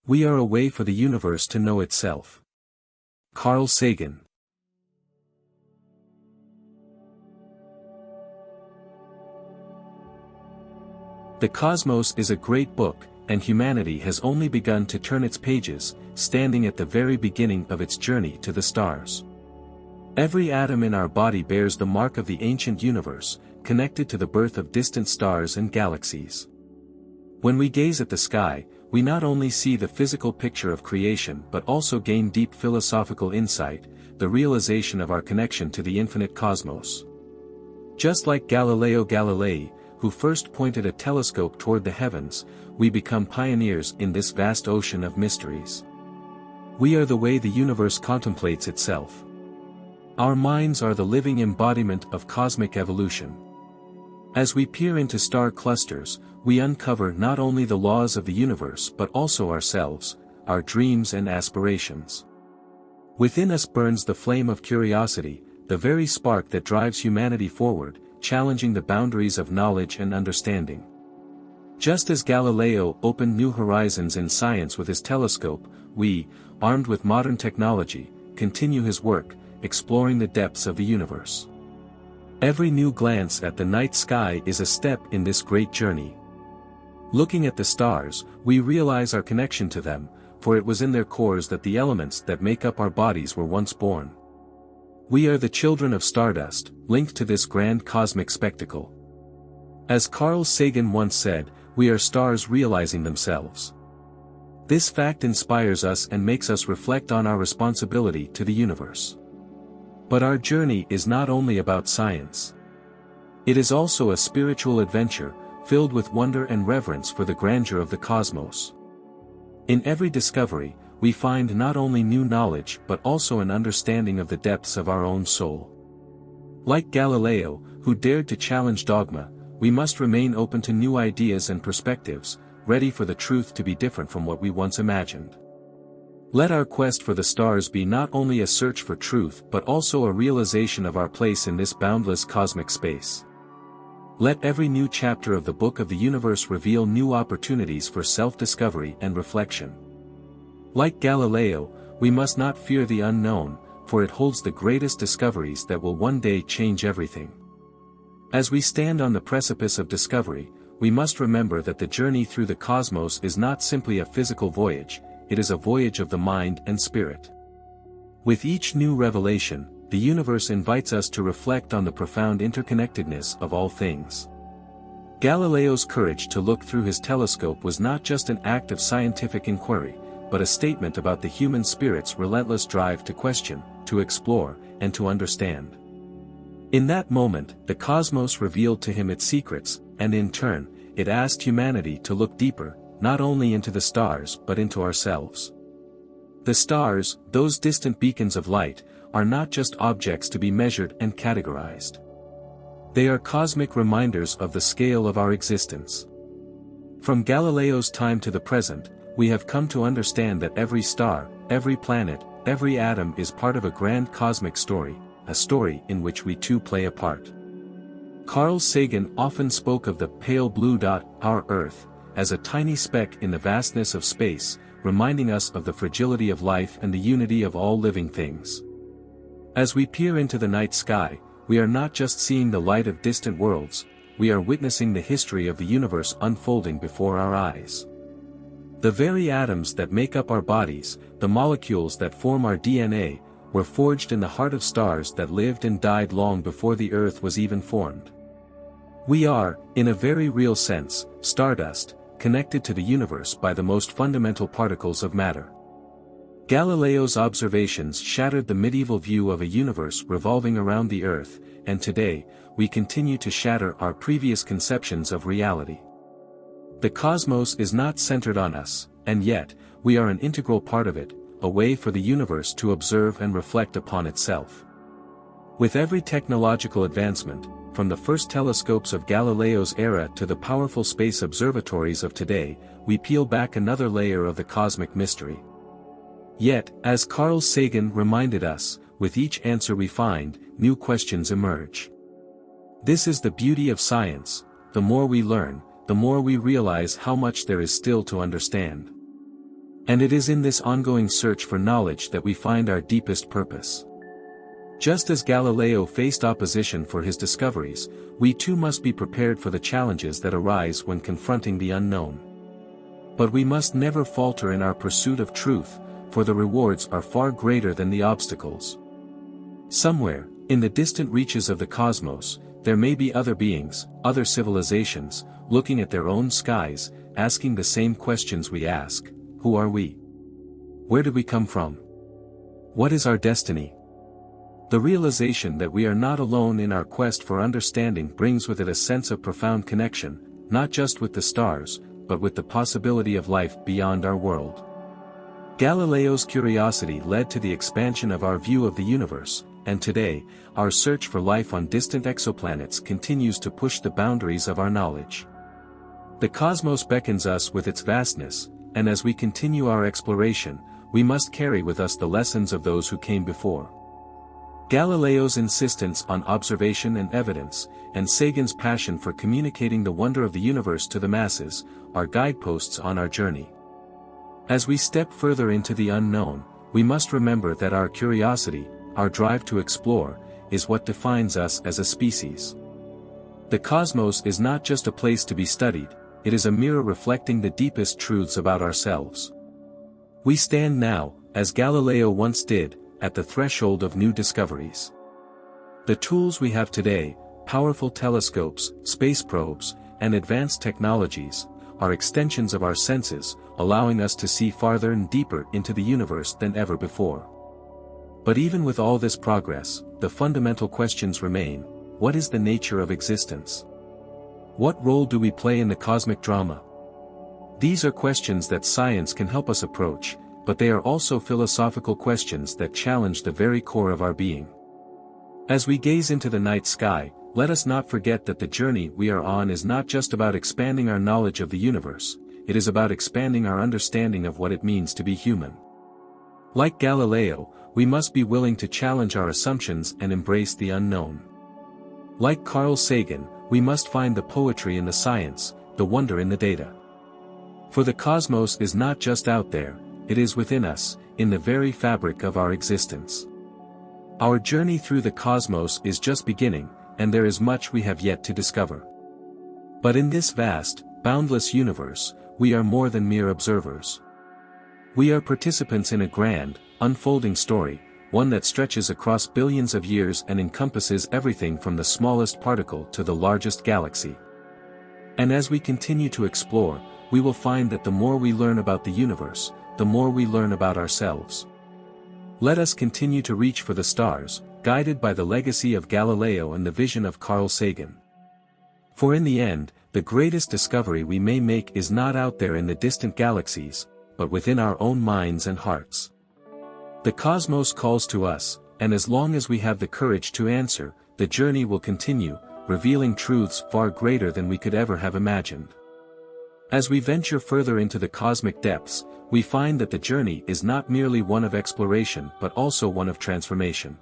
We are a way for the universe to know itself. Carl Sagan. The Cosmos is a great book, and humanity has only begun to turn its pages, standing at the very beginning of its journey to the stars. Every atom in our body bears the mark of the ancient universe, connected to the birth of distant stars and galaxies. When we gaze at the sky, we not only see the physical picture of creation but also gain deep philosophical insight, the realization of our connection to the infinite cosmos. Just like Galileo Galilei, who first pointed a telescope toward the heavens, we become pioneers in this vast ocean of mysteries. We are the way the universe contemplates itself. Our minds are the living embodiment of cosmic evolution. As we peer into star clusters, we uncover not only the laws of the universe but also ourselves, our dreams and aspirations. Within us burns the flame of curiosity, the very spark that drives humanity forward, challenging the boundaries of knowledge and understanding. Just as Galileo opened new horizons in science with his telescope, we, armed with modern technology, continue his work, exploring the depths of the universe. Every new glance at the night sky is a step in this great journey. Looking at the stars, we realize our connection to them, for it was in their cores that the elements that make up our bodies were once born. We are the children of stardust, linked to this grand cosmic spectacle. As Carl Sagan once said, we are stars realizing themselves. This fact inspires us and makes us reflect on our responsibility to the universe. But our journey is not only about science. It is also a spiritual adventure, filled with wonder and reverence for the grandeur of the cosmos. In every discovery, we find not only new knowledge but also an understanding of the depths of our own soul. Like Galileo, who dared to challenge dogma, we must remain open to new ideas and perspectives, ready for the truth to be different from what we once imagined. Let our quest for the stars be not only a search for truth but also a realization of our place in this boundless cosmic space. Let every new chapter of the book of the universe reveal new opportunities for self-discovery and reflection. Like Galileo, we must not fear the unknown, for it holds the greatest discoveries that will one day change everything. As we stand on the precipice of discovery, we must remember that the journey through the cosmos is not simply a physical voyage, it is a voyage of the mind and spirit. With each new revelation, the universe invites us to reflect on the profound interconnectedness of all things. Galileo's courage to look through his telescope was not just an act of scientific inquiry, but a statement about the human spirit's relentless drive to question, to explore, and to understand. In that moment, the cosmos revealed to him its secrets, and in turn, it asked humanity to look deeper, not only into the stars but into ourselves. The stars, those distant beacons of light, are not just objects to be measured and categorized. They are cosmic reminders of the scale of our existence. From Galileo's time to the present, we have come to understand that every star, every planet, every atom is part of a grand cosmic story, a story in which we too play a part. Carl Sagan often spoke of the pale blue dot, our Earth, as a tiny speck in the vastness of space, reminding us of the fragility of life and the unity of all living things. As we peer into the night sky, we are not just seeing the light of distant worlds, we are witnessing the history of the universe unfolding before our eyes. The very atoms that make up our bodies, the molecules that form our DNA, were forged in the heart of stars that lived and died long before the Earth was even formed. We are, in a very real sense, stardust, connected to the universe by the most fundamental particles of matter. Galileo's observations shattered the medieval view of a universe revolving around the Earth, and today, we continue to shatter our previous conceptions of reality. The cosmos is not centered on us, and yet, we are an integral part of it, a way for the universe to observe and reflect upon itself. With every technological advancement, from the first telescopes of Galileo's era to the powerful space observatories of today, we peel back another layer of the cosmic mystery. Yet, as Carl Sagan reminded us, with each answer we find, new questions emerge. This is the beauty of science: the more we learn, the more we realize how much there is still to understand. And it is in this ongoing search for knowledge that we find our deepest purpose. Just as Galileo faced opposition for his discoveries, we too must be prepared for the challenges that arise when confronting the unknown. But we must never falter in our pursuit of truth, for the rewards are far greater than the obstacles. Somewhere, in the distant reaches of the cosmos, there may be other beings, other civilizations, looking at their own skies, asking the same questions we ask: who are we? Where did we come from? What is our destiny? The realization that we are not alone in our quest for understanding brings with it a sense of profound connection, not just with the stars, but with the possibility of life beyond our world. Galileo's curiosity led to the expansion of our view of the universe, and today, our search for life on distant exoplanets continues to push the boundaries of our knowledge. The cosmos beckons us with its vastness, and as we continue our exploration, we must carry with us the lessons of those who came before. Galileo's insistence on observation and evidence, and Sagan's passion for communicating the wonder of the universe to the masses, are guideposts on our journey. As we step further into the unknown, we must remember that our curiosity, our drive to explore, is what defines us as a species. The cosmos is not just a place to be studied, it is a mirror reflecting the deepest truths about ourselves. We stand now, as Galileo once did, at the threshold of new discoveries. The tools we have today, powerful telescopes, space probes, and advanced technologies, are extensions of our senses, allowing us to see farther and deeper into the universe than ever before. But even with all this progress, the fundamental questions remain: what is the nature of existence? What role do we play in the cosmic drama? These are questions that science can help us approach, but they are also philosophical questions that challenge the very core of our being. As we gaze into the night sky, let us not forget that the journey we are on is not just about expanding our knowledge of the universe, it is about expanding our understanding of what it means to be human. Like Galileo, we must be willing to challenge our assumptions and embrace the unknown. Like Carl Sagan, we must find the poetry in the science, the wonder in the data. For the cosmos is not just out there, it is within us, in the very fabric of our existence. Our journey through the cosmos is just beginning, and there is much we have yet to discover. But in this vast, boundless universe, we are more than mere observers. We are participants in a grand, unfolding story, one that stretches across billions of years and encompasses everything from the smallest particle to the largest galaxy. And as we continue to explore, we will find that the more we learn about the universe, the more we learn about ourselves. Let us continue to reach for the stars, guided by the legacy of Galileo and the vision of Carl Sagan. For in the end, the greatest discovery we may make is not out there in the distant galaxies, but within our own minds and hearts. The cosmos calls to us, and as long as we have the courage to answer, the journey will continue, revealing truths far greater than we could ever have imagined. As we venture further into the cosmic depths, we find that the journey is not merely one of exploration but also one of transformation.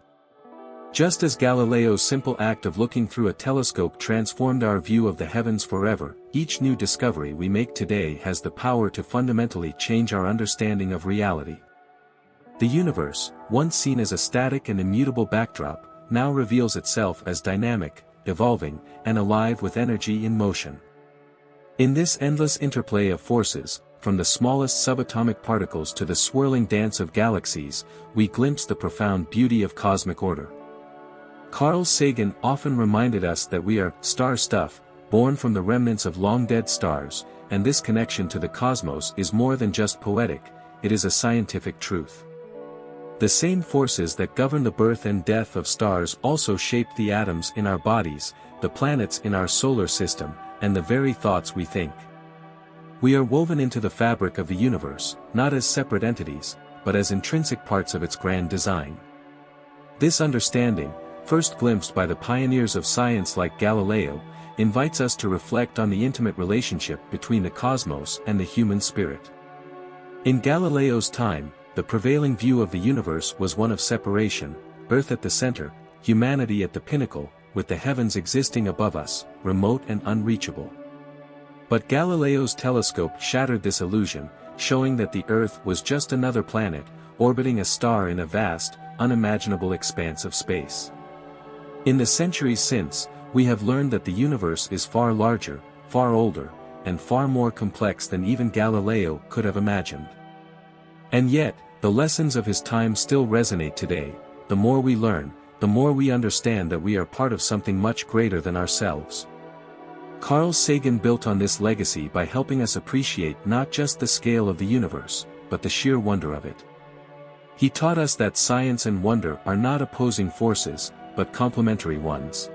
Just as Galileo's simple act of looking through a telescope transformed our view of the heavens forever, each new discovery we make today has the power to fundamentally change our understanding of reality. The universe, once seen as a static and immutable backdrop, now reveals itself as dynamic, evolving, and alive with energy in motion. In this endless interplay of forces, from the smallest subatomic particles to the swirling dance of galaxies, we glimpse the profound beauty of cosmic order. Carl Sagan often reminded us that we are star stuff, born from the remnants of long-dead stars, and this connection to the cosmos is more than just poetic, it is a scientific truth. The same forces that govern the birth and death of stars also shape the atoms in our bodies, the planets in our solar system, and the very thoughts we think. We are woven into the fabric of the universe, not as separate entities, but as intrinsic parts of its grand design. This understanding, first glimpsed by the pioneers of science like Galileo, invites us to reflect on the intimate relationship between the cosmos and the human spirit. In Galileo's time, the prevailing view of the universe was one of separation, Earth at the center, humanity at the pinnacle, with the heavens existing above us, remote and unreachable. But Galileo's telescope shattered this illusion, showing that the Earth was just another planet, orbiting a star in a vast, unimaginable expanse of space. In the centuries since, we have learned that the universe is far larger, far older, and far more complex than even Galileo could have imagined. And yet, the lessons of his time still resonate today. The more we learn, the more we understand that we are part of something much greater than ourselves. Carl Sagan built on this legacy by helping us appreciate not just the scale of the universe, but the sheer wonder of it. He taught us that science and wonder are not opposing forces, but complementary ones.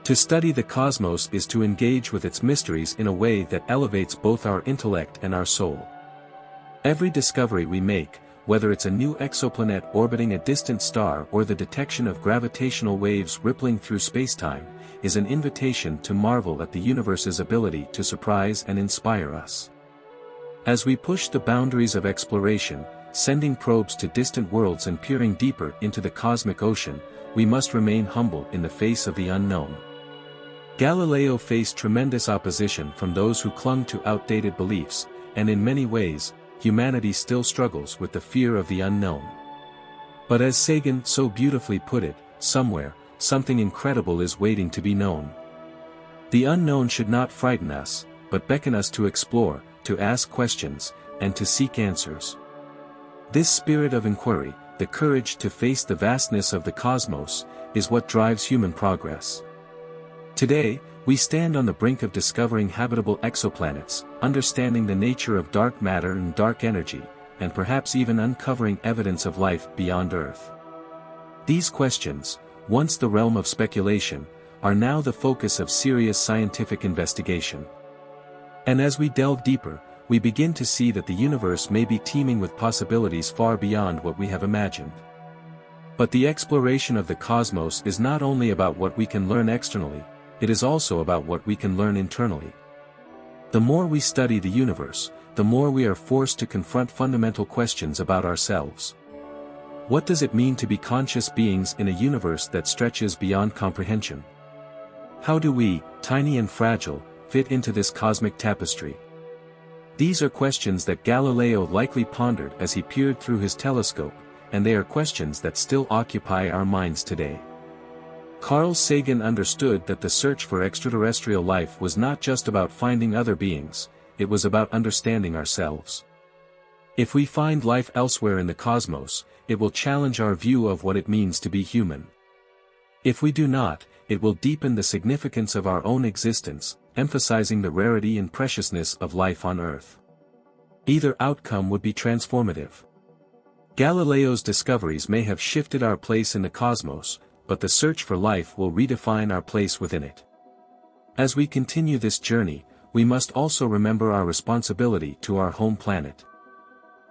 To study the cosmos is to engage with its mysteries in a way that elevates both our intellect and our soul. Every discovery we make, whether it's a new exoplanet orbiting a distant star or the detection of gravitational waves rippling through spacetime, is an invitation to marvel at the universe's ability to surprise and inspire us. As we push the boundaries of exploration, sending probes to distant worlds and peering deeper into the cosmic ocean, we must remain humble in the face of the unknown. Galileo faced tremendous opposition from those who clung to outdated beliefs, and in many ways, humanity still struggles with the fear of the unknown. But as Sagan so beautifully put it, somewhere, something incredible is waiting to be known. The unknown should not frighten us, but beckon us to explore, to ask questions, and to seek answers. This spirit of inquiry, the courage to face the vastness of the cosmos, is what drives human progress. Today, we stand on the brink of discovering habitable exoplanets, understanding the nature of dark matter and dark energy, and perhaps even uncovering evidence of life beyond Earth. These questions, once the realm of speculation, are now the focus of serious scientific investigation. And as we delve deeper, we begin to see that the universe may be teeming with possibilities far beyond what we have imagined. But the exploration of the cosmos is not only about what we can learn externally, it is also about what we can learn internally. The more we study the universe, the more we are forced to confront fundamental questions about ourselves. What does it mean to be conscious beings in a universe that stretches beyond comprehension? How do we, tiny and fragile, fit into this cosmic tapestry? These are questions that Galileo likely pondered as he peered through his telescope, and they are questions that still occupy our minds today. Carl Sagan understood that the search for extraterrestrial life was not just about finding other beings, it was about understanding ourselves. If we find life elsewhere in the cosmos, it will challenge our view of what it means to be human. If we do not, it will deepen the significance of our own existence, emphasizing the rarity and preciousness of life on Earth. Either outcome would be transformative. Galileo's discoveries may have shifted our place in the cosmos, but the search for life will redefine our place within it. As we continue this journey, we must also remember our responsibility to our home planet.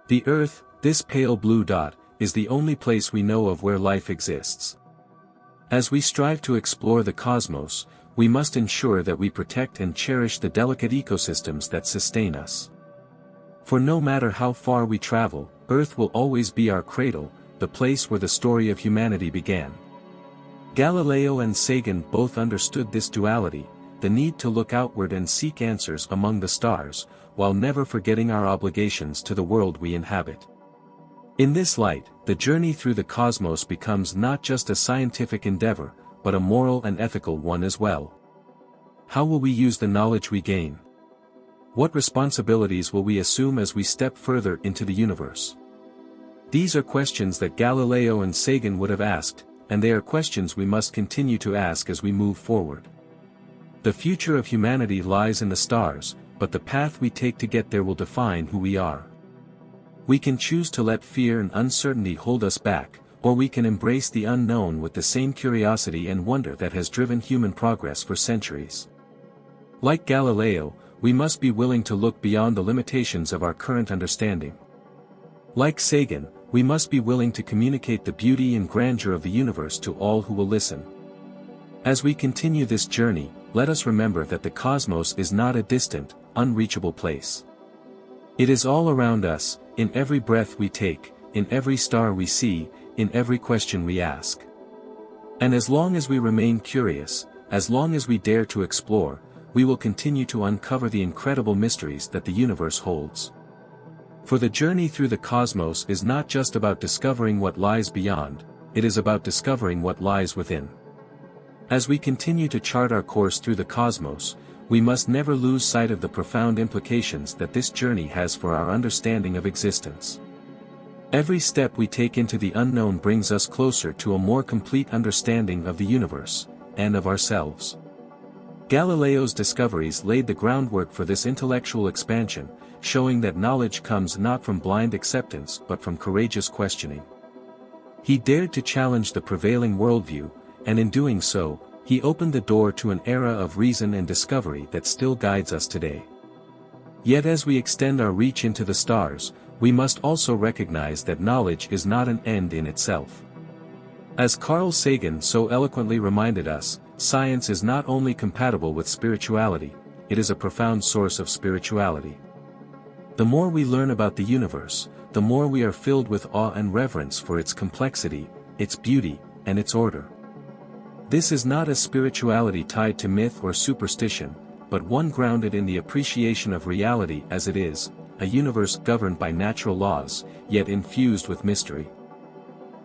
The Earth, this pale blue dot, is the only place we know of where life exists. As we strive to explore the cosmos, we must ensure that we protect and cherish the delicate ecosystems that sustain us. For no matter how far we travel, Earth will always be our cradle, the place where the story of humanity began. Galileo and Sagan both understood this duality, the need to look outward and seek answers among the stars, while never forgetting our obligations to the world we inhabit. In this light, the journey through the cosmos becomes not just a scientific endeavor, but a moral and ethical one as well. How will we use the knowledge we gain? What responsibilities will we assume as we step further into the universe? These are questions that Galileo and Sagan would have asked, and they are questions we must continue to ask as we move forward. The future of humanity lies in the stars, but the path we take to get there will define who we are. We can choose to let fear and uncertainty hold us back, or we can embrace the unknown with the same curiosity and wonder that has driven human progress for centuries. Like Galileo, we must be willing to look beyond the limitations of our current understanding. Like Sagan, we must be willing to communicate the beauty and grandeur of the universe to all who will listen. As we continue this journey, let us remember that the cosmos is not a distant, unreachable place. It is all around us, in every breath we take, in every star we see, in every question we ask. And as long as we remain curious, as long as we dare to explore, we will continue to uncover the incredible mysteries that the universe holds. For the journey through the cosmos is not just about discovering what lies beyond, it is about discovering what lies within. As we continue to chart our course through the cosmos, we must never lose sight of the profound implications that this journey has for our understanding of existence. Every step we take into the unknown brings us closer to a more complete understanding of the universe, and of ourselves. Galileo's discoveries laid the groundwork for this intellectual expansion, showing that knowledge comes not from blind acceptance but from courageous questioning. He dared to challenge the prevailing worldview, and in doing so, he opened the door to an era of reason and discovery that still guides us today. Yet as we extend our reach into the stars, we must also recognize that knowledge is not an end in itself. As Carl Sagan so eloquently reminded us, science is not only compatible with spirituality, it is a profound source of spirituality. The more we learn about the universe, the more we are filled with awe and reverence for its complexity, its beauty, and its order. This is not a spirituality tied to myth or superstition, but one grounded in the appreciation of reality as it is, a universe governed by natural laws, yet infused with mystery.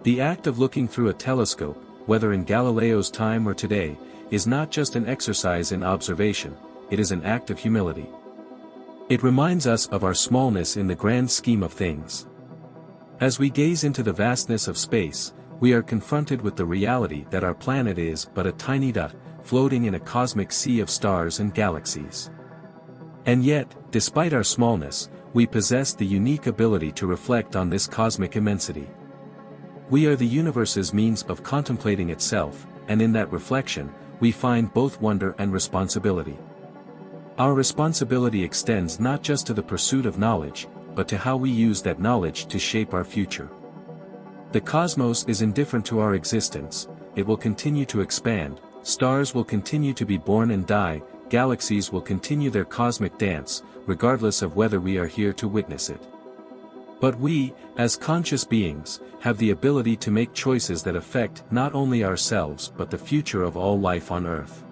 The act of looking through a telescope, whether in Galileo's time or today, is not just an exercise in observation, it is an act of humility. It reminds us of our smallness in the grand scheme of things. As we gaze into the vastness of space, we are confronted with the reality that our planet is but a tiny dot, floating in a cosmic sea of stars and galaxies. And yet, despite our smallness, we possess the unique ability to reflect on this cosmic immensity. We are the universe's means of contemplating itself, and in that reflection, we find both wonder and responsibility. Our responsibility extends not just to the pursuit of knowledge, but to how we use that knowledge to shape our future. The cosmos is indifferent to our existence, it will continue to expand, stars will continue to be born and die, galaxies will continue their cosmic dance, regardless of whether we are here to witness it. But we, as conscious beings, have the ability to make choices that affect not only ourselves but the future of all life on Earth.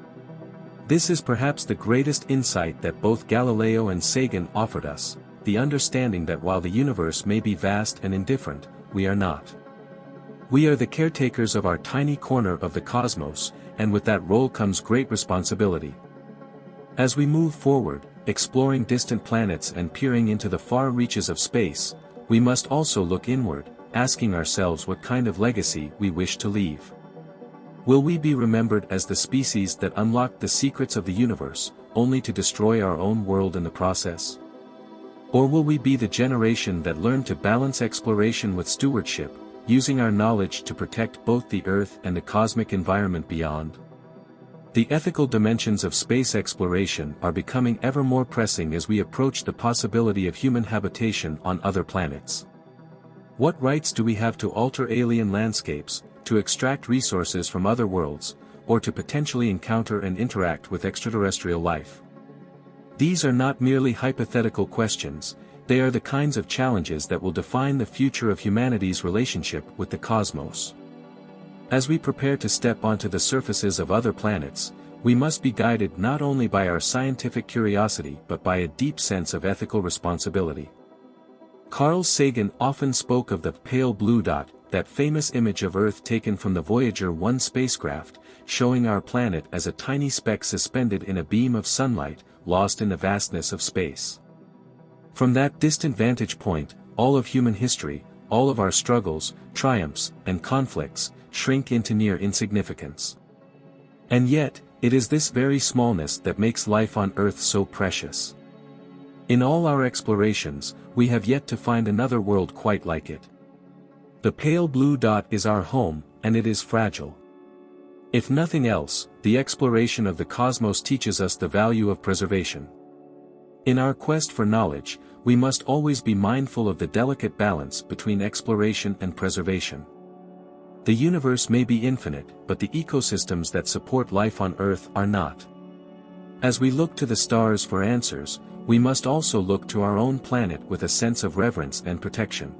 This is perhaps the greatest insight that both Galileo and Sagan offered us, the understanding that while the universe may be vast and indifferent, we are not. We are the caretakers of our tiny corner of the cosmos, and with that role comes great responsibility. As we move forward, exploring distant planets and peering into the far reaches of space, we must also look inward, asking ourselves what kind of legacy we wish to leave. Will we be remembered as the species that unlocked the secrets of the universe, only to destroy our own world in the process? Or will we be the generation that learned to balance exploration with stewardship, using our knowledge to protect both the Earth and the cosmic environment beyond? The ethical dimensions of space exploration are becoming ever more pressing as we approach the possibility of human habitation on other planets. What rights do we have to alter alien landscapes, to extract resources from other worlds, or to potentially encounter and interact with extraterrestrial life? These are not merely hypothetical questions, they are the kinds of challenges that will define the future of humanity's relationship with the cosmos. As we prepare to step onto the surfaces of other planets, we must be guided not only by our scientific curiosity but by a deep sense of ethical responsibility. Carl Sagan often spoke of the pale blue dot, that famous image of Earth taken from the Voyager 1 spacecraft, showing our planet as a tiny speck suspended in a beam of sunlight, lost in the vastness of space. From that distant vantage point, all of human history, all of our struggles, triumphs, and conflicts, shrink into near insignificance. And yet, it is this very smallness that makes life on Earth so precious. In all our explorations, we have yet to find another world quite like it. The pale blue dot is our home, and it is fragile. If nothing else, the exploration of the cosmos teaches us the value of preservation. In our quest for knowledge, we must always be mindful of the delicate balance between exploration and preservation. The universe may be infinite, but the ecosystems that support life on Earth are not. As we look to the stars for answers, we must also look to our own planet with a sense of reverence and protection.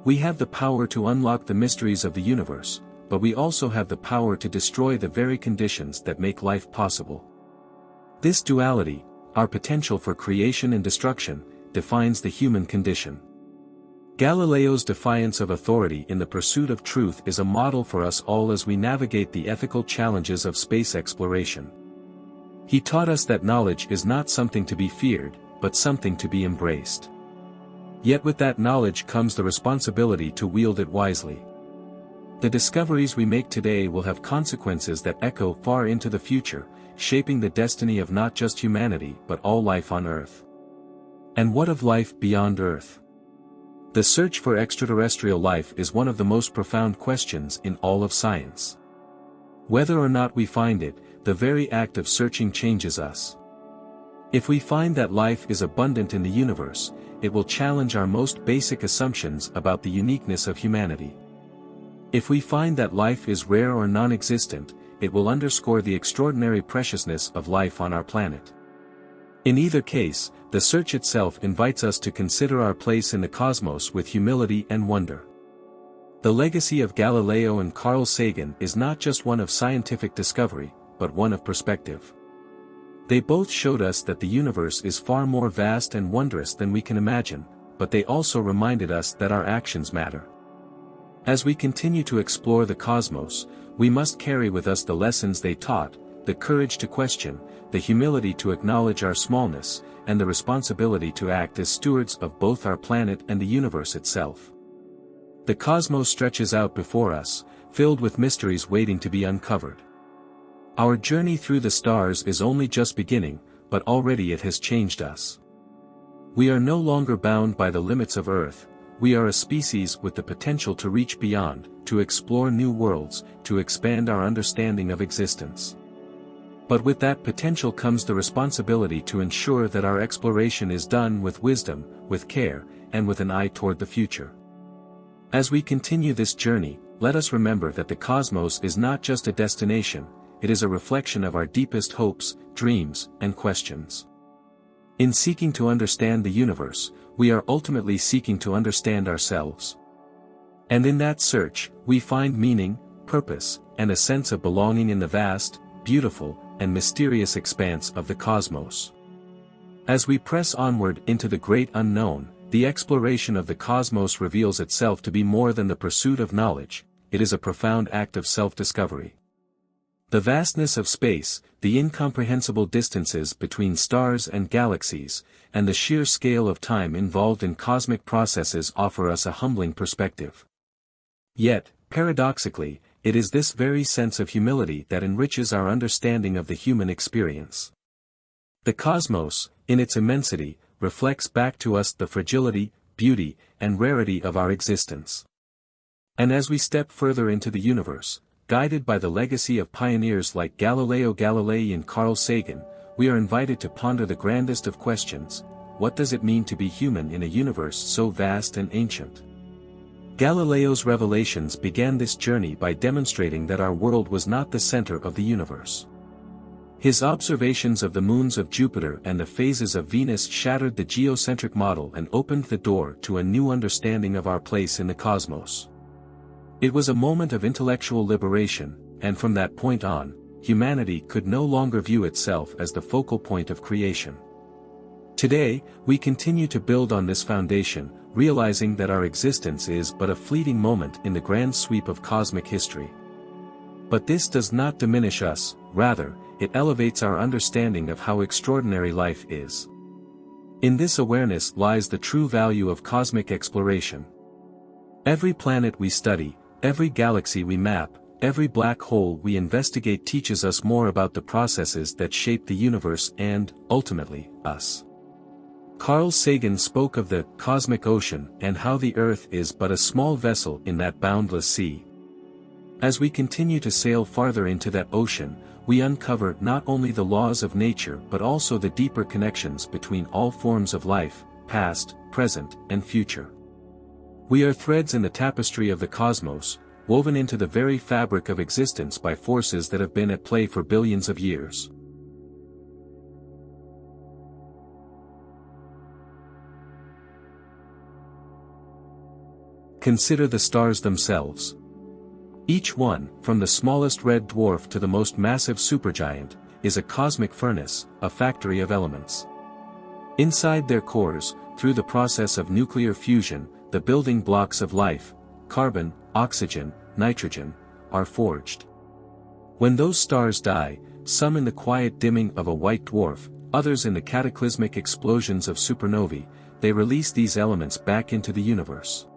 We have the power to unlock the mysteries of the universe, but we also have the power to destroy the very conditions that make life possible. This duality, our potential for creation and destruction, defines the human condition. Galileo's defiance of authority in the pursuit of truth is a model for us all as we navigate the ethical challenges of space exploration. He taught us that knowledge is not something to be feared, but something to be embraced. Yet with that knowledge comes the responsibility to wield it wisely. The discoveries we make today will have consequences that echo far into the future, shaping the destiny of not just humanity but all life on Earth. And what of life beyond Earth? The search for extraterrestrial life is one of the most profound questions in all of science. Whether or not we find it, the very act of searching changes us. If we find that life is abundant in the universe, it will challenge our most basic assumptions about the uniqueness of humanity. If we find that life is rare or non-existent, it will underscore the extraordinary preciousness of life on our planet. In either case, the search itself invites us to consider our place in the cosmos with humility and wonder. The legacy of Galileo and Carl Sagan is not just one of scientific discovery, but one of perspective. They both showed us that the universe is far more vast and wondrous than we can imagine, but they also reminded us that our actions matter. As we continue to explore the cosmos, we must carry with us the lessons they taught, the courage to question, the humility to acknowledge our smallness, and the responsibility to act as stewards of both our planet and the universe itself. The cosmos stretches out before us, filled with mysteries waiting to be uncovered. Our journey through the stars is only just beginning, but already it has changed us. We are no longer bound by the limits of Earth. We are a species with the potential to reach beyond, to explore new worlds, to expand our understanding of existence. But with that potential comes the responsibility to ensure that our exploration is done with wisdom, with care, and with an eye toward the future. As we continue this journey, let us remember that the cosmos is not just a destination, it is a reflection of our deepest hopes, dreams, and questions. In seeking to understand the universe, we are ultimately seeking to understand ourselves. And in that search, we find meaning, purpose, and a sense of belonging in the vast, beautiful, and mysterious expanse of the cosmos. As we press onward into the great unknown, the exploration of the cosmos reveals itself to be more than the pursuit of knowledge, it is a profound act of self-discovery. The vastness of space, the incomprehensible distances between stars and galaxies, and the sheer scale of time involved in cosmic processes offer us a humbling perspective. Yet, paradoxically, it is this very sense of humility that enriches our understanding of the human experience. The cosmos, in its immensity, reflects back to us the fragility, beauty, and rarity of our existence. And as we step further into the universe, guided by the legacy of pioneers like Galileo Galilei and Carl Sagan, we are invited to ponder the grandest of questions: what does it mean to be human in a universe so vast and ancient? Galileo's revelations began this journey by demonstrating that our world was not the center of the universe. His observations of the moons of Jupiter and the phases of Venus shattered the geocentric model and opened the door to a new understanding of our place in the cosmos. It was a moment of intellectual liberation, and from that point on, humanity could no longer view itself as the focal point of creation. Today, we continue to build on this foundation, realizing that our existence is but a fleeting moment in the grand sweep of cosmic history. But this does not diminish us, rather, it elevates our understanding of how extraordinary life is. In this awareness lies the true value of cosmic exploration. Every planet we study, every galaxy we map, every black hole we investigate teaches us more about the processes that shape the universe and, ultimately, us. Carl Sagan spoke of the cosmic ocean and how the Earth is but a small vessel in that boundless sea. As we continue to sail farther into that ocean, we uncover not only the laws of nature but also the deeper connections between all forms of life, past, present, and future. We are threads in the tapestry of the cosmos, woven into the very fabric of existence by forces that have been at play for billions of years. Consider the stars themselves. Each one, from the smallest red dwarf to the most massive supergiant, is a cosmic furnace, a factory of elements. Inside their cores, through the process of nuclear fusion, the building blocks of life, carbon, oxygen, nitrogen, are forged. When those stars die, some in the quiet dimming of a white dwarf, others in the cataclysmic explosions of supernovae, they release these elements back into the universe.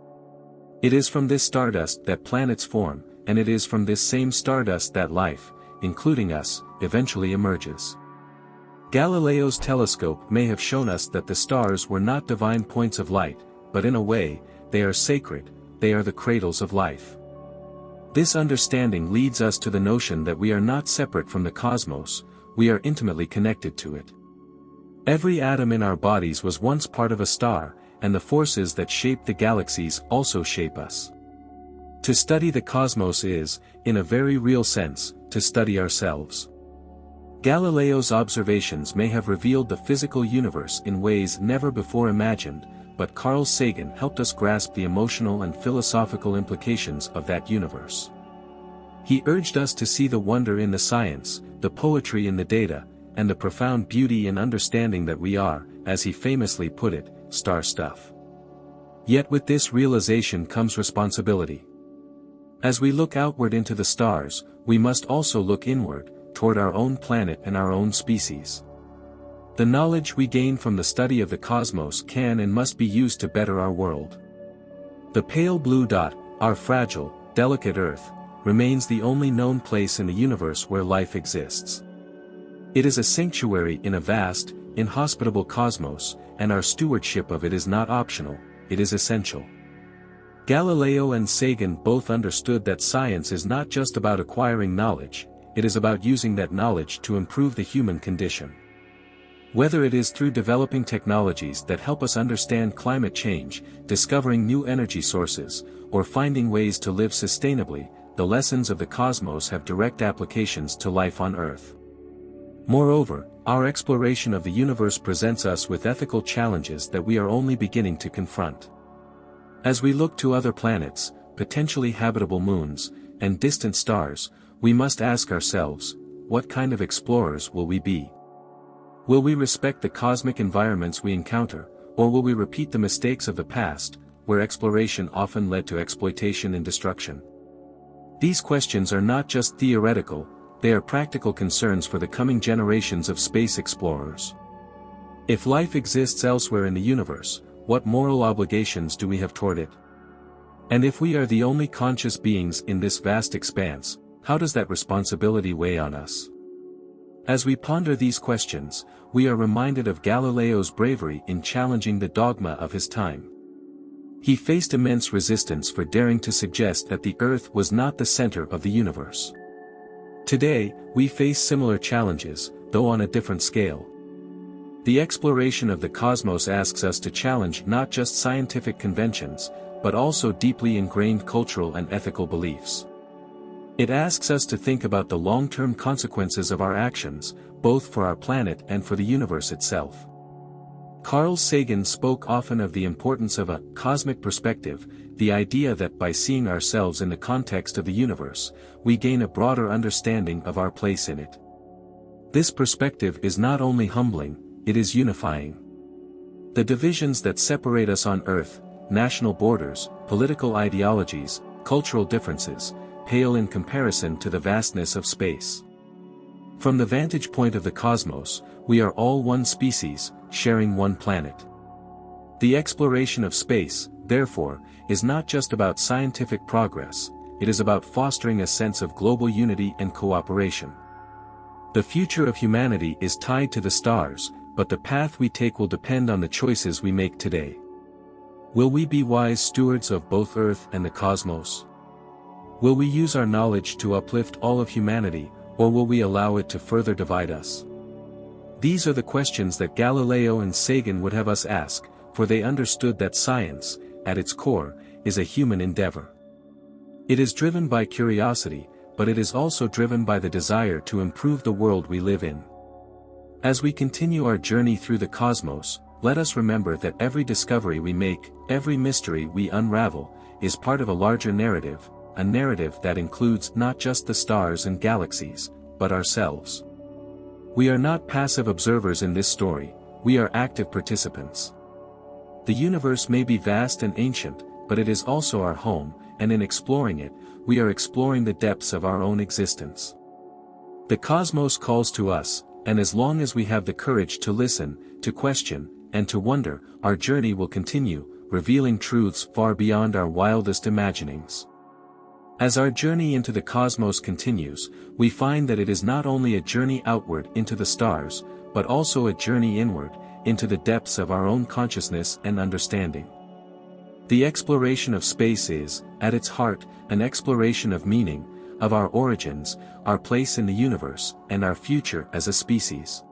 It is from this stardust that planets form, and it is from this same stardust that life, including us, eventually emerges. Galileo's telescope may have shown us that the stars were not divine points of light, but in a way, they are sacred, they are the cradles of life. This understanding leads us to the notion that we are not separate from the cosmos, we are intimately connected to it. Every atom in our bodies was once part of a star, and the forces that shape the galaxies also shape us. To study the cosmos is, in a very real sense, to study ourselves. Galileo's observations may have revealed the physical universe in ways never before imagined, but Carl Sagan helped us grasp the emotional and philosophical implications of that universe. He urged us to see the wonder in the science, the poetry in the data, and the profound beauty in understanding that we are, as he famously put it, star stuff. Yet with this realization comes responsibility. As we look outward into the stars, we must also look inward, toward our own planet and our own species. The knowledge we gain from the study of the cosmos can and must be used to better our world. The pale blue dot, our fragile, delicate Earth, remains the only known place in the universe where life exists. It is a sanctuary in a vast, inhospitable cosmos, and our stewardship of it is not optional, it is essential. Galileo and Sagan both understood that science is not just about acquiring knowledge, it is about using that knowledge to improve the human condition. Whether it is through developing technologies that help us understand climate change, discovering new energy sources, or finding ways to live sustainably, the lessons of the cosmos have direct applications to life on Earth. Moreover, our exploration of the universe presents us with ethical challenges that we are only beginning to confront. As we look to other planets, potentially habitable moons, and distant stars, we must ask ourselves, what kind of explorers will we be? Will we respect the cosmic environments we encounter, or will we repeat the mistakes of the past, where exploration often led to exploitation and destruction? These questions are not just theoretical, they are practical concerns for the coming generations of space explorers. If life exists elsewhere in the universe, what moral obligations do we have toward it? And if we are the only conscious beings in this vast expanse, how does that responsibility weigh on us? As we ponder these questions, we are reminded of Galileo's bravery in challenging the dogma of his time. He faced immense resistance for daring to suggest that the Earth was not the center of the universe. Today, we face similar challenges, though on a different scale. The exploration of the cosmos asks us to challenge not just scientific conventions, but also deeply ingrained cultural and ethical beliefs. It asks us to think about the long-term consequences of our actions, both for our planet and for the universe itself. Carl Sagan spoke often of the importance of a cosmic perspective, the idea that by seeing ourselves in the context of the universe, we gain a broader understanding of our place in it. This perspective is not only humbling, it is unifying. The divisions that separate us on Earth, national borders, political ideologies, cultural differences, pale in comparison to the vastness of space. From the vantage point of the cosmos, we are all one species, sharing one planet. The exploration of space, therefore, is not just about scientific progress, it is about fostering a sense of global unity and cooperation. The future of humanity is tied to the stars, but the path we take will depend on the choices we make today. Will we be wise stewards of both Earth and the cosmos? Will we use our knowledge to uplift all of humanity, or will we allow it to further divide us? These are the questions that Galileo and Sagan would have us ask, for they understood that science, at its core, is a human endeavor. It is driven by curiosity, but it is also driven by the desire to improve the world we live in. As we continue our journey through the cosmos, let us remember that every discovery we make, every mystery we unravel, is part of a larger narrative, a narrative that includes not just the stars and galaxies, but ourselves. We are not passive observers in this story, we are active participants. The universe may be vast and ancient, but it is also our home, and in exploring it, we are exploring the depths of our own existence. The cosmos calls to us, and as long as we have the courage to listen, to question, and to wonder, our journey will continue, revealing truths far beyond our wildest imaginings. As our journey into the cosmos continues, we find that it is not only a journey outward into the stars, but also a journey inward, into the depths of our own consciousness and understanding. The exploration of space is, at its heart, an exploration of meaning, of our origins, our place in the universe, and our future as a species.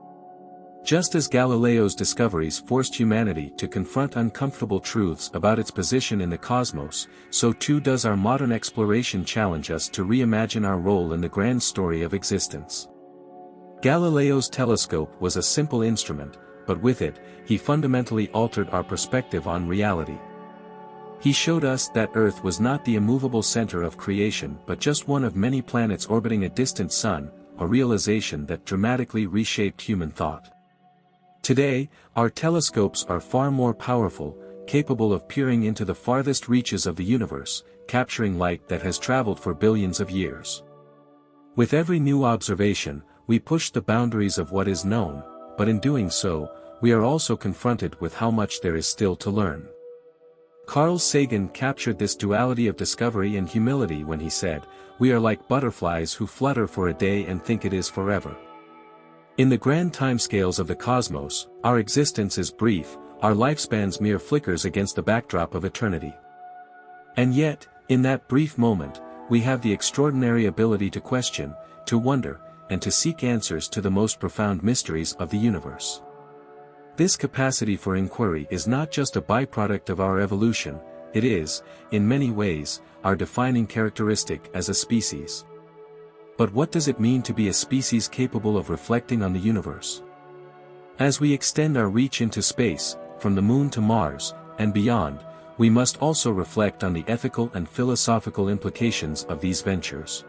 Just as Galileo's discoveries forced humanity to confront uncomfortable truths about its position in the cosmos, so too does our modern exploration challenge us to reimagine our role in the grand story of existence. Galileo's telescope was a simple instrument, but with it, he fundamentally altered our perspective on reality. He showed us that Earth was not the immovable center of creation but just one of many planets orbiting a distant sun, a realization that dramatically reshaped human thought. Today, our telescopes are far more powerful, capable of peering into the farthest reaches of the universe, capturing light that has traveled for billions of years. With every new observation, we push the boundaries of what is known, but in doing so, we are also confronted with how much there is still to learn. Carl Sagan captured this duality of discovery and humility when he said, "We are like butterflies who flutter for a day and think it is forever." In the grand timescales of the cosmos, our existence is brief, our lifespans mere flickers against the backdrop of eternity. And yet, in that brief moment, we have the extraordinary ability to question, to wonder, and to seek answers to the most profound mysteries of the universe. This capacity for inquiry is not just a byproduct of our evolution, it is, in many ways, our defining characteristic as a species. But what does it mean to be a species capable of reflecting on the universe? As we extend our reach into space, from the Moon to Mars, and beyond, we must also reflect on the ethical and philosophical implications of these ventures.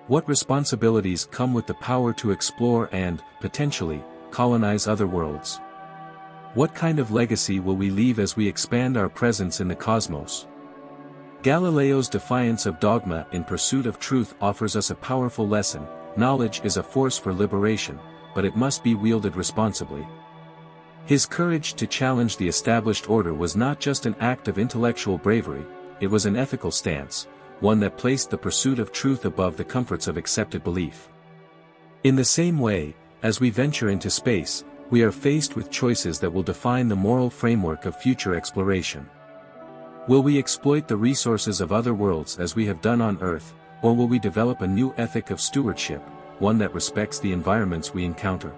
What responsibilities come with the power to explore and, potentially, colonize other worlds? What kind of legacy will we leave as we expand our presence in the cosmos? Galileo's defiance of dogma in pursuit of truth offers us a powerful lesson: knowledge is a force for liberation, but it must be wielded responsibly. His courage to challenge the established order was not just an act of intellectual bravery, it was an ethical stance, one that placed the pursuit of truth above the comforts of accepted belief. In the same way, as we venture into space, we are faced with choices that will define the moral framework of future exploration. Will we exploit the resources of other worlds as we have done on Earth, or will we develop a new ethic of stewardship, one that respects the environments we encounter?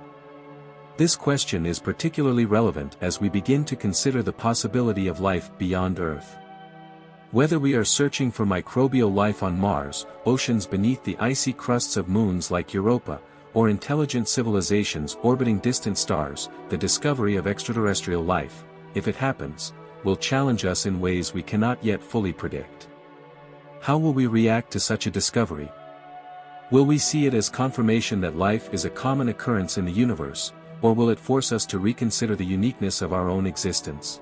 This question is particularly relevant as we begin to consider the possibility of life beyond Earth. Whether we are searching for microbial life on Mars, oceans beneath the icy crusts of moons like Europa, or intelligent civilizations orbiting distant stars, the discovery of extraterrestrial life, if it happens, will challenge us in ways we cannot yet fully predict. How will we react to such a discovery? Will we see it as confirmation that life is a common occurrence in the universe, or will it force us to reconsider the uniqueness of our own existence?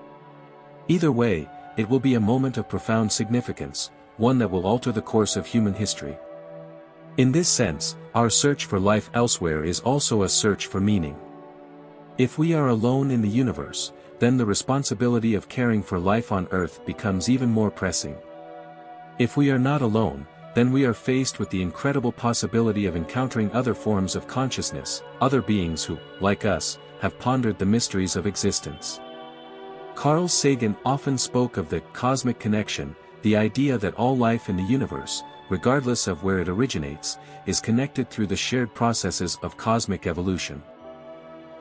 Either way, it will be a moment of profound significance, one that will alter the course of human history. In this sense, our search for life elsewhere is also a search for meaning. If we are alone in the universe, then the responsibility of caring for life on Earth becomes even more pressing. If we are not alone, then we are faced with the incredible possibility of encountering other forms of consciousness, other beings who, like us, have pondered the mysteries of existence. Carl Sagan often spoke of the cosmic connection, the idea that all life in the universe, regardless of where it originates, is connected through the shared processes of cosmic evolution.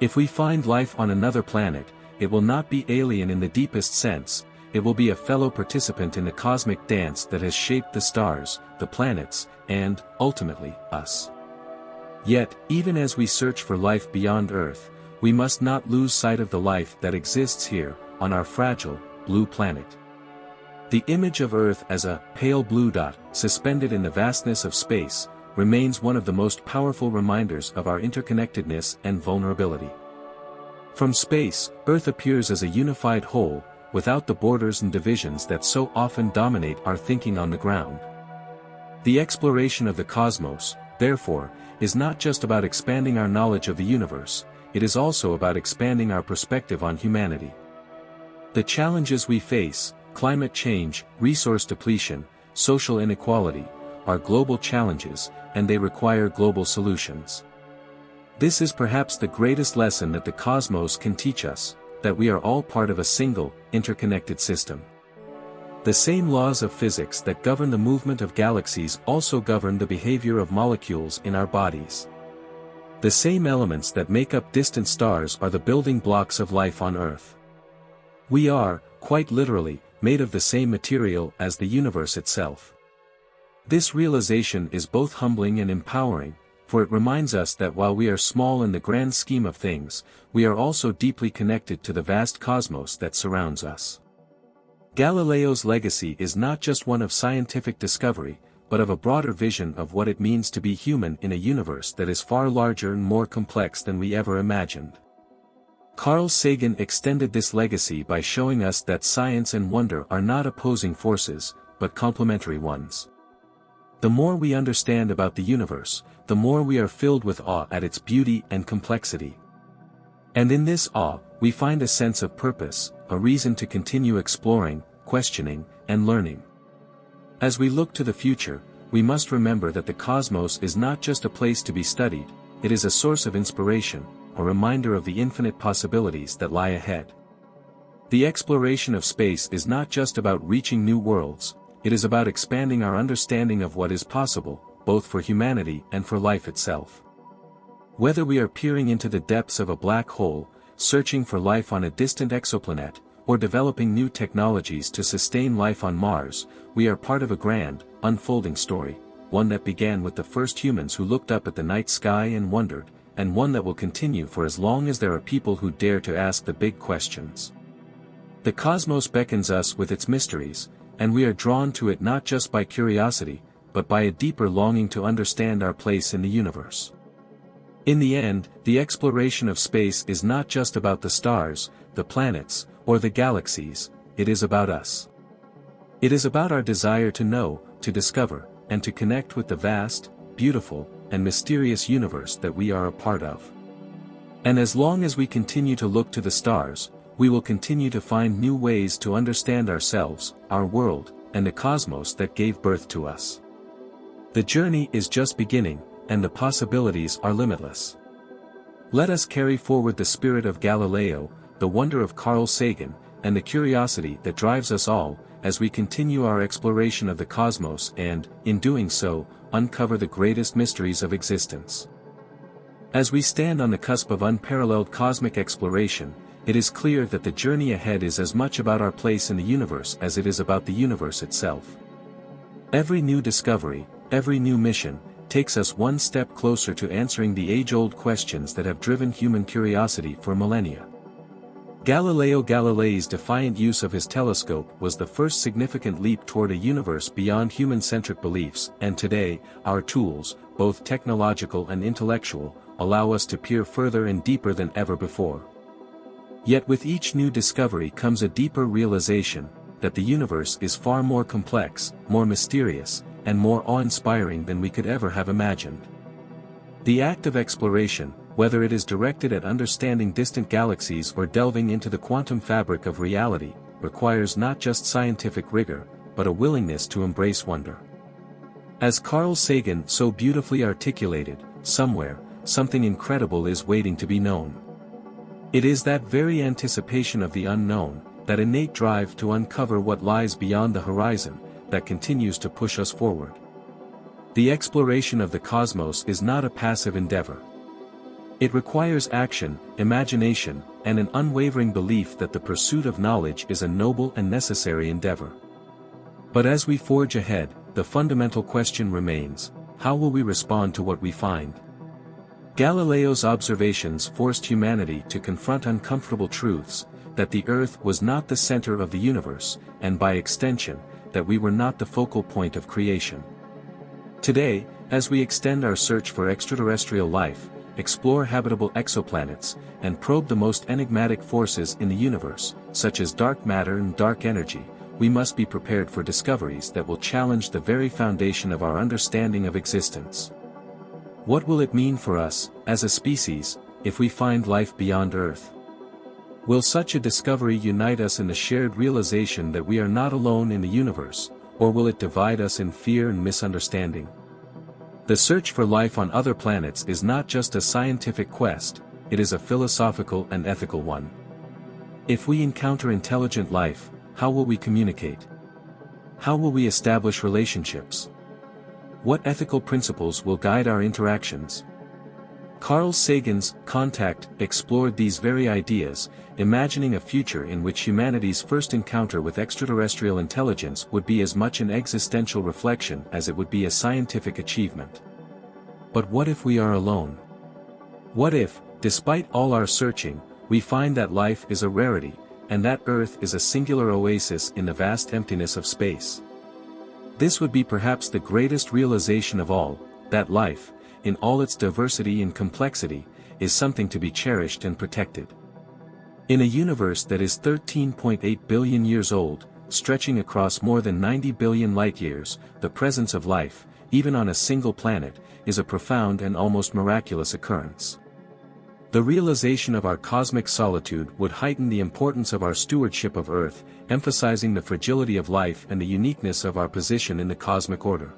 If we find life on another planet, it will not be alien in the deepest sense, it will be a fellow participant in the cosmic dance that has shaped the stars, the planets, and, ultimately, us. Yet, even as we search for life beyond Earth, we must not lose sight of the life that exists here, on our fragile, blue planet. The image of Earth as a pale blue dot, suspended in the vastness of space, remains one of the most powerful reminders of our interconnectedness and vulnerability. From space, Earth appears as a unified whole, without the borders and divisions that so often dominate our thinking on the ground. The exploration of the cosmos, therefore, is not just about expanding our knowledge of the universe, it is also about expanding our perspective on humanity. The challenges we face, climate change, resource depletion, social inequality, are global challenges, and they require global solutions. This is perhaps the greatest lesson that the cosmos can teach us, that we are all part of a single, interconnected system. The same laws of physics that govern the movement of galaxies also govern the behavior of molecules in our bodies. The same elements that make up distant stars are the building blocks of life on Earth. We are, quite literally, made of the same material as the universe itself. This realization is both humbling and empowering, for it reminds us that while we are small in the grand scheme of things, we are also deeply connected to the vast cosmos that surrounds us. Galileo's legacy is not just one of scientific discovery, but of a broader vision of what it means to be human in a universe that is far larger and more complex than we ever imagined. Carl Sagan extended this legacy by showing us that science and wonder are not opposing forces, but complementary ones. The more we understand about the universe, the more we are filled with awe at its beauty and complexity. And in this awe, we find a sense of purpose, a reason to continue exploring, questioning, and learning. As we look to the future, we must remember that the cosmos is not just a place to be studied, it is a source of inspiration, a reminder of the infinite possibilities that lie ahead. The exploration of space is not just about reaching new worlds, it is about expanding our understanding of what is possible, both for humanity and for life itself. Whether we are peering into the depths of a black hole, searching for life on a distant exoplanet, or developing new technologies to sustain life on Mars, we are part of a grand, unfolding story, one that began with the first humans who looked up at the night sky and wondered, and one that will continue for as long as there are people who dare to ask the big questions. The cosmos beckons us with its mysteries, and we are drawn to it not just by curiosity, but by a deeper longing to understand our place in the universe. In the end, the exploration of space is not just about the stars, the planets, or the galaxies, it is about us. It is about our desire to know, to discover, and to connect with the vast, beautiful, and mysterious universe that we are a part of. And as long as we continue to look to the stars, we will continue to find new ways to understand ourselves, our world, and the cosmos that gave birth to us. The journey is just beginning, and the possibilities are limitless. Let us carry forward the spirit of Galileo, the wonder of Carl Sagan, and the curiosity that drives us all, as we continue our exploration of the cosmos and, in doing so, uncover the greatest mysteries of existence. As we stand on the cusp of unparalleled cosmic exploration, it is clear that the journey ahead is as much about our place in the universe as it is about the universe itself. Every new discovery, every new mission, takes us one step closer to answering the age-old questions that have driven human curiosity for millennia. Galileo Galilei's defiant use of his telescope was the first significant leap toward a universe beyond human-centric beliefs, and today, our tools, both technological and intellectual, allow us to peer further and deeper than ever before. Yet with each new discovery comes a deeper realization, that the universe is far more complex, more mysterious, and more awe-inspiring than we could ever have imagined. The act of exploration, whether it is directed at understanding distant galaxies or delving into the quantum fabric of reality, requires not just scientific rigor, but a willingness to embrace wonder. As Carl Sagan so beautifully articulated, somewhere, something incredible is waiting to be known. It is that very anticipation of the unknown, that innate drive to uncover what lies beyond the horizon, that continues to push us forward. The exploration of the cosmos is not a passive endeavor. It requires action, imagination, and an unwavering belief that the pursuit of knowledge is a noble and necessary endeavor. But as we forge ahead, the fundamental question remains, how will we respond to what we find? Galileo's observations forced humanity to confront uncomfortable truths, that the Earth was not the center of the universe, and by extension, that we were not the focal point of creation. Today, as we extend our search for extraterrestrial life, explore habitable exoplanets, and probe the most enigmatic forces in the universe, such as dark matter and dark energy, we must be prepared for discoveries that will challenge the very foundation of our understanding of existence. What will it mean for us, as a species, if we find life beyond Earth? Will such a discovery unite us in the shared realization that we are not alone in the universe, or will it divide us in fear and misunderstanding? The search for life on other planets is not just a scientific quest, it is a philosophical and ethical one. If we encounter intelligent life, how will we communicate? How will we establish relationships? What ethical principles will guide our interactions? Carl Sagan's Contact explored these very ideas, imagining a future in which humanity's first encounter with extraterrestrial intelligence would be as much an existential reflection as it would be a scientific achievement. But what if we are alone? What if, despite all our searching, we find that life is a rarity, and that Earth is a singular oasis in the vast emptiness of space? This would be perhaps the greatest realization of all, that life, in all its diversity and complexity, is something to be cherished and protected. In a universe that is 13.8 billion years old, stretching across more than 90 billion light-years, the presence of life, even on a single planet, is a profound and almost miraculous occurrence. The realization of our cosmic solitude would heighten the importance of our stewardship of Earth, emphasizing the fragility of life and the uniqueness of our position in the cosmic order.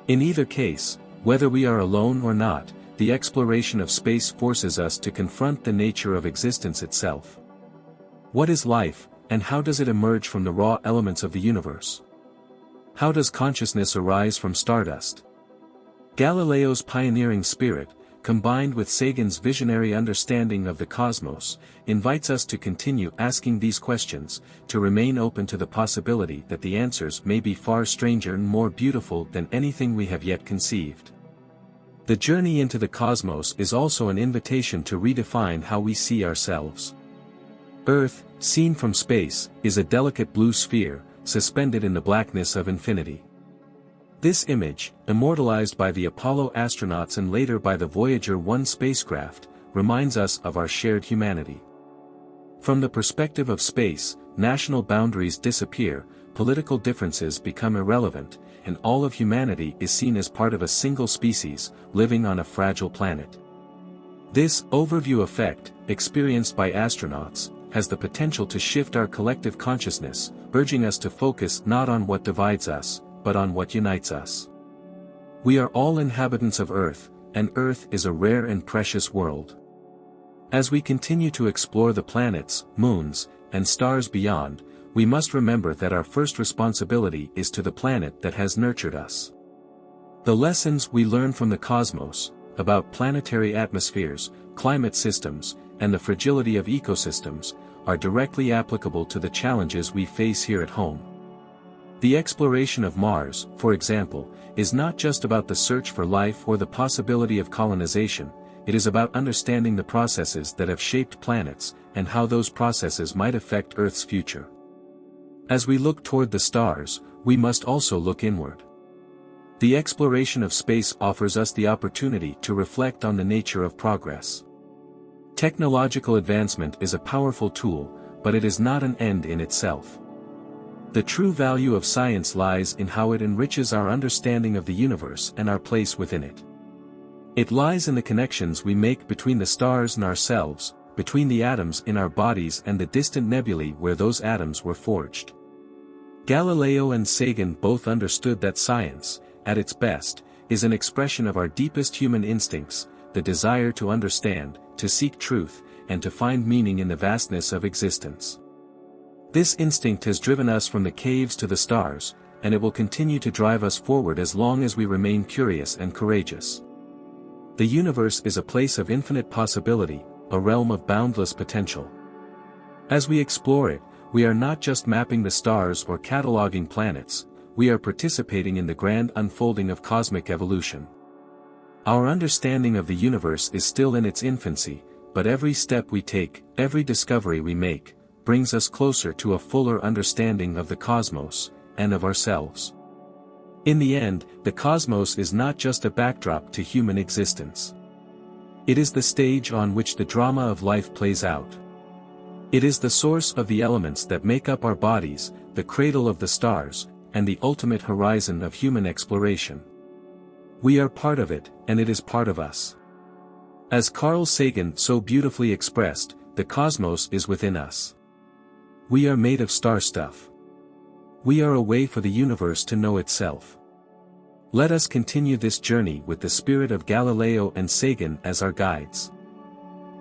In either case, whether we are alone or not, the exploration of space forces us to confront the nature of existence itself. What is life, and how does it emerge from the raw elements of the universe? How does consciousness arise from stardust? Galileo's pioneering spirit, combined with Sagan's visionary understanding of the cosmos, invites us to continue asking these questions, to remain open to the possibility that the answers may be far stranger and more beautiful than anything we have yet conceived. The journey into the cosmos is also an invitation to redefine how we see ourselves. Earth, seen from space, is a delicate blue sphere, suspended in the blackness of infinity. This image, immortalized by the Apollo astronauts and later by the Voyager 1 spacecraft, reminds us of our shared humanity. From the perspective of space, national boundaries disappear, political differences become irrelevant, and all of humanity is seen as part of a single species, living on a fragile planet. This overview effect, experienced by astronauts, has the potential to shift our collective consciousness, urging us to focus not on what divides us, but on what unites us. We are all inhabitants of Earth, and Earth is a rare and precious world. As we continue to explore the planets, moons, and stars beyond, we must remember that our first responsibility is to the planet that has nurtured us. The lessons we learn from the cosmos, about planetary atmospheres, climate systems, and the fragility of ecosystems, are directly applicable to the challenges we face here at home. The exploration of Mars, for example, is not just about the search for life or the possibility of colonization, it is about understanding the processes that have shaped planets, and how those processes might affect Earth's future. As we look toward the stars, we must also look inward. The exploration of space offers us the opportunity to reflect on the nature of progress. Technological advancement is a powerful tool, but it is not an end in itself. The true value of science lies in how it enriches our understanding of the universe and our place within it. It lies in the connections we make between the stars and ourselves, between the atoms in our bodies and the distant nebulae where those atoms were forged. Galileo and Sagan both understood that science, at its best, is an expression of our deepest human instincts, the desire to understand, to seek truth, and to find meaning in the vastness of existence. This instinct has driven us from the caves to the stars, and it will continue to drive us forward as long as we remain curious and courageous. The universe is a place of infinite possibility, a realm of boundless potential. As we explore it, we are not just mapping the stars or cataloging planets, we are participating in the grand unfolding of cosmic evolution. Our understanding of the universe is still in its infancy, but every step we take, every discovery we make, brings us closer to a fuller understanding of the cosmos, and of ourselves. In the end, the cosmos is not just a backdrop to human existence. It is the stage on which the drama of life plays out. It is the source of the elements that make up our bodies, the cradle of the stars, and the ultimate horizon of human exploration. We are part of it, and it is part of us. As Carl Sagan so beautifully expressed, the cosmos is within us. We are made of star stuff. We are a way for the universe to know itself. Let us continue this journey with the spirit of Galileo and Sagan as our guides.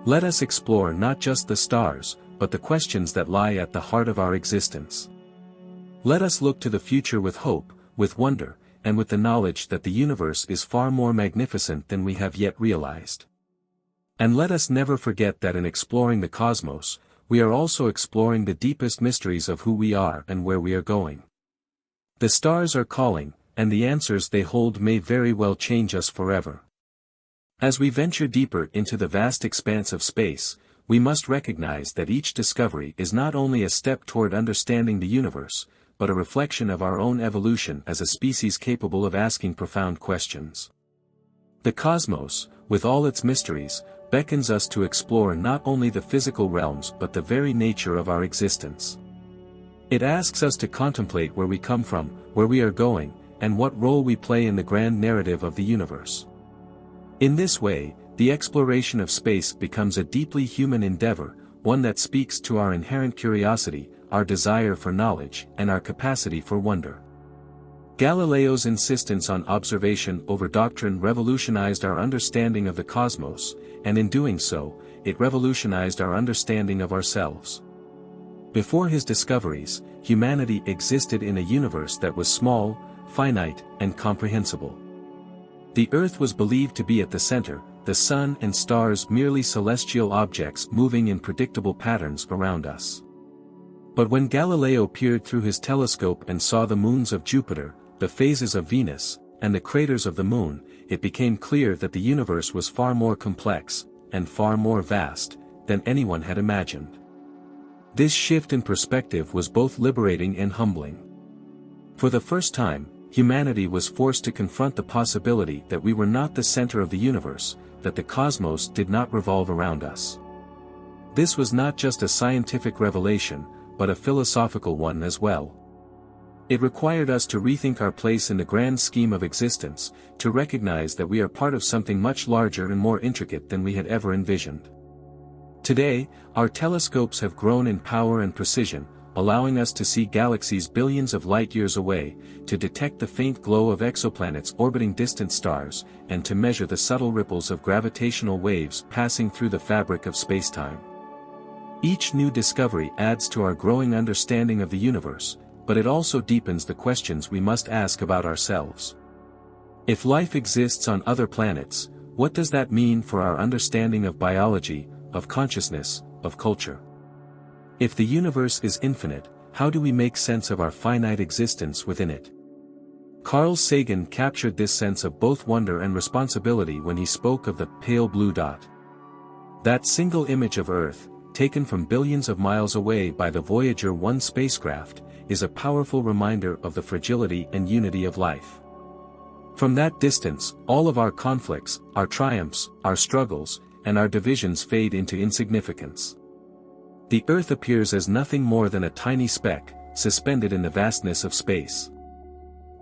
Let us explore not just the stars, but the questions that lie at the heart of our existence. Let us look to the future with hope, with wonder, and with the knowledge that the universe is far more magnificent than we have yet realized. And let us never forget that in exploring the cosmos, we are also exploring the deepest mysteries of who we are and where we are going. The stars are calling, and the answers they hold may very well change us forever. As we venture deeper into the vast expanse of space, we must recognize that each discovery is not only a step toward understanding the universe, but a reflection of our own evolution as a species capable of asking profound questions. The cosmos, with all its mysteries, beckons us to explore not only the physical realms but the very nature of our existence. It asks us to contemplate where we come from, where we are going, and what role we play in the grand narrative of the universe. In this way, the exploration of space becomes a deeply human endeavor, one that speaks to our inherent curiosity, our desire for knowledge, and our capacity for wonder. Galileo's insistence on observation over doctrine revolutionized our understanding of the cosmos, and in doing so, it revolutionized our understanding of ourselves. Before his discoveries, humanity existed in a universe that was small, finite, and comprehensible. The Earth was believed to be at the center, the sun and stars merely celestial objects moving in predictable patterns around us. But when Galileo peered through his telescope and saw the moons of Jupiter, the phases of Venus, and the craters of the moon, it became clear that the universe was far more complex, and far more vast, than anyone had imagined. This shift in perspective was both liberating and humbling. For the first time, humanity was forced to confront the possibility that we were not the center of the universe, that the cosmos did not revolve around us. This was not just a scientific revelation, but a philosophical one as well. It required us to rethink our place in the grand scheme of existence, to recognize that we are part of something much larger and more intricate than we had ever envisioned. Today, our telescopes have grown in power and precision, allowing us to see galaxies billions of light-years away, to detect the faint glow of exoplanets orbiting distant stars, and to measure the subtle ripples of gravitational waves passing through the fabric of spacetime. Each new discovery adds to our growing understanding of the universe, but it also deepens the questions we must ask about ourselves. If life exists on other planets, what does that mean for our understanding of biology, of consciousness, of culture? If the universe is infinite, how do we make sense of our finite existence within it? Carl Sagan captured this sense of both wonder and responsibility when he spoke of the pale blue dot. That single image of Earth, taken from billions of miles away by the Voyager 1 spacecraft, is a powerful reminder of the fragility and unity of life. From that distance, all of our conflicts, our triumphs, our struggles, and our divisions fade into insignificance. The Earth appears as nothing more than a tiny speck, suspended in the vastness of space.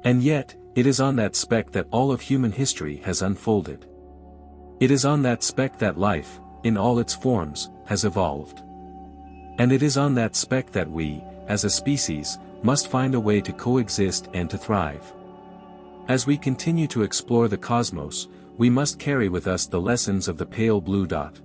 And yet, it is on that speck that all of human history has unfolded. It is on that speck that life, in all its forms, has evolved. And it is on that speck that we, as a species, must find a way to coexist and to thrive. As we continue to explore the cosmos, we must carry with us the lessons of the pale blue dot.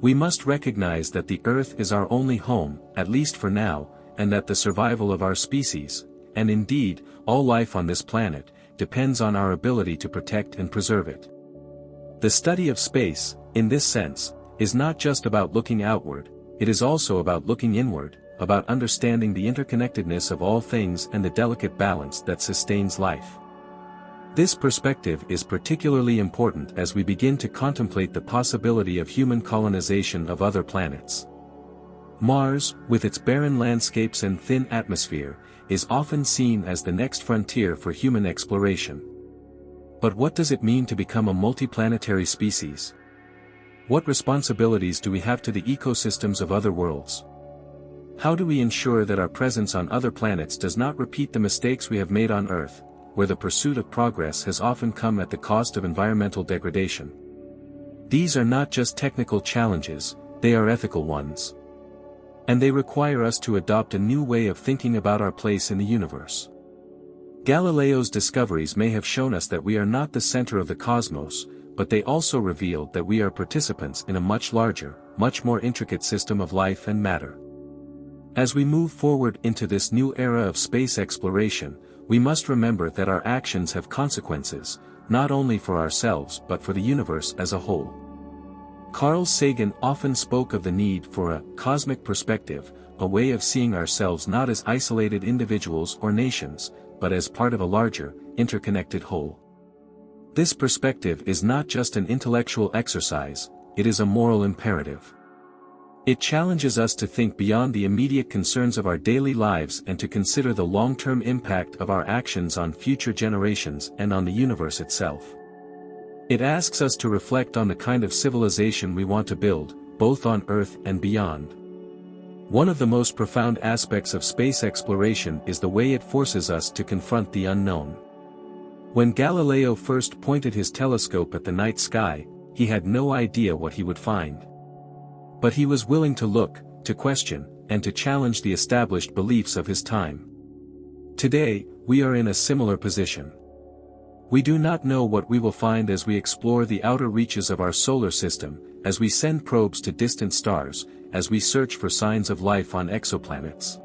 We must recognize that the Earth is our only home, at least for now, and that the survival of our species, and indeed, all life on this planet, depends on our ability to protect and preserve it. The study of space, in this sense, is not just about looking outward, it is also about looking inward, about understanding the interconnectedness of all things and the delicate balance that sustains life. This perspective is particularly important as we begin to contemplate the possibility of human colonization of other planets. Mars, with its barren landscapes and thin atmosphere, is often seen as the next frontier for human exploration. But what does it mean to become a multiplanetary species? What responsibilities do we have to the ecosystems of other worlds? How do we ensure that our presence on other planets does not repeat the mistakes we have made on Earth, where the pursuit of progress has often come at the cost of environmental degradation? These are not just technical challenges, they are ethical ones. And they require us to adopt a new way of thinking about our place in the universe. Galileo's discoveries may have shown us that we are not the center of the cosmos, but they also revealed that we are participants in a much larger, much more intricate system of life and matter. As we move forward into this new era of space exploration, we must remember that our actions have consequences, not only for ourselves but for the universe as a whole. Carl Sagan often spoke of the need for a cosmic perspective, a way of seeing ourselves not as isolated individuals or nations, but as part of a larger, interconnected whole. This perspective is not just an intellectual exercise, it is a moral imperative. It challenges us to think beyond the immediate concerns of our daily lives and to consider the long-term impact of our actions on future generations and on the universe itself. It asks us to reflect on the kind of civilization we want to build, both on Earth and beyond. One of the most profound aspects of space exploration is the way it forces us to confront the unknown. When Galileo first pointed his telescope at the night sky, he had no idea what he would find. But he was willing to look, to question, and to challenge the established beliefs of his time. Today, we are in a similar position. We do not know what we will find as we explore the outer reaches of our solar system, as we send probes to distant stars, as we search for signs of life on exoplanets.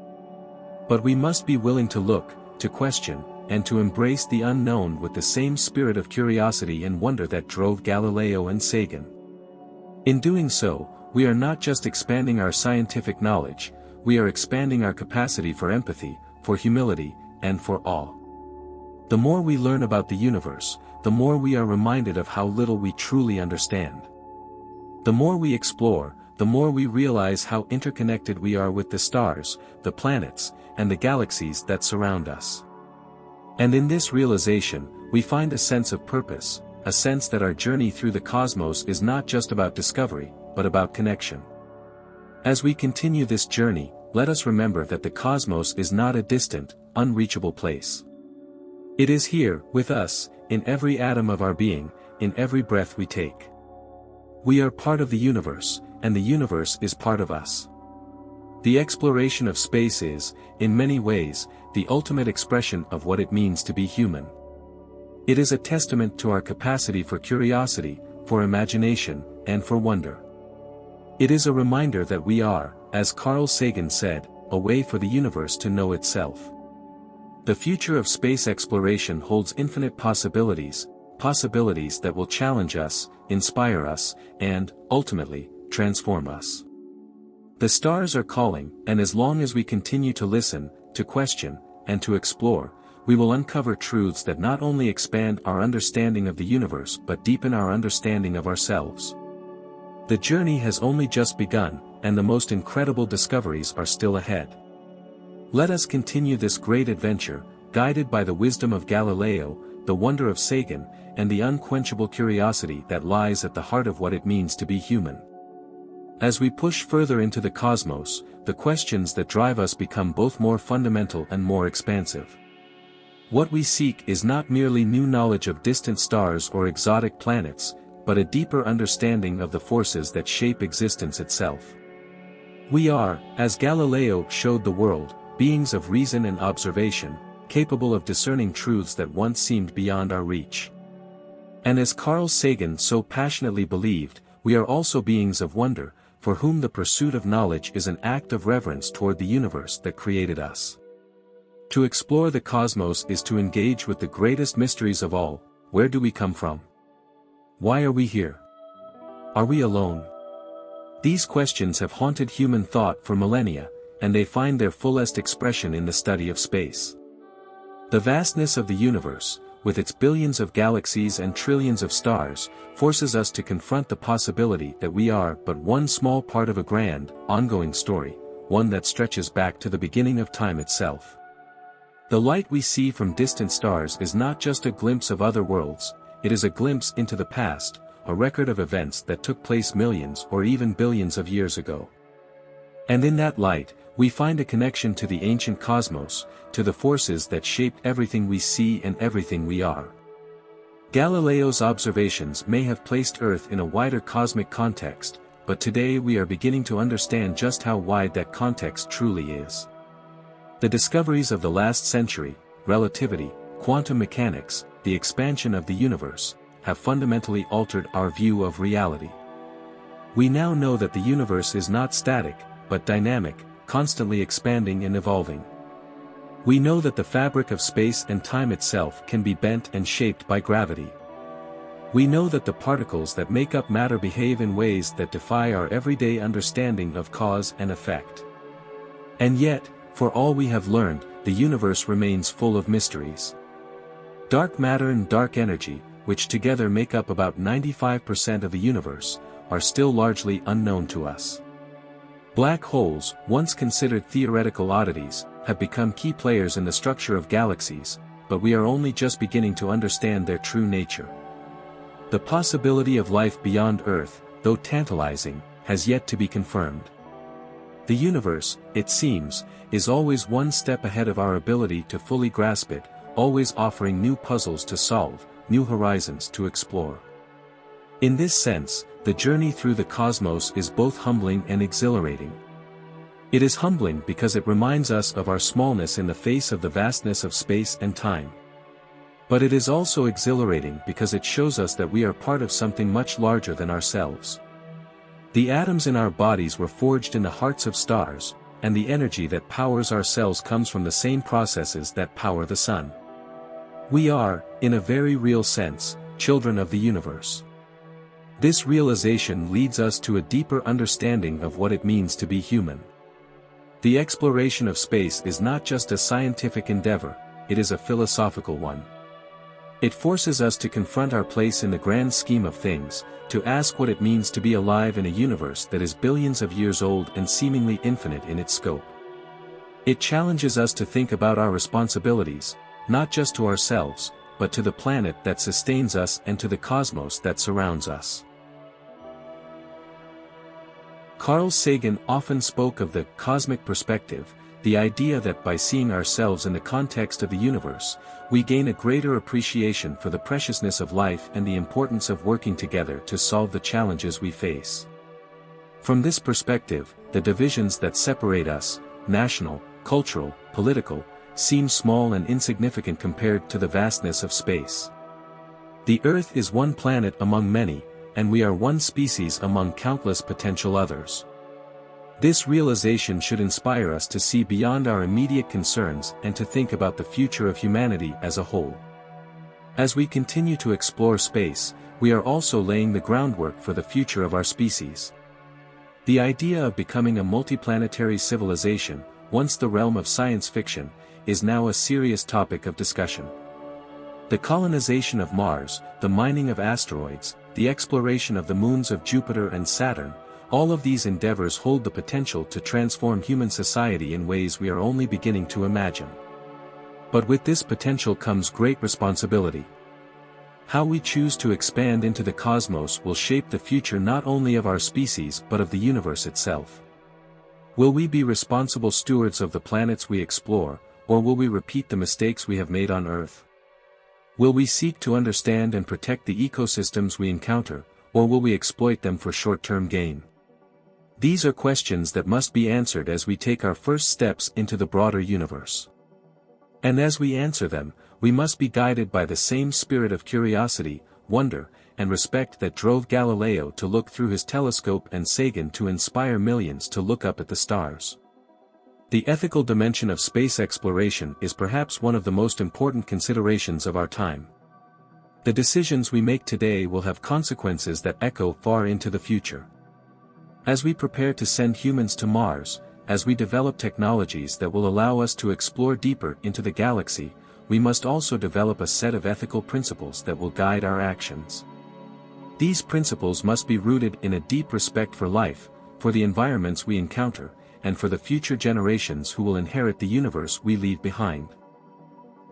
But we must be willing to look, to question, and to embrace the unknown with the same spirit of curiosity and wonder that drove Galileo and Sagan. In doing so, we are not just expanding our scientific knowledge, we are expanding our capacity for empathy, for humility, and for awe. The more we learn about the universe, the more we are reminded of how little we truly understand. The more we explore, the more we realize how interconnected we are with the stars, the planets, and the galaxies that surround us. And in this realization, we find a sense of purpose, a sense that our journey through the cosmos is not just about discovery, but about connection. As we continue this journey, let us remember that the cosmos is not a distant, unreachable place. It is here, with us, in every atom of our being, in every breath we take. We are part of the universe, and the universe is part of us. The exploration of space is, in many ways, the ultimate expression of what it means to be human. It is a testament to our capacity for curiosity, for imagination, and for wonder. It is a reminder that we are, as Carl Sagan said, a way for the universe to know itself. The future of space exploration holds infinite possibilities, possibilities that will challenge us, inspire us, and, ultimately, transform us. The stars are calling, and as long as we continue to listen, to question, and to explore, we will uncover truths that not only expand our understanding of the universe but deepen our understanding of ourselves. The journey has only just begun, and the most incredible discoveries are still ahead. Let us continue this great adventure, guided by the wisdom of Galileo, the wonder of Sagan, and the unquenchable curiosity that lies at the heart of what it means to be human. As we push further into the cosmos, the questions that drive us become both more fundamental and more expansive. What we seek is not merely new knowledge of distant stars or exotic planets, but a deeper understanding of the forces that shape existence itself. We are, as Galileo showed the world, beings of reason and observation, capable of discerning truths that once seemed beyond our reach. And as Carl Sagan so passionately believed, we are also beings of wonder, for whom the pursuit of knowledge is an act of reverence toward the universe that created us. To explore the cosmos is to engage with the greatest mysteries of all. Where do we come from? Why are we here? Are we alone? These questions have haunted human thought for millennia, and they find their fullest expression in the study of space. The vastness of the universe, with its billions of galaxies and trillions of stars, forces us to confront the possibility that we are but one small part of a grand, ongoing story, one that stretches back to the beginning of time itself. The light we see from distant stars is not just a glimpse of other worlds, it is a glimpse into the past, a record of events that took place millions or even billions of years ago. And in that light, we find a connection to the ancient cosmos, to the forces that shaped everything we see and everything we are. Galileo's observations may have placed Earth in a wider cosmic context, but today we are beginning to understand just how wide that context truly is. The discoveries of the last century, relativity, quantum mechanics, the expansion of the universe, have fundamentally altered our view of reality. We now know that the universe is not static, but dynamic, constantly expanding and evolving. We know that the fabric of space and time itself can be bent and shaped by gravity. We know that the particles that make up matter behave in ways that defy our everyday understanding of cause and effect. And yet, for all we have learned, the universe remains full of mysteries. Dark matter and dark energy, which together make up about 95% of the universe, are still largely unknown to us. Black holes, once considered theoretical oddities, have become key players in the structure of galaxies, but we are only just beginning to understand their true nature. The possibility of life beyond Earth, though tantalizing, has yet to be confirmed. The universe, it seems, is always one step ahead of our ability to fully grasp it, always offering new puzzles to solve, new horizons to explore. In this sense, the journey through the cosmos is both humbling and exhilarating. It is humbling because it reminds us of our smallness in the face of the vastness of space and time. But it is also exhilarating because it shows us that we are part of something much larger than ourselves. The atoms in our bodies were forged in the hearts of stars, and the energy that powers our cells comes from the same processes that power the sun. We are, in a very real sense, children of the universe. This realization leads us to a deeper understanding of what it means to be human. The exploration of space is not just a scientific endeavor, it is a philosophical one. It forces us to confront our place in the grand scheme of things, to ask what it means to be alive in a universe that is billions of years old and seemingly infinite in its scope. It challenges us to think about our responsibilities, not just to ourselves, but to the planet that sustains us and to the cosmos that surrounds us. Carl Sagan often spoke of the cosmic perspective, the idea that by seeing ourselves in the context of the universe, we gain a greater appreciation for the preciousness of life and the importance of working together to solve the challenges we face. From this perspective, the divisions that separate us, national, cultural, political, seem small and insignificant compared to the vastness of space. The Earth is one planet among many, and we are one species among countless potential others. This realization should inspire us to see beyond our immediate concerns and to think about the future of humanity as a whole. As we continue to explore space, we are also laying the groundwork for the future of our species. The idea of becoming a multiplanetary civilization, once the realm of science fiction, is now a serious topic of discussion. The colonization of Mars, the mining of asteroids, the exploration of the moons of Jupiter and Saturn, all of these endeavors hold the potential to transform human society in ways we are only beginning to imagine. But with this potential comes great responsibility. How we choose to expand into the cosmos will shape the future not only of our species but of the universe itself. Will we be responsible stewards of the planets we explore, or will we repeat the mistakes we have made on Earth? Will we seek to understand and protect the ecosystems we encounter, or will we exploit them for short-term gain? These are questions that must be answered as we take our first steps into the broader universe. And as we answer them, we must be guided by the same spirit of curiosity, wonder, and respect that drove Galileo to look through his telescope and Sagan to inspire millions to look up at the stars. The ethical dimension of space exploration is perhaps one of the most important considerations of our time. The decisions we make today will have consequences that echo far into the future. As we prepare to send humans to Mars, as we develop technologies that will allow us to explore deeper into the galaxy, we must also develop a set of ethical principles that will guide our actions. These principles must be rooted in a deep respect for life, for the environments we encounter, and for the future generations who will inherit the universe we leave behind.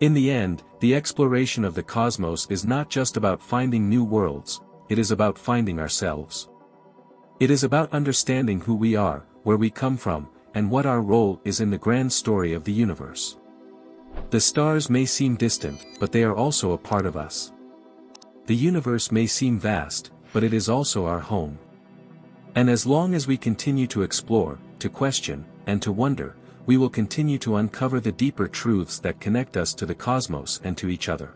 In the end, the exploration of the cosmos is not just about finding new worlds, it is about finding ourselves. It is about understanding who we are, where we come from, and what our role is in the grand story of the universe. The stars may seem distant, but they are also a part of us. The universe may seem vast, but it is also our home. And as long as we continue to explore, to question, and to wonder, we will continue to uncover the deeper truths that connect us to the cosmos and to each other.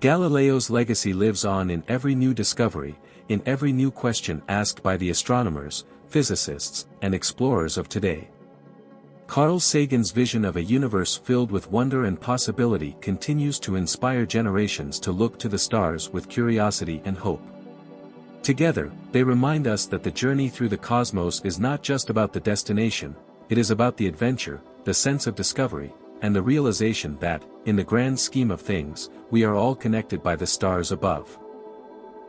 Galileo's legacy lives on in every new discovery, in every new question asked by the astronomers, physicists, and explorers of today. Carl Sagan's vision of a universe filled with wonder and possibility continues to inspire generations to look to the stars with curiosity and hope. Together, they remind us that the journey through the cosmos is not just about the destination, it is about the adventure, the sense of discovery, and the realization that, in the grand scheme of things, we are all connected by the stars above.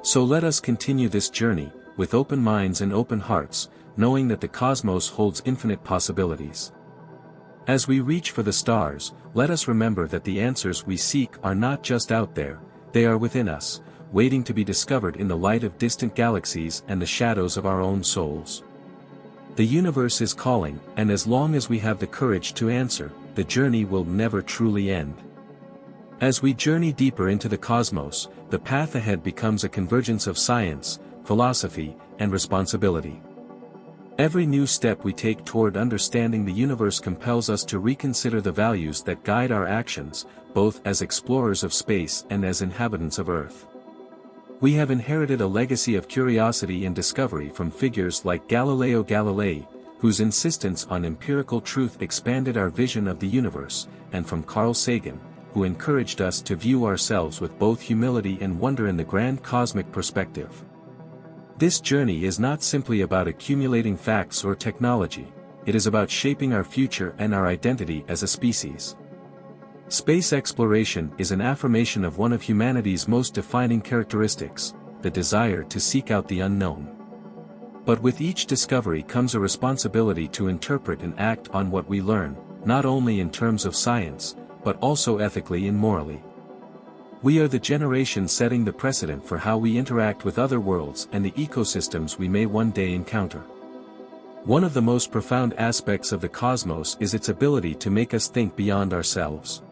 So let us continue this journey, with open minds and open hearts, knowing that the cosmos holds infinite possibilities. As we reach for the stars, let us remember that the answers we seek are not just out there, they are within us, waiting to be discovered in the light of distant galaxies and the shadows of our own souls. The universe is calling, and as long as we have the courage to answer, the journey will never truly end. As we journey deeper into the cosmos, the path ahead becomes a convergence of science, philosophy, and responsibility. Every new step we take toward understanding the universe compels us to reconsider the values that guide our actions, both as explorers of space and as inhabitants of Earth. We have inherited a legacy of curiosity and discovery from figures like Galileo Galilei, whose insistence on empirical truth expanded our vision of the universe, and from Carl Sagan, who encouraged us to view ourselves with both humility and wonder in the grand cosmic perspective. This journey is not simply about accumulating facts or technology, it is about shaping our future and our identity as a species. Space exploration is an affirmation of one of humanity's most defining characteristics, the desire to seek out the unknown. But with each discovery comes a responsibility to interpret and act on what we learn, not only in terms of science, but also ethically and morally. We are the generation setting the precedent for how we interact with other worlds and the ecosystems we may one day encounter. One of the most profound aspects of the cosmos is its ability to make us think beyond ourselves.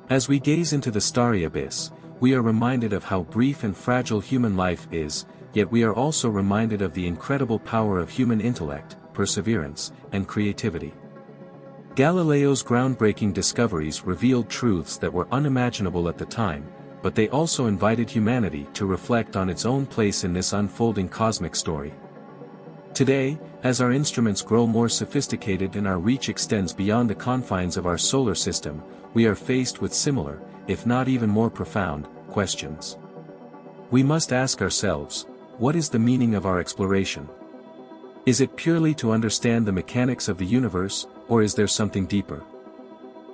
As we gaze into the starry abyss, we are reminded of how brief and fragile human life is, yet we are also reminded of the incredible power of human intellect, perseverance, and creativity. Galileo's groundbreaking discoveries revealed truths that were unimaginable at the time, but they also invited humanity to reflect on its own place in this unfolding cosmic story. Today, as our instruments grow more sophisticated and our reach extends beyond the confines of our solar system, we are faced with similar, if not even more profound, questions. We must ask ourselves, what is the meaning of our exploration? Is it purely to understand the mechanics of the universe, or is there something deeper?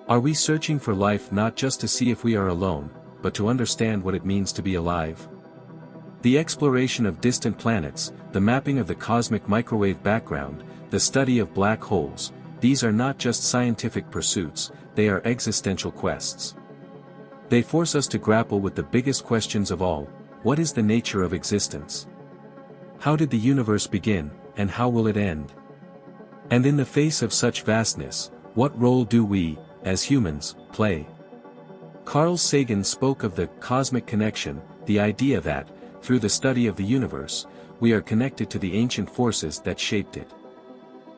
Are we searching for life not just to see if we are alone, but to understand what it means to be alive? The exploration of distant planets, the mapping of the cosmic microwave background, the study of black holes, these are not just scientific pursuits, they are existential quests. They force us to grapple with the biggest questions of all: what is the nature of existence? How did the universe begin, and how will it end? And in the face of such vastness, what role do we, as humans, play? Carl Sagan spoke of the cosmic connection, the idea that, through the study of the universe, we are connected to the ancient forces that shaped it.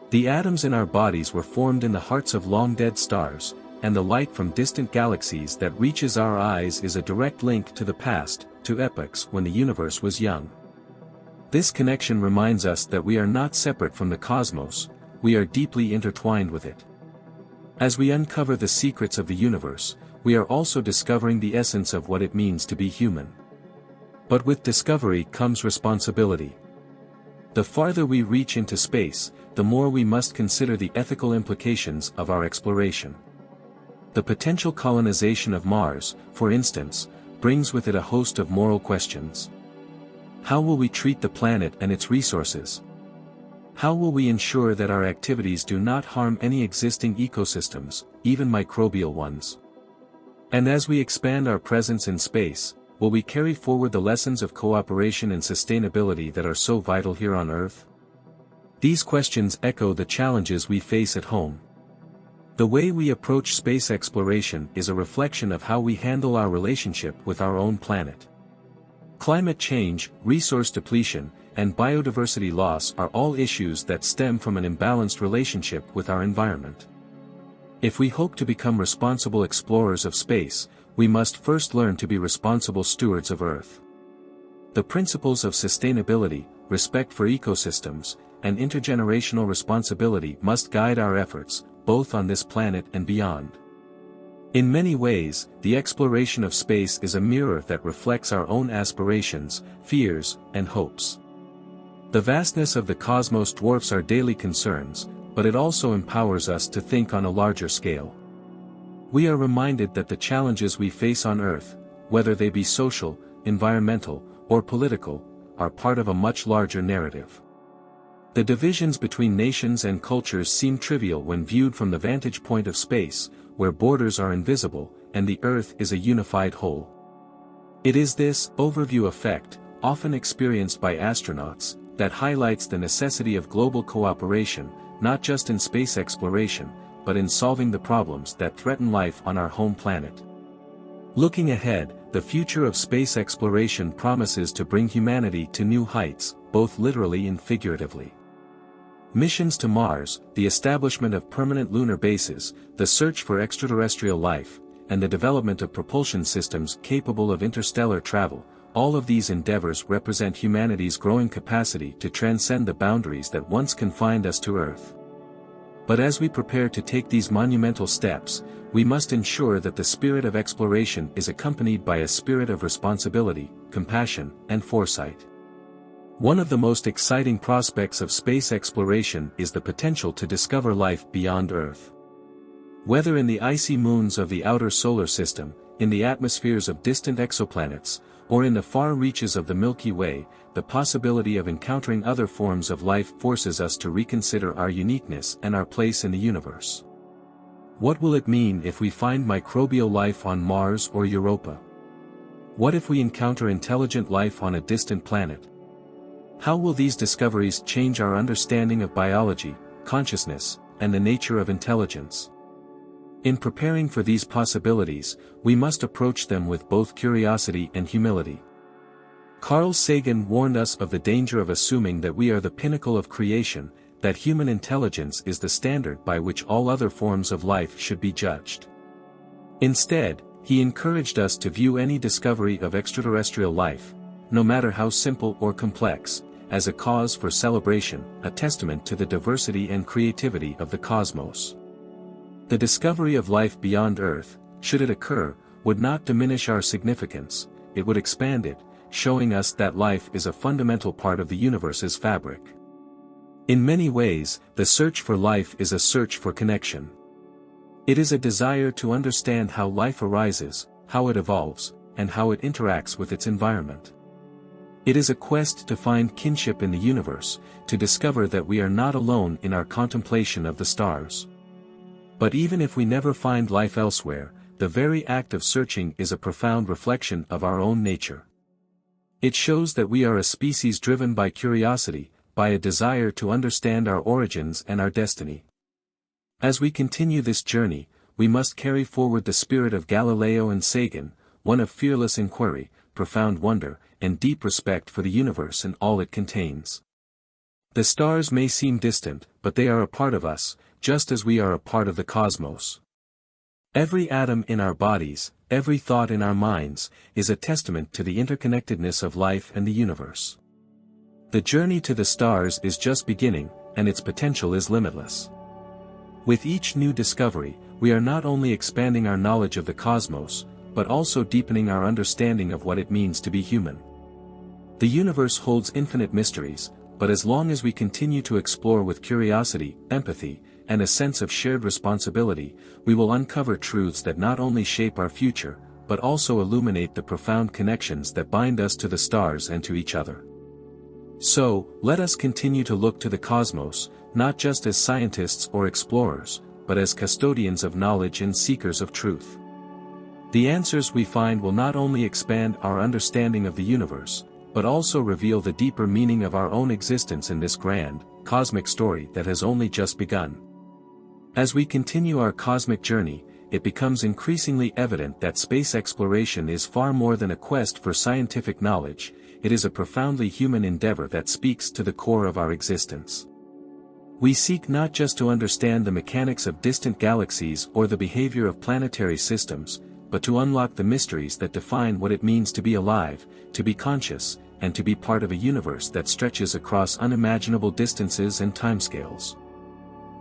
The atoms in our bodies were formed in the hearts of long-dead stars, and the light from distant galaxies that reaches our eyes is a direct link to the past, to epochs when the universe was young. This connection reminds us that we are not separate from the cosmos, we are deeply intertwined with it. As we uncover the secrets of the universe, we are also discovering the essence of what it means to be human. But with discovery comes responsibility. The farther we reach into space, the more we must consider the ethical implications of our exploration. The potential colonization of Mars, for instance, brings with it a host of moral questions. How will we treat the planet and its resources? How will we ensure that our activities do not harm any existing ecosystems, even microbial ones? And as we expand our presence in space, will we carry forward the lessons of cooperation and sustainability that are so vital here on Earth? These questions echo the challenges we face at home. The way we approach space exploration is a reflection of how we handle our relationship with our own planet. Climate change, resource depletion, and biodiversity loss are all issues that stem from an imbalanced relationship with our environment. If we hope to become responsible explorers of space, we must first learn to be responsible stewards of Earth. The principles of sustainability, respect for ecosystems, and intergenerational responsibility must guide our efforts, both on this planet and beyond. In many ways, the exploration of space is a mirror that reflects our own aspirations, fears, and hopes. The vastness of the cosmos dwarfs our daily concerns, but it also empowers us to think on a larger scale. We are reminded that the challenges we face on Earth, whether they be social, environmental, or political, are part of a much larger narrative. The divisions between nations and cultures seem trivial when viewed from the vantage point of space, where borders are invisible, and the Earth is a unified whole. It is this overview effect, often experienced by astronauts, that highlights the necessity of global cooperation, not just in space exploration, but in solving the problems that threaten life on our home planet. Looking ahead, the future of space exploration promises to bring humanity to new heights, both literally and figuratively. Missions to Mars, the establishment of permanent lunar bases, the search for extraterrestrial life, and the development of propulsion systems capable of interstellar travel, all of these endeavors represent humanity's growing capacity to transcend the boundaries that once confined us to Earth. But as we prepare to take these monumental steps, we must ensure that the spirit of exploration is accompanied by a spirit of responsibility, compassion, and foresight. One of the most exciting prospects of space exploration is the potential to discover life beyond Earth. Whether in the icy moons of the outer solar system, in the atmospheres of distant exoplanets, or in the far reaches of the Milky Way, the possibility of encountering other forms of life forces us to reconsider our uniqueness and our place in the universe. What will it mean if we find microbial life on Mars or Europa? What if we encounter intelligent life on a distant planet? How will these discoveries change our understanding of biology, consciousness, and the nature of intelligence? In preparing for these possibilities, we must approach them with both curiosity and humility. Carl Sagan warned us of the danger of assuming that we are the pinnacle of creation, that human intelligence is the standard by which all other forms of life should be judged. Instead, he encouraged us to view any discovery of extraterrestrial life, no matter how simple or complex, as a cause for celebration, a testament to the diversity and creativity of the cosmos. The discovery of life beyond Earth, should it occur, would not diminish our significance, it would expand it, showing us that life is a fundamental part of the universe's fabric. In many ways, the search for life is a search for connection. It is a desire to understand how life arises, how it evolves, and how it interacts with its environment. It is a quest to find kinship in the universe, to discover that we are not alone in our contemplation of the stars. But even if we never find life elsewhere, the very act of searching is a profound reflection of our own nature. It shows that we are a species driven by curiosity, by a desire to understand our origins and our destiny. As we continue this journey, we must carry forward the spirit of Galileo and Sagan, one of fearless inquiry, profound wonder, and deep respect for the universe and all it contains. The stars may seem distant, but they are a part of us, just as we are a part of the cosmos. Every atom in our bodies, every thought in our minds, is a testament to the interconnectedness of life and the universe. The journey to the stars is just beginning, and its potential is limitless. With each new discovery, we are not only expanding our knowledge of the cosmos, but also deepening our understanding of what it means to be human. The universe holds infinite mysteries, but as long as we continue to explore with curiosity, empathy, and a sense of shared responsibility, we will uncover truths that not only shape our future, but also illuminate the profound connections that bind us to the stars and to each other. So, let us continue to look to the cosmos, not just as scientists or explorers, but as custodians of knowledge and seekers of truth. The answers we find will not only expand our understanding of the universe, but also reveal the deeper meaning of our own existence in this grand, cosmic story that has only just begun. As we continue our cosmic journey, it becomes increasingly evident that space exploration is far more than a quest for scientific knowledge. It is a profoundly human endeavor that speaks to the core of our existence. We seek not just to understand the mechanics of distant galaxies or the behavior of planetary systems, but to unlock the mysteries that define what it means to be alive, to be conscious, and to be part of a universe that stretches across unimaginable distances and timescales.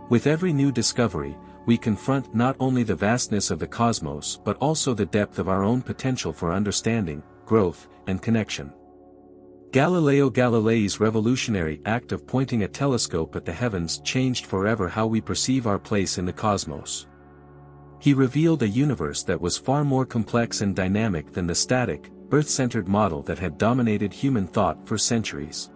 With every new discovery, we confront not only the vastness of the cosmos but also the depth of our own potential for understanding, growth, and connection. Galileo Galilei's revolutionary act of pointing a telescope at the heavens changed forever how we perceive our place in the cosmos. He revealed a universe that was far more complex and dynamic than the static, Earth-centered model that had dominated human thought for centuries.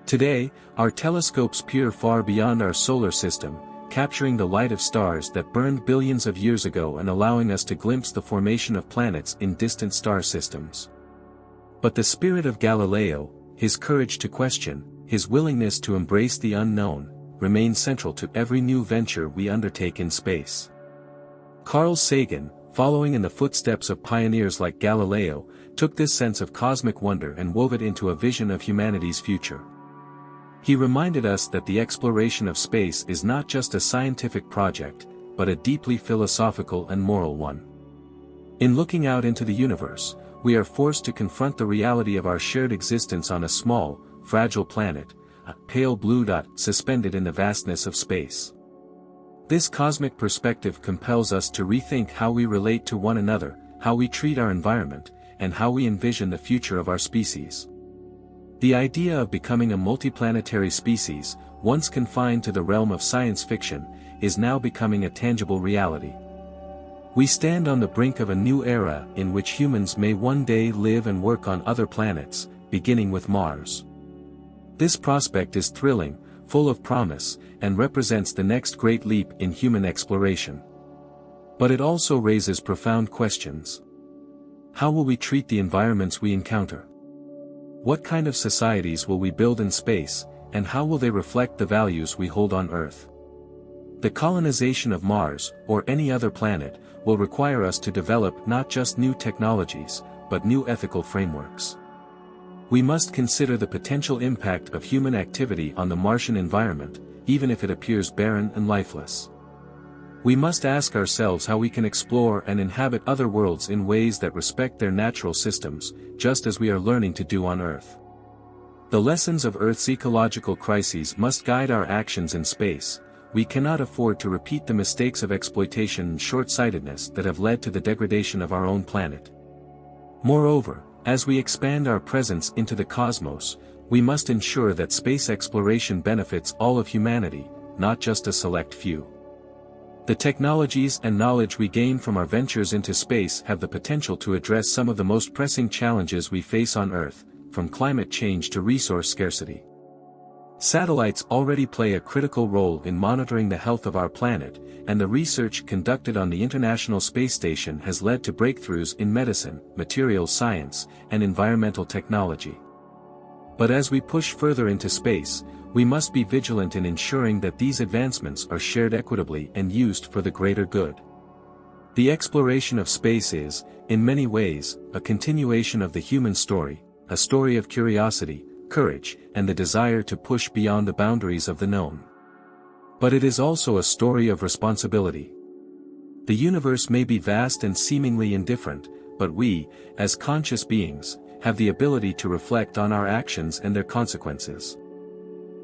Today, our telescopes peer far beyond our solar system, capturing the light of stars that burned billions of years ago and allowing us to glimpse the formation of planets in distant star systems. But the spirit of Galileo, his courage to question, his willingness to embrace the unknown, remains central to every new venture we undertake in space. Carl Sagan, following in the footsteps of pioneers like Galileo, took this sense of cosmic wonder and wove it into a vision of humanity's future. He reminded us that the exploration of space is not just a scientific project, but a deeply philosophical and moral one. In looking out into the universe, we are forced to confront the reality of our shared existence on a small, fragile planet, a pale blue dot suspended in the vastness of space. This cosmic perspective compels us to rethink how we relate to one another, how we treat our environment, and how we envision the future of our species. The idea of becoming a multiplanetary species, once confined to the realm of science fiction, is now becoming a tangible reality. We stand on the brink of a new era in which humans may one day live and work on other planets, beginning with Mars. This prospect is thrilling, full of promise, and represents the next great leap in human exploration. But it also raises profound questions. How will we treat the environments we encounter? What kind of societies will we build in space, and how will they reflect the values we hold on Earth? The colonization of Mars, or any other planet, will require us to develop not just new technologies, but new ethical frameworks. We must consider the potential impact of human activity on the Martian environment, even if it appears barren and lifeless. We must ask ourselves how we can explore and inhabit other worlds in ways that respect their natural systems, just as we are learning to do on Earth. The lessons of Earth's ecological crises must guide our actions in space. We cannot afford to repeat the mistakes of exploitation and short-sightedness that have led to the degradation of our own planet. Moreover, as we expand our presence into the cosmos, we must ensure that space exploration benefits all of humanity, not just a select few. The technologies and knowledge we gain from our ventures into space have the potential to address some of the most pressing challenges we face on Earth, from climate change to resource scarcity. Satellites already play a critical role in monitoring the health of our planet, and the research conducted on the International Space Station has led to breakthroughs in medicine, materials science, and environmental technology. But as we push further into space, we must be vigilant in ensuring that these advancements are shared equitably and used for the greater good. The exploration of space is, in many ways, a continuation of the human story, a story of curiosity, courage, and the desire to push beyond the boundaries of the known. But it is also a story of responsibility. The universe may be vast and seemingly indifferent, but we, as conscious beings, have the ability to reflect on our actions and their consequences.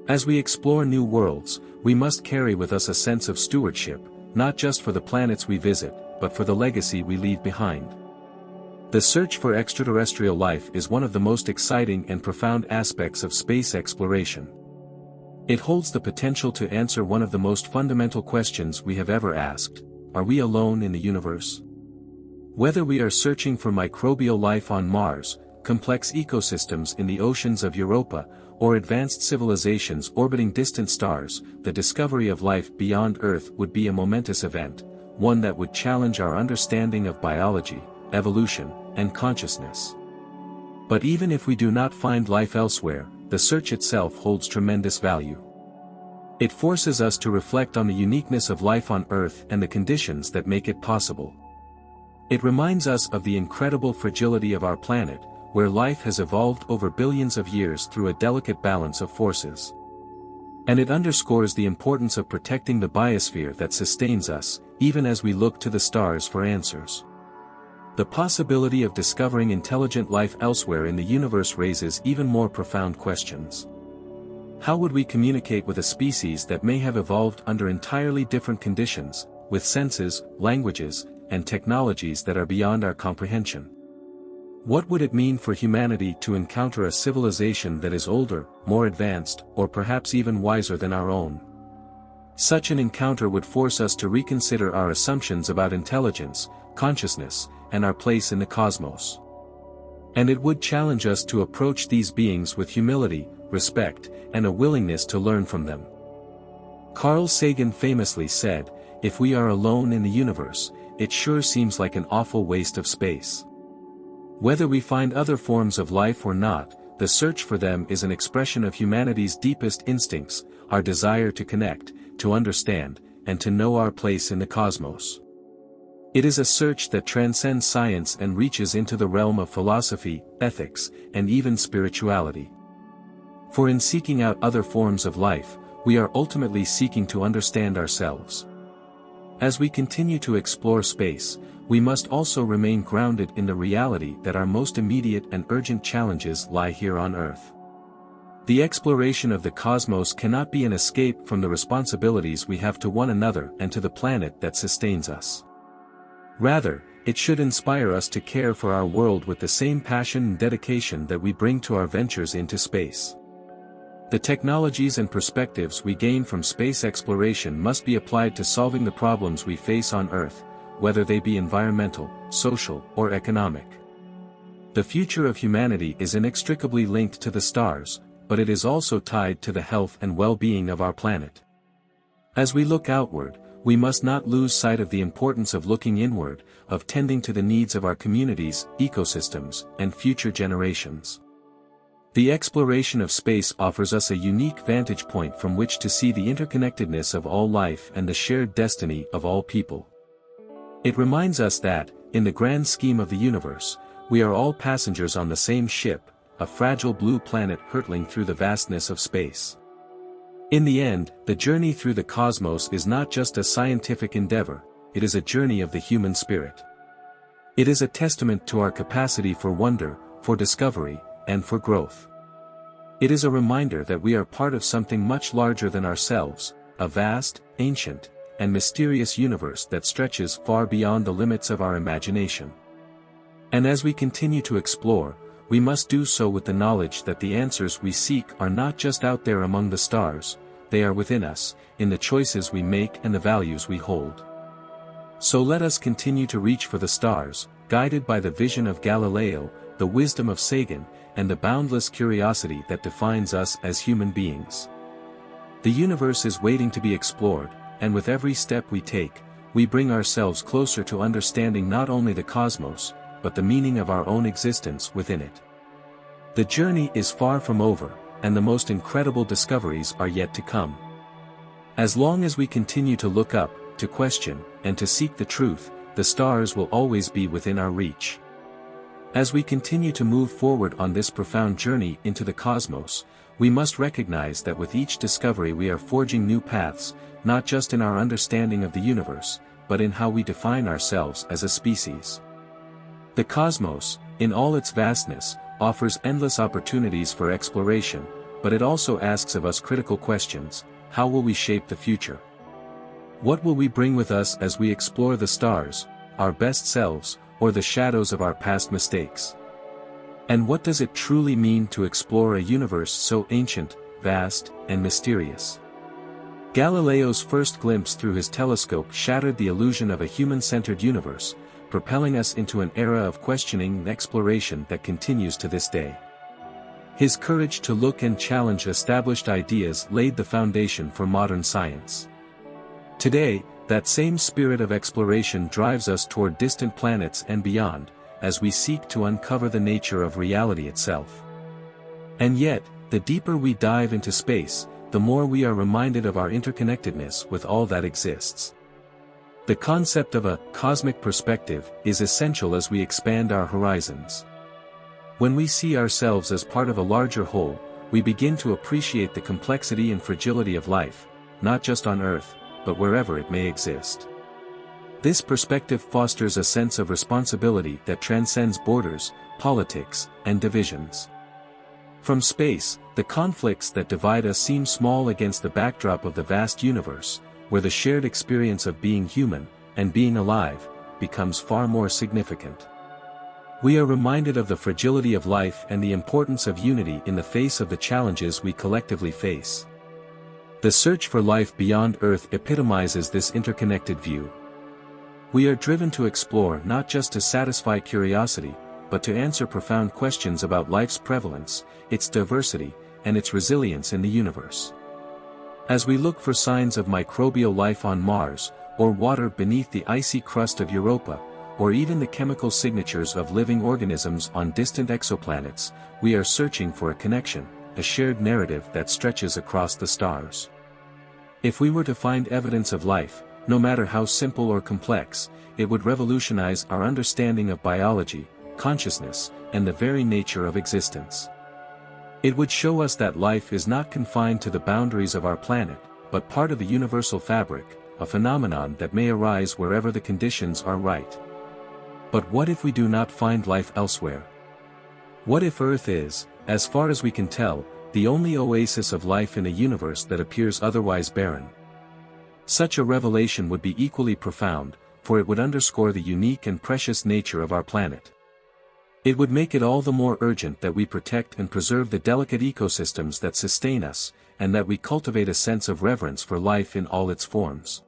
As we explore new worlds, we must carry with us a sense of stewardship, not just for the planets we visit, but for the legacy we leave behind. The search for extraterrestrial life is one of the most exciting and profound aspects of space exploration. It holds the potential to answer one of the most fundamental questions we have ever asked: are we alone in the universe? Whether we are searching for microbial life on Mars, complex ecosystems in the oceans of Europa, or advanced civilizations orbiting distant stars, the discovery of life beyond Earth would be a momentous event, one that would challenge our understanding of biology, evolution, and consciousness. But even if we do not find life elsewhere, the search itself holds tremendous value. It forces us to reflect on the uniqueness of life on Earth and the conditions that make it possible. It reminds us of the incredible fragility of our planet, where life has evolved over billions of years through a delicate balance of forces. And it underscores the importance of protecting the biosphere that sustains us, even as we look to the stars for answers. The possibility of discovering intelligent life elsewhere in the universe raises even more profound questions. How would we communicate with a species that may have evolved under entirely different conditions, with senses, languages, and technologies that are beyond our comprehension? What would it mean for humanity to encounter a civilization that is older, more advanced, or perhaps even wiser than our own? Such an encounter would force us to reconsider our assumptions about intelligence, consciousness, and our place in the cosmos. And it would challenge us to approach these beings with humility, respect, and a willingness to learn from them. Carl Sagan famously said, "If we are alone in the universe, it sure seems like an awful waste of space." Whether we find other forms of life or not, the search for them is an expression of humanity's deepest instincts, our desire to connect, to understand, and to know our place in the cosmos. It is a search that transcends science and reaches into the realm of philosophy, ethics, and even spirituality. For in seeking out other forms of life, we are ultimately seeking to understand ourselves. As we continue to explore space, we must also remain grounded in the reality that our most immediate and urgent challenges lie here on Earth. The exploration of the cosmos cannot be an escape from the responsibilities we have to one another and to the planet that sustains us. Rather, it should inspire us to care for our world with the same passion and dedication that we bring to our ventures into space. The technologies and perspectives we gain from space exploration must be applied to solving the problems we face on Earth, whether they be environmental, social, or economic. The future of humanity is inextricably linked to the stars, but it is also tied to the health and well-being of our planet. As we look outward, we must not lose sight of the importance of looking inward, of tending to the needs of our communities, ecosystems, and future generations. The exploration of space offers us a unique vantage point from which to see the interconnectedness of all life and the shared destiny of all people. It reminds us that, in the grand scheme of the universe, we are all passengers on the same ship, a fragile blue planet hurtling through the vastness of space. In the end, the journey through the cosmos is not just a scientific endeavor, it is a journey of the human spirit. It is a testament to our capacity for wonder, for discovery, and for growth. It is a reminder that we are part of something much larger than ourselves, a vast, ancient, and mysterious universe that stretches far beyond the limits of our imagination. And as we continue to explore, we must do so with the knowledge that the answers we seek are not just out there among the stars, they are within us, in the choices we make and the values we hold. So let us continue to reach for the stars, guided by the vision of Galileo, the wisdom of Sagan, and the boundless curiosity that defines us as human beings. The universe is waiting to be explored, and with every step we take, we bring ourselves closer to understanding not only the cosmos, but the meaning of our own existence within it. The journey is far from over, and the most incredible discoveries are yet to come. As long as we continue to look up, to question, and to seek the truth, the stars will always be within our reach. As we continue to move forward on this profound journey into the cosmos, we must recognize that with each discovery we are forging new paths, not just in our understanding of the universe, but in how we define ourselves as a species. The cosmos, in all its vastness, offers endless opportunities for exploration, but it also asks of us critical questions. How will we shape the future? What will we bring with us as we explore the stars, our best selves, or the shadows of our past mistakes? And what does it truly mean to explore a universe so ancient, vast, and mysterious? Galileo's first glimpse through his telescope shattered the illusion of a human-centered universe, propelling us into an era of questioning and exploration that continues to this day. His courage to look and challenge established ideas laid the foundation for modern science. Today, That same spirit of exploration drives us toward distant planets and beyond, as we seek to uncover the nature of reality itself. And yet, the deeper we dive into space, the more we are reminded of our interconnectedness with all that exists. The concept of a cosmic perspective is essential as we expand our horizons. When we see ourselves as part of a larger whole, we begin to appreciate the complexity and fragility of life, not just on Earth, but wherever it may exist. This perspective fosters a sense of responsibility that transcends borders, politics, and divisions. From space, the conflicts that divide us seem small against the backdrop of the vast universe, where the shared experience of being human, and being alive, becomes far more significant. We are reminded of the fragility of life and the importance of unity in the face of the challenges we collectively face. The search for life beyond Earth epitomizes this interconnected view. We are driven to explore not just to satisfy curiosity, but to answer profound questions about life's prevalence, its diversity, and its resilience in the universe. As we look for signs of microbial life on Mars, or water beneath the icy crust of Europa, or even the chemical signatures of living organisms on distant exoplanets, we are searching for a connection, a shared narrative that stretches across the stars. If we were to find evidence of life, no matter how simple or complex, it would revolutionize our understanding of biology, consciousness, and the very nature of existence. It would show us that life is not confined to the boundaries of our planet, but part of the universal fabric, a phenomenon that may arise wherever the conditions are right. But what if we do not find life elsewhere? What if Earth is, as far as we can tell, the only oasis of life in a universe that appears otherwise barren? Such a revelation would be equally profound, for it would underscore the unique and precious nature of our planet. It would make it all the more urgent that we protect and preserve the delicate ecosystems that sustain us, and that we cultivate a sense of reverence for life in all its forms.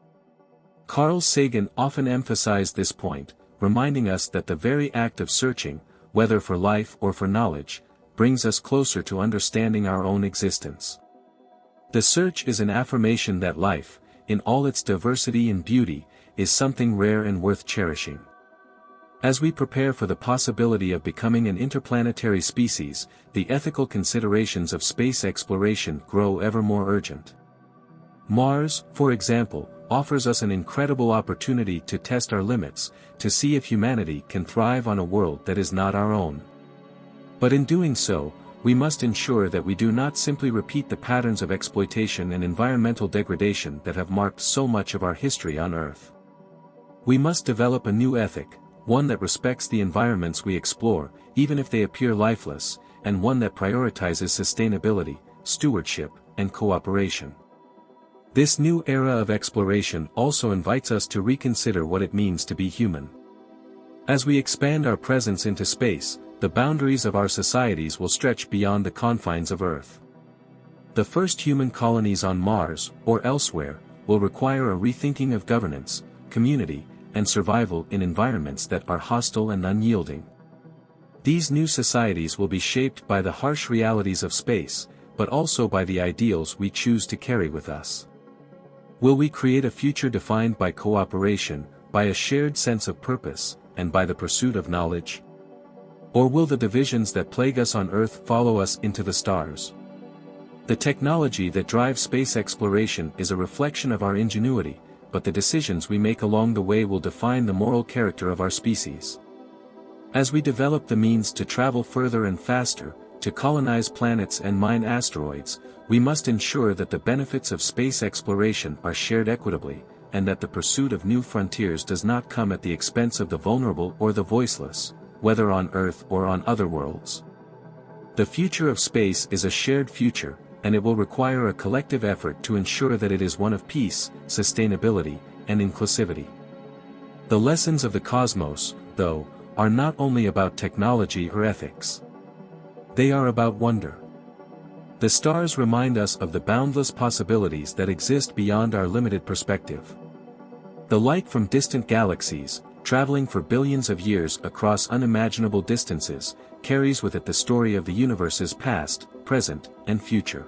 Carl Sagan often emphasized this point, reminding us that the very act of searching, whether for life or for knowledge, brings us closer to understanding our own existence. The search is an affirmation that life, in all its diversity and beauty, is something rare and worth cherishing. As we prepare for the possibility of becoming an interplanetary species, the ethical considerations of space exploration grow ever more urgent. Mars, for example, offers us an incredible opportunity to test our limits, to see if humanity can thrive on a world that is not our own. But in doing so, we must ensure that we do not simply repeat the patterns of exploitation and environmental degradation that have marked so much of our history on Earth. We must develop a new ethic, one that respects the environments we explore, even if they appear lifeless, and one that prioritizes sustainability, stewardship, and cooperation. This new era of exploration also invites us to reconsider what it means to be human. As we expand our presence into space, the boundaries of our societies will stretch beyond the confines of Earth. The first human colonies on Mars, or elsewhere, will require a rethinking of governance, community, and survival in environments that are hostile and unyielding. These new societies will be shaped by the harsh realities of space, but also by the ideals we choose to carry with us. Will we create a future defined by cooperation, by a shared sense of purpose, and by the pursuit of knowledge? Or will the divisions that plague us on Earth follow us into the stars? The technology that drives space exploration is a reflection of our ingenuity, but the decisions we make along the way will define the moral character of our species. As we develop the means to travel further and faster, to colonize planets and mine asteroids, we must ensure that the benefits of space exploration are shared equitably, and that the pursuit of new frontiers does not come at the expense of the vulnerable or the voiceless, whether on Earth or on other worlds. The future of space is a shared future, and it will require a collective effort to ensure that it is one of peace, sustainability, and inclusivity. The lessons of the cosmos, though, are not only about technology or ethics. They are about wonder. The stars remind us of the boundless possibilities that exist beyond our limited perspective. The light from distant galaxies, traveling for billions of years across unimaginable distances, carries with it the story of the universe's past, present, and future.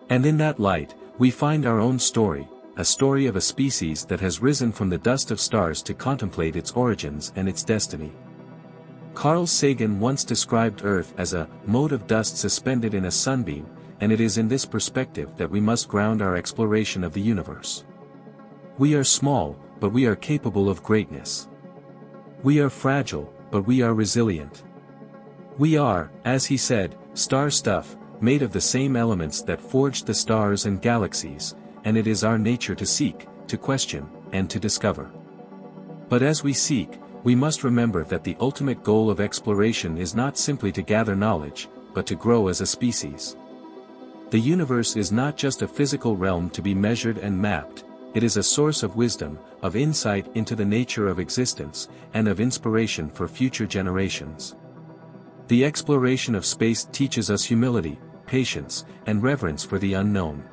And in that light, we find our own story, a story of a species that has risen from the dust of stars to contemplate its origins and its destiny. Carl Sagan once described Earth as a mote of dust suspended in a sunbeam, and it is in this perspective that we must ground our exploration of the universe. We are small, but we are capable of greatness. We are fragile, but we are resilient. We are, as he said, star stuff, made of the same elements that forged the stars and galaxies, and it is our nature to seek, to question, and to discover. But as we seek, we must remember that the ultimate goal of exploration is not simply to gather knowledge, but to grow as a species. The universe is not just a physical realm to be measured and mapped, it is a source of wisdom, of insight into the nature of existence, and of inspiration for future generations. The exploration of space teaches us humility, patience, and reverence for the unknown.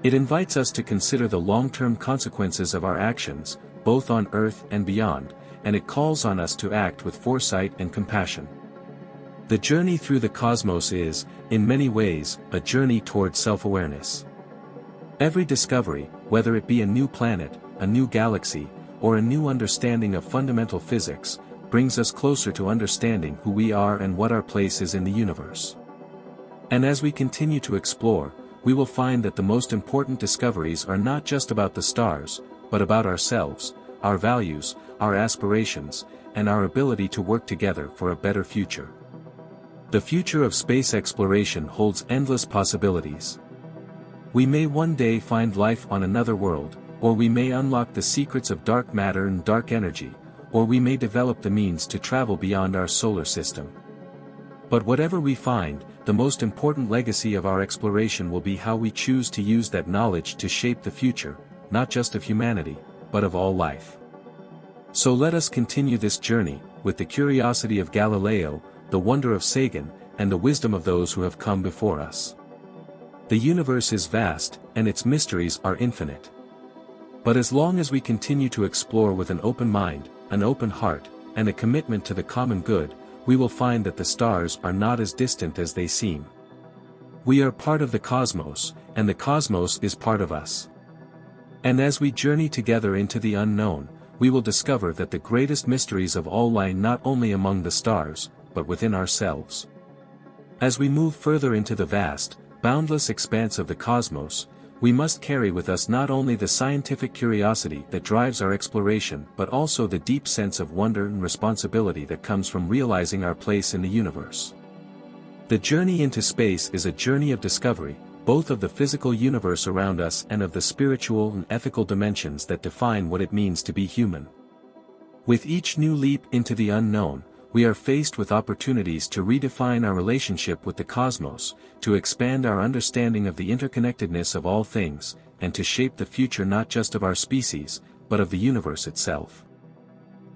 It invites us to consider the long-term consequences of our actions, both on Earth and beyond, and it calls on us to act with foresight and compassion. The journey through the cosmos is, in many ways, a journey toward self-awareness. Every discovery, whether it be a new planet, a new galaxy, or a new understanding of fundamental physics, brings us closer to understanding who we are and what our place is in the universe. And as we continue to explore, we will find that the most important discoveries are not just about the stars, but about ourselves, our values, our aspirations, and our ability to work together for a better future. The future of space exploration holds endless possibilities. We may one day find life on another world, or we may unlock the secrets of dark matter and dark energy, or we may develop the means to travel beyond our solar system. But whatever we find, the most important legacy of our exploration will be how we choose to use that knowledge to shape the future, not just of humanity, but of all life. So let us continue this journey, with the curiosity of Galileo, the wonder of Sagan, and the wisdom of those who have come before us. The universe is vast, and its mysteries are infinite. But as long as we continue to explore with an open mind, an open heart, and a commitment to the common good, we will find that the stars are not as distant as they seem. We are part of the cosmos, and the cosmos is part of us. And as we journey together into the unknown, we will discover that the greatest mysteries of all lie not only among the stars, but within ourselves. As we move further into the vast, boundless expanse of the cosmos, we must carry with us not only the scientific curiosity that drives our exploration but also the deep sense of wonder and responsibility that comes from realizing our place in the universe. The journey into space is a journey of discovery, both of the physical universe around us and of the spiritual and ethical dimensions that define what it means to be human. With each new leap into the unknown, we are faced with opportunities to redefine our relationship with the cosmos, to expand our understanding of the interconnectedness of all things, and to shape the future not just of our species, but of the universe itself.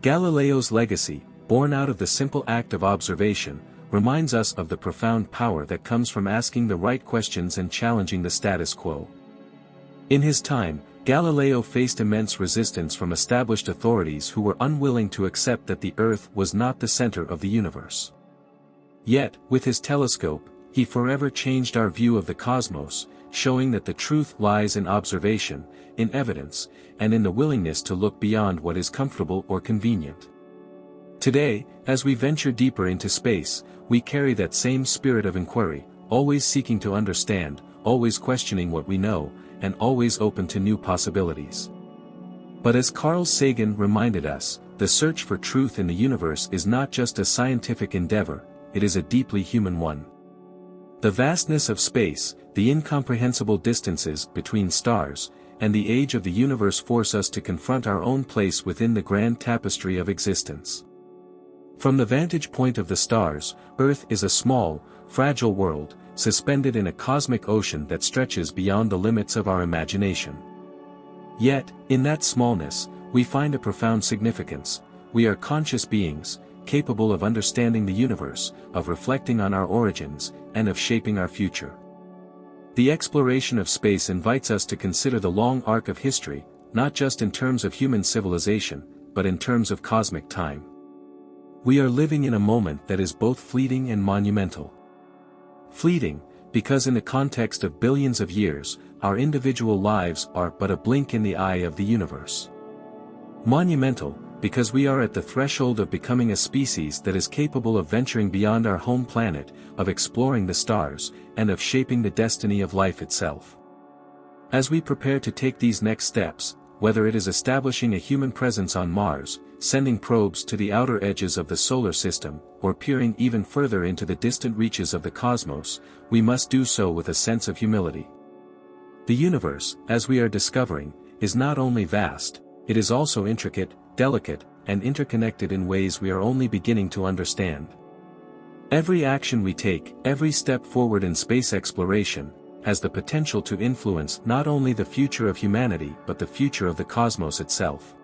Galileo's legacy, born out of the simple act of observation, reminds us of the profound power that comes from asking the right questions and challenging the status quo. In his time, Galileo faced immense resistance from established authorities who were unwilling to accept that the Earth was not the center of the universe. Yet, with his telescope, he forever changed our view of the cosmos, showing that the truth lies in observation, in evidence, and in the willingness to look beyond what is comfortable or convenient. Today, as we venture deeper into space, we carry that same spirit of inquiry, always seeking to understand, always questioning what we know, and always open to new possibilities. But as Carl Sagan reminded us, the search for truth in the universe is not just a scientific endeavor, it is a deeply human one. The vastness of space, the incomprehensible distances between stars, and the age of the universe force us to confront our own place within the grand tapestry of existence. From the vantage point of the stars, Earth is a small, fragile world, suspended in a cosmic ocean that stretches beyond the limits of our imagination. Yet, in that smallness, we find a profound significance. We are conscious beings, capable of understanding the universe, of reflecting on our origins, and of shaping our future. The exploration of space invites us to consider the long arc of history, not just in terms of human civilization, but in terms of cosmic time. We are living in a moment that is both fleeting and monumental. Fleeting, because in the context of billions of years, our individual lives are but a blink in the eye of the universe. Monumental, because we are at the threshold of becoming a species that is capable of venturing beyond our home planet, of exploring the stars, and of shaping the destiny of life itself. As we prepare to take these next steps, whether it is establishing a human presence on Mars, sending probes to the outer edges of the solar system, or peering even further into the distant reaches of the cosmos, we must do so with a sense of humility. The universe, as we are discovering, is not only vast, it is also intricate, delicate, and interconnected in ways we are only beginning to understand. Every action we take, every step forward in space exploration, has the potential to influence not only the future of humanity but the future of the cosmos itself.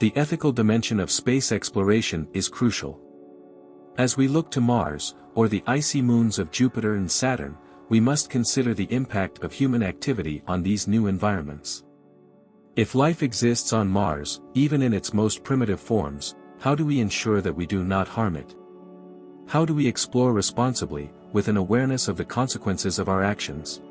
The ethical dimension of space exploration is crucial. As we look to Mars, or the icy moons of Jupiter and Saturn, we must consider the impact of human activity on these new environments. If life exists on Mars, even in its most primitive forms, how do we ensure that we do not harm it? How do we explore responsibly, with an awareness of the consequences of our actions?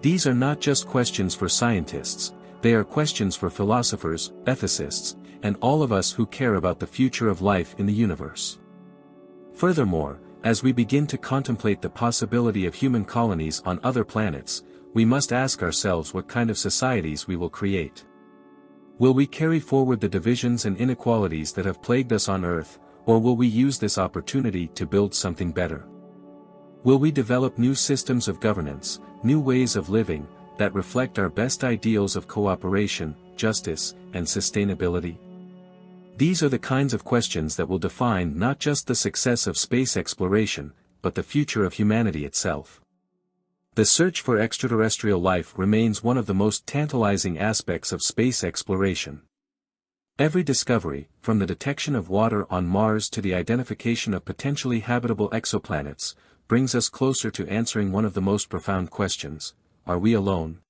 These are not just questions for scientists, they are questions for philosophers, ethicists, and all of us who care about the future of life in the universe. Furthermore, as we begin to contemplate the possibility of human colonies on other planets, we must ask ourselves what kind of societies we will create. Will we carry forward the divisions and inequalities that have plagued us on Earth, or will we use this opportunity to build something better? Will we develop new systems of governance, new ways of living, that reflect our best ideals of cooperation, justice, and sustainability? These are the kinds of questions that will define not just the success of space exploration, but the future of humanity itself. The search for extraterrestrial life remains one of the most tantalizing aspects of space exploration. Every discovery, from the detection of water on Mars to the identification of potentially habitable exoplanets, brings us closer to answering one of the most profound questions: are we alone?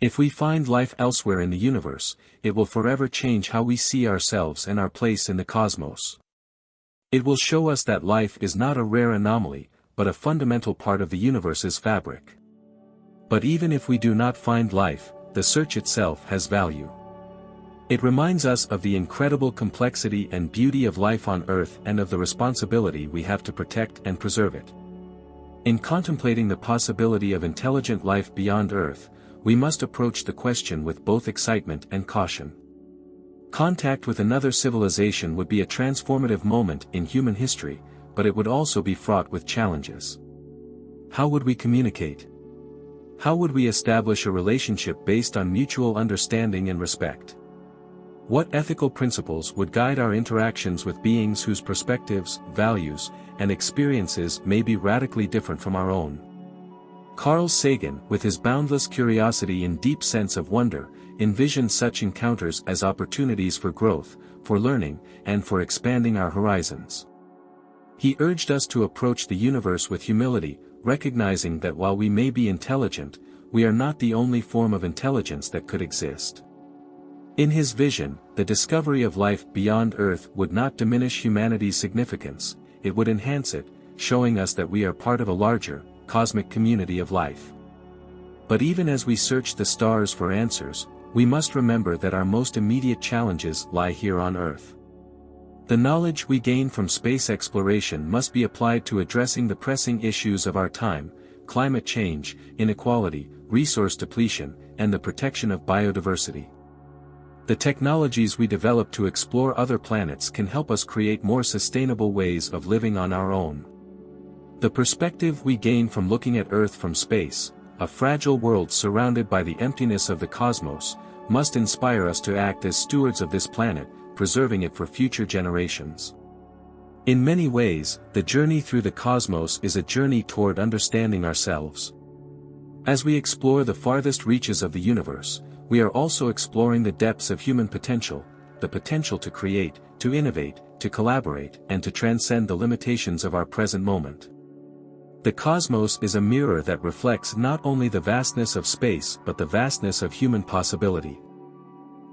If we find life elsewhere in the universe, it will forever change how we see ourselves and our place in the cosmos. It will show us that life is not a rare anomaly, but a fundamental part of the universe's fabric. But even if we do not find life, the search itself has value. It reminds us of the incredible complexity and beauty of life on Earth and of the responsibility we have to protect and preserve it. In contemplating the possibility of intelligent life beyond Earth, we must approach the question with both excitement and caution. Contact with another civilization would be a transformative moment in human history, but it would also be fraught with challenges. How would we communicate? How would we establish a relationship based on mutual understanding and respect? What ethical principles would guide our interactions with beings whose perspectives, values, and experiences may be radically different from our own? Carl Sagan, with his boundless curiosity and deep sense of wonder, envisioned such encounters as opportunities for growth, for learning, and for expanding our horizons. He urged us to approach the universe with humility, recognizing that while we may be intelligent, we are not the only form of intelligence that could exist. In his vision, the discovery of life beyond Earth would not diminish humanity's significance, it would enhance it, showing us that we are part of a larger, cosmic community of life. But even as we search the stars for answers, we must remember that our most immediate challenges lie here on Earth. The knowledge we gain from space exploration must be applied to addressing the pressing issues of our time: climate change, inequality, resource depletion, and the protection of biodiversity. The technologies we develop to explore other planets can help us create more sustainable ways of living on our own. The perspective we gain from looking at Earth from space, a fragile world surrounded by the emptiness of the cosmos, must inspire us to act as stewards of this planet, preserving it for future generations. In many ways, the journey through the cosmos is a journey toward understanding ourselves. As we explore the farthest reaches of the universe, we are also exploring the depths of human potential, the potential to create, to innovate, to collaborate, and to transcend the limitations of our present moment. The cosmos is a mirror that reflects not only the vastness of space but the vastness of human possibility.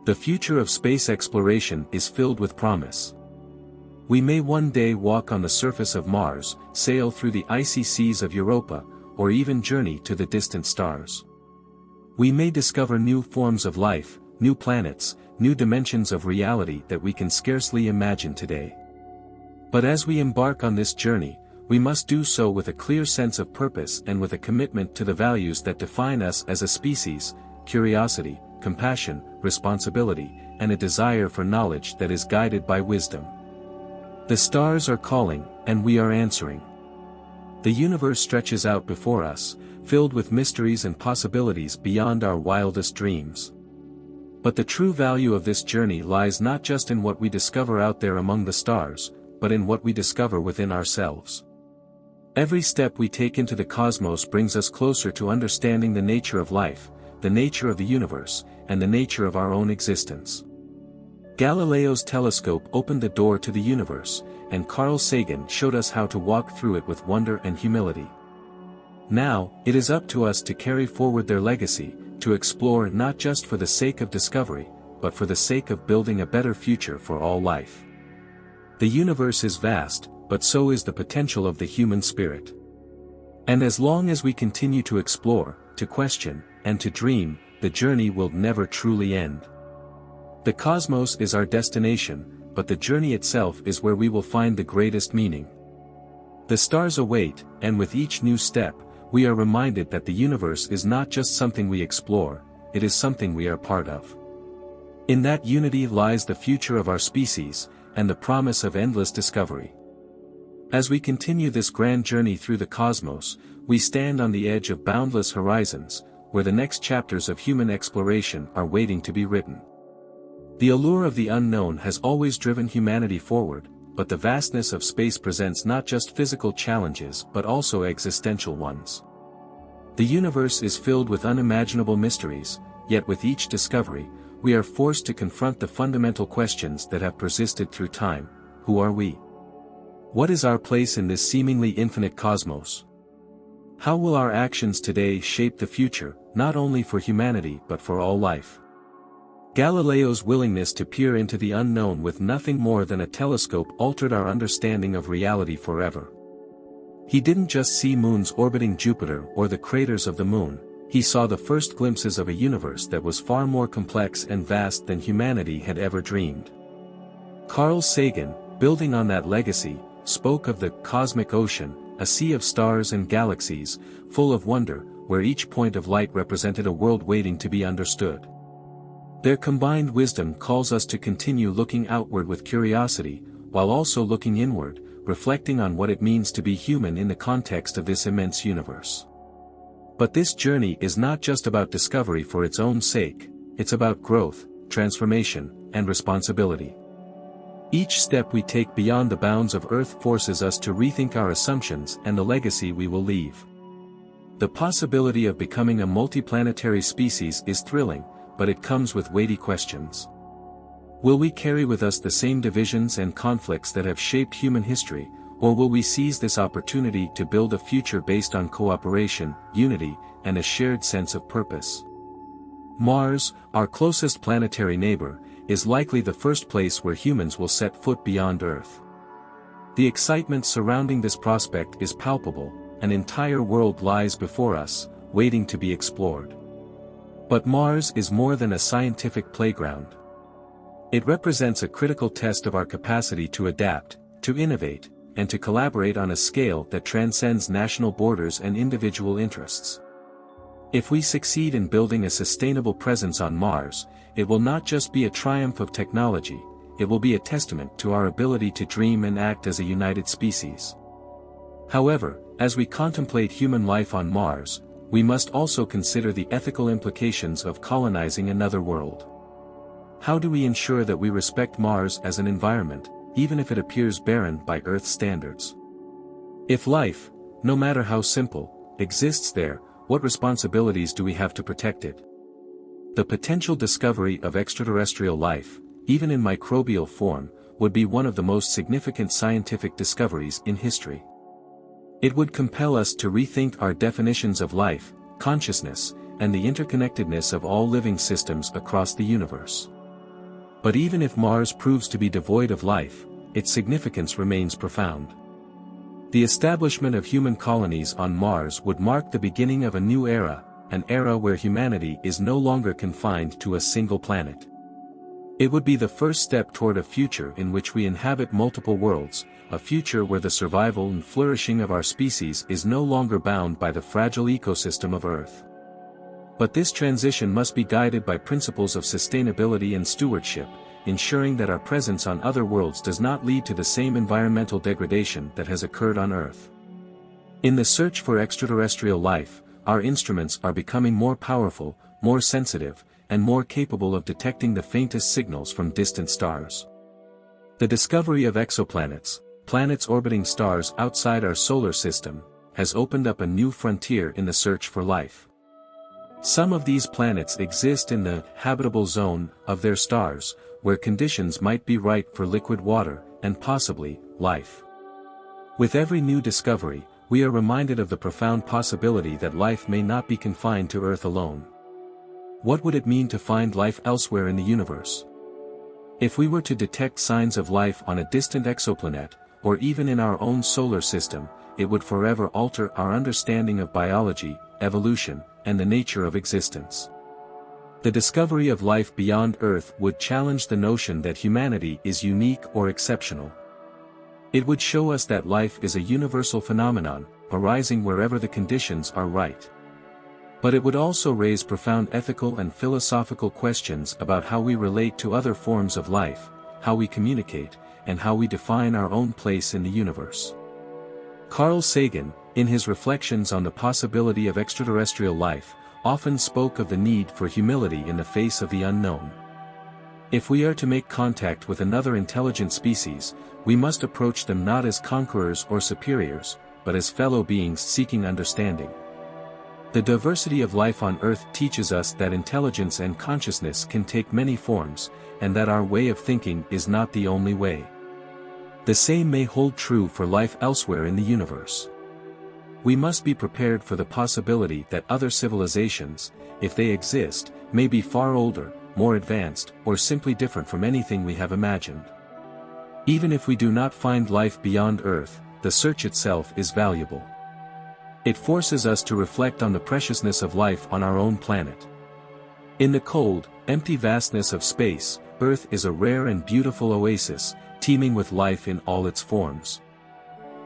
The future of space exploration is filled with promise. We may one day walk on the surface of Mars, sail through the icy seas of Europa, or even journey to the distant stars. We may discover new forms of life, new planets, new dimensions of reality that we can scarcely imagine today. But as we embark on this journey, we must do so with a clear sense of purpose and with a commitment to the values that define us as a species: curiosity, compassion, responsibility, and a desire for knowledge that is guided by wisdom. The stars are calling, and we are answering. The universe stretches out before us, filled with mysteries and possibilities beyond our wildest dreams. But the true value of this journey lies not just in what we discover out there among the stars, but in what we discover within ourselves. Every step we take into the cosmos brings us closer to understanding the nature of life, the nature of the universe, and the nature of our own existence. Galileo's telescope opened the door to the universe, and Carl Sagan showed us how to walk through it with wonder and humility. Now, it is up to us to carry forward their legacy, to explore not just for the sake of discovery, but for the sake of building a better future for all life. The universe is vast, but so is the potential of the human spirit. And as long as we continue to explore, to question, and to dream, the journey will never truly end. The cosmos is our destination, but the journey itself is where we will find the greatest meaning. The stars await, and with each new step, we are reminded that the universe is not just something we explore, it is something we are part of. In that unity lies the future of our species, and the promise of endless discovery. As we continue this grand journey through the cosmos, we stand on the edge of boundless horizons, where the next chapters of human exploration are waiting to be written. The allure of the unknown has always driven humanity forward, but the vastness of space presents not just physical challenges but also existential ones. The universe is filled with unimaginable mysteries, yet with each discovery, we are forced to confront the fundamental questions that have persisted through time: who are we? What is our place in this seemingly infinite cosmos? How will our actions today shape the future, not only for humanity but for all life? Galileo's willingness to peer into the unknown with nothing more than a telescope altered our understanding of reality forever. He didn't just see moons orbiting Jupiter or the craters of the moon, he saw the first glimpses of a universe that was far more complex and vast than humanity had ever dreamed. Carl Sagan, building on that legacy, spoke of the cosmic ocean, a sea of stars and galaxies, full of wonder, where each point of light represented a world waiting to be understood. Their combined wisdom calls us to continue looking outward with curiosity, while also looking inward, reflecting on what it means to be human in the context of this immense universe. But this journey is not just about discovery for its own sake, it's about growth, transformation, and responsibility. Each step we take beyond the bounds of Earth forces us to rethink our assumptions and the legacy we will leave. The possibility of becoming a multiplanetary species is thrilling, but it comes with weighty questions. Will we carry with us the same divisions and conflicts that have shaped human history, or will we seize this opportunity to build a future based on cooperation, unity, and a shared sense of purpose? Mars, our closest planetary neighbor, is likely the first place where humans will set foot beyond Earth. The excitement surrounding this prospect is palpable, an entire world lies before us, waiting to be explored. But Mars is more than a scientific playground. It represents a critical test of our capacity to adapt, to innovate, and to collaborate on a scale that transcends national borders and individual interests. If we succeed in building a sustainable presence on Mars, it will not just be a triumph of technology, it will be a testament to our ability to dream and act as a united species. However, as we contemplate human life on Mars, we must also consider the ethical implications of colonizing another world. How do we ensure that we respect Mars as an environment, even if it appears barren by Earth standards? If life, no matter how simple, exists there, what responsibilities do we have to protect it? The potential discovery of extraterrestrial life, even in microbial form, would be one of the most significant scientific discoveries in history. It would compel us to rethink our definitions of life, consciousness, and the interconnectedness of all living systems across the universe. But even if Mars proves to be devoid of life, its significance remains profound. The establishment of human colonies on Mars would mark the beginning of a new era, an era where humanity is no longer confined to a single planet. It would be the first step toward a future in which we inhabit multiple worlds, a future where the survival and flourishing of our species is no longer bound by the fragile ecosystem of Earth. But this transition must be guided by principles of sustainability and stewardship, ensuring that our presence on other worlds does not lead to the same environmental degradation that has occurred on Earth. In the search for extraterrestrial life, our instruments are becoming more powerful, more sensitive, and more capable of detecting the faintest signals from distant stars. The discovery of exoplanets, planets orbiting stars outside our solar system, has opened up a new frontier in the search for life. Some of these planets exist in the habitable zone of their stars, where conditions might be right for liquid water, and possibly, life. With every new discovery, we are reminded of the profound possibility that life may not be confined to Earth alone. What would it mean to find life elsewhere in the universe? If we were to detect signs of life on a distant exoplanet, or even in our own solar system, it would forever alter our understanding of biology, evolution, and the nature of existence. The discovery of life beyond Earth would challenge the notion that humanity is unique or exceptional. It would show us that life is a universal phenomenon, arising wherever the conditions are right. But it would also raise profound ethical and philosophical questions about how we relate to other forms of life, how we communicate, and how we define our own place in the universe. Carl Sagan, in his reflections on the possibility of extraterrestrial life, often spoke of the need for humility in the face of the unknown. If we are to make contact with another intelligent species, we must approach them not as conquerors or superiors, but as fellow beings seeking understanding. The diversity of life on Earth teaches us that intelligence and consciousness can take many forms, and that our way of thinking is not the only way. The same may hold true for life elsewhere in the universe. We must be prepared for the possibility that other civilizations, if they exist, may be far older, more advanced, or simply different from anything we have imagined. Even if we do not find life beyond Earth, the search itself is valuable. It forces us to reflect on the preciousness of life on our own planet. In the cold, empty vastness of space, Earth is a rare and beautiful oasis, teeming with life in all its forms.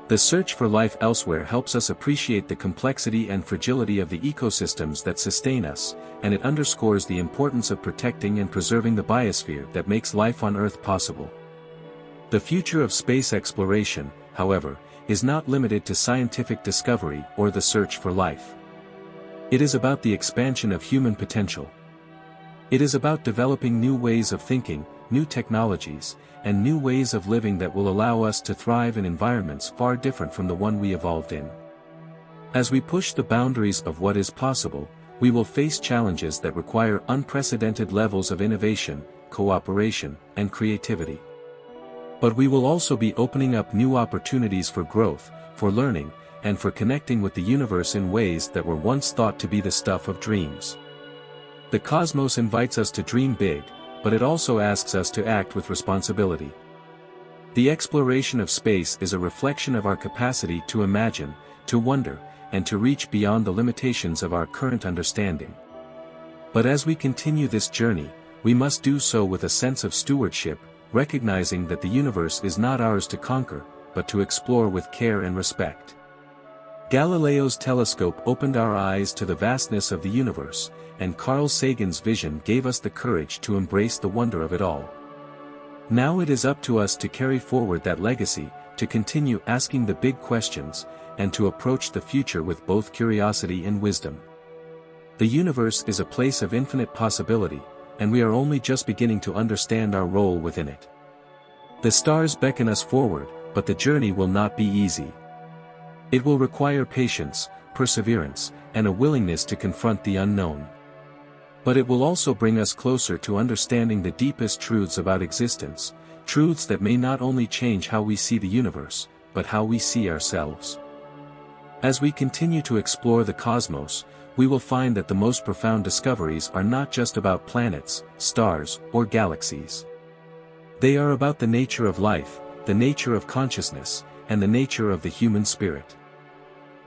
The search for life elsewhere helps us appreciate the complexity and fragility of the ecosystems that sustain us, and it underscores the importance of protecting and preserving the biosphere that makes life on Earth possible. The future of space exploration, however, is not limited to scientific discovery or the search for life. It is about the expansion of human potential. It is about developing new ways of thinking, new technologies, and new ways of living that will allow us to thrive in environments far different from the one we evolved in. As we push the boundaries of what is possible, we will face challenges that require unprecedented levels of innovation, cooperation, and creativity. But we will also be opening up new opportunities for growth, for learning, and for connecting with the universe in ways that were once thought to be the stuff of dreams. The cosmos invites us to dream big, but it also asks us to act with responsibility. The exploration of space is a reflection of our capacity to imagine, to wonder, and to reach beyond the limitations of our current understanding. But as we continue this journey, we must do so with a sense of stewardship, recognizing that the universe is not ours to conquer, but to explore with care and respect. Galileo's telescope opened our eyes to the vastness of the universe, and Carl Sagan's vision gave us the courage to embrace the wonder of it all. Now it is up to us to carry forward that legacy, to continue asking the big questions, and to approach the future with both curiosity and wisdom. The universe is a place of infinite possibility, and we are only just beginning to understand our role within it. The stars beckon us forward, but the journey will not be easy. It will require patience, perseverance, and a willingness to confront the unknown. But it will also bring us closer to understanding the deepest truths about existence, truths that may not only change how we see the universe, but how we see ourselves. As we continue to explore the cosmos, we will find that the most profound discoveries are not just about planets, stars, or galaxies. They are about the nature of life, the nature of consciousness, and the nature of the human spirit.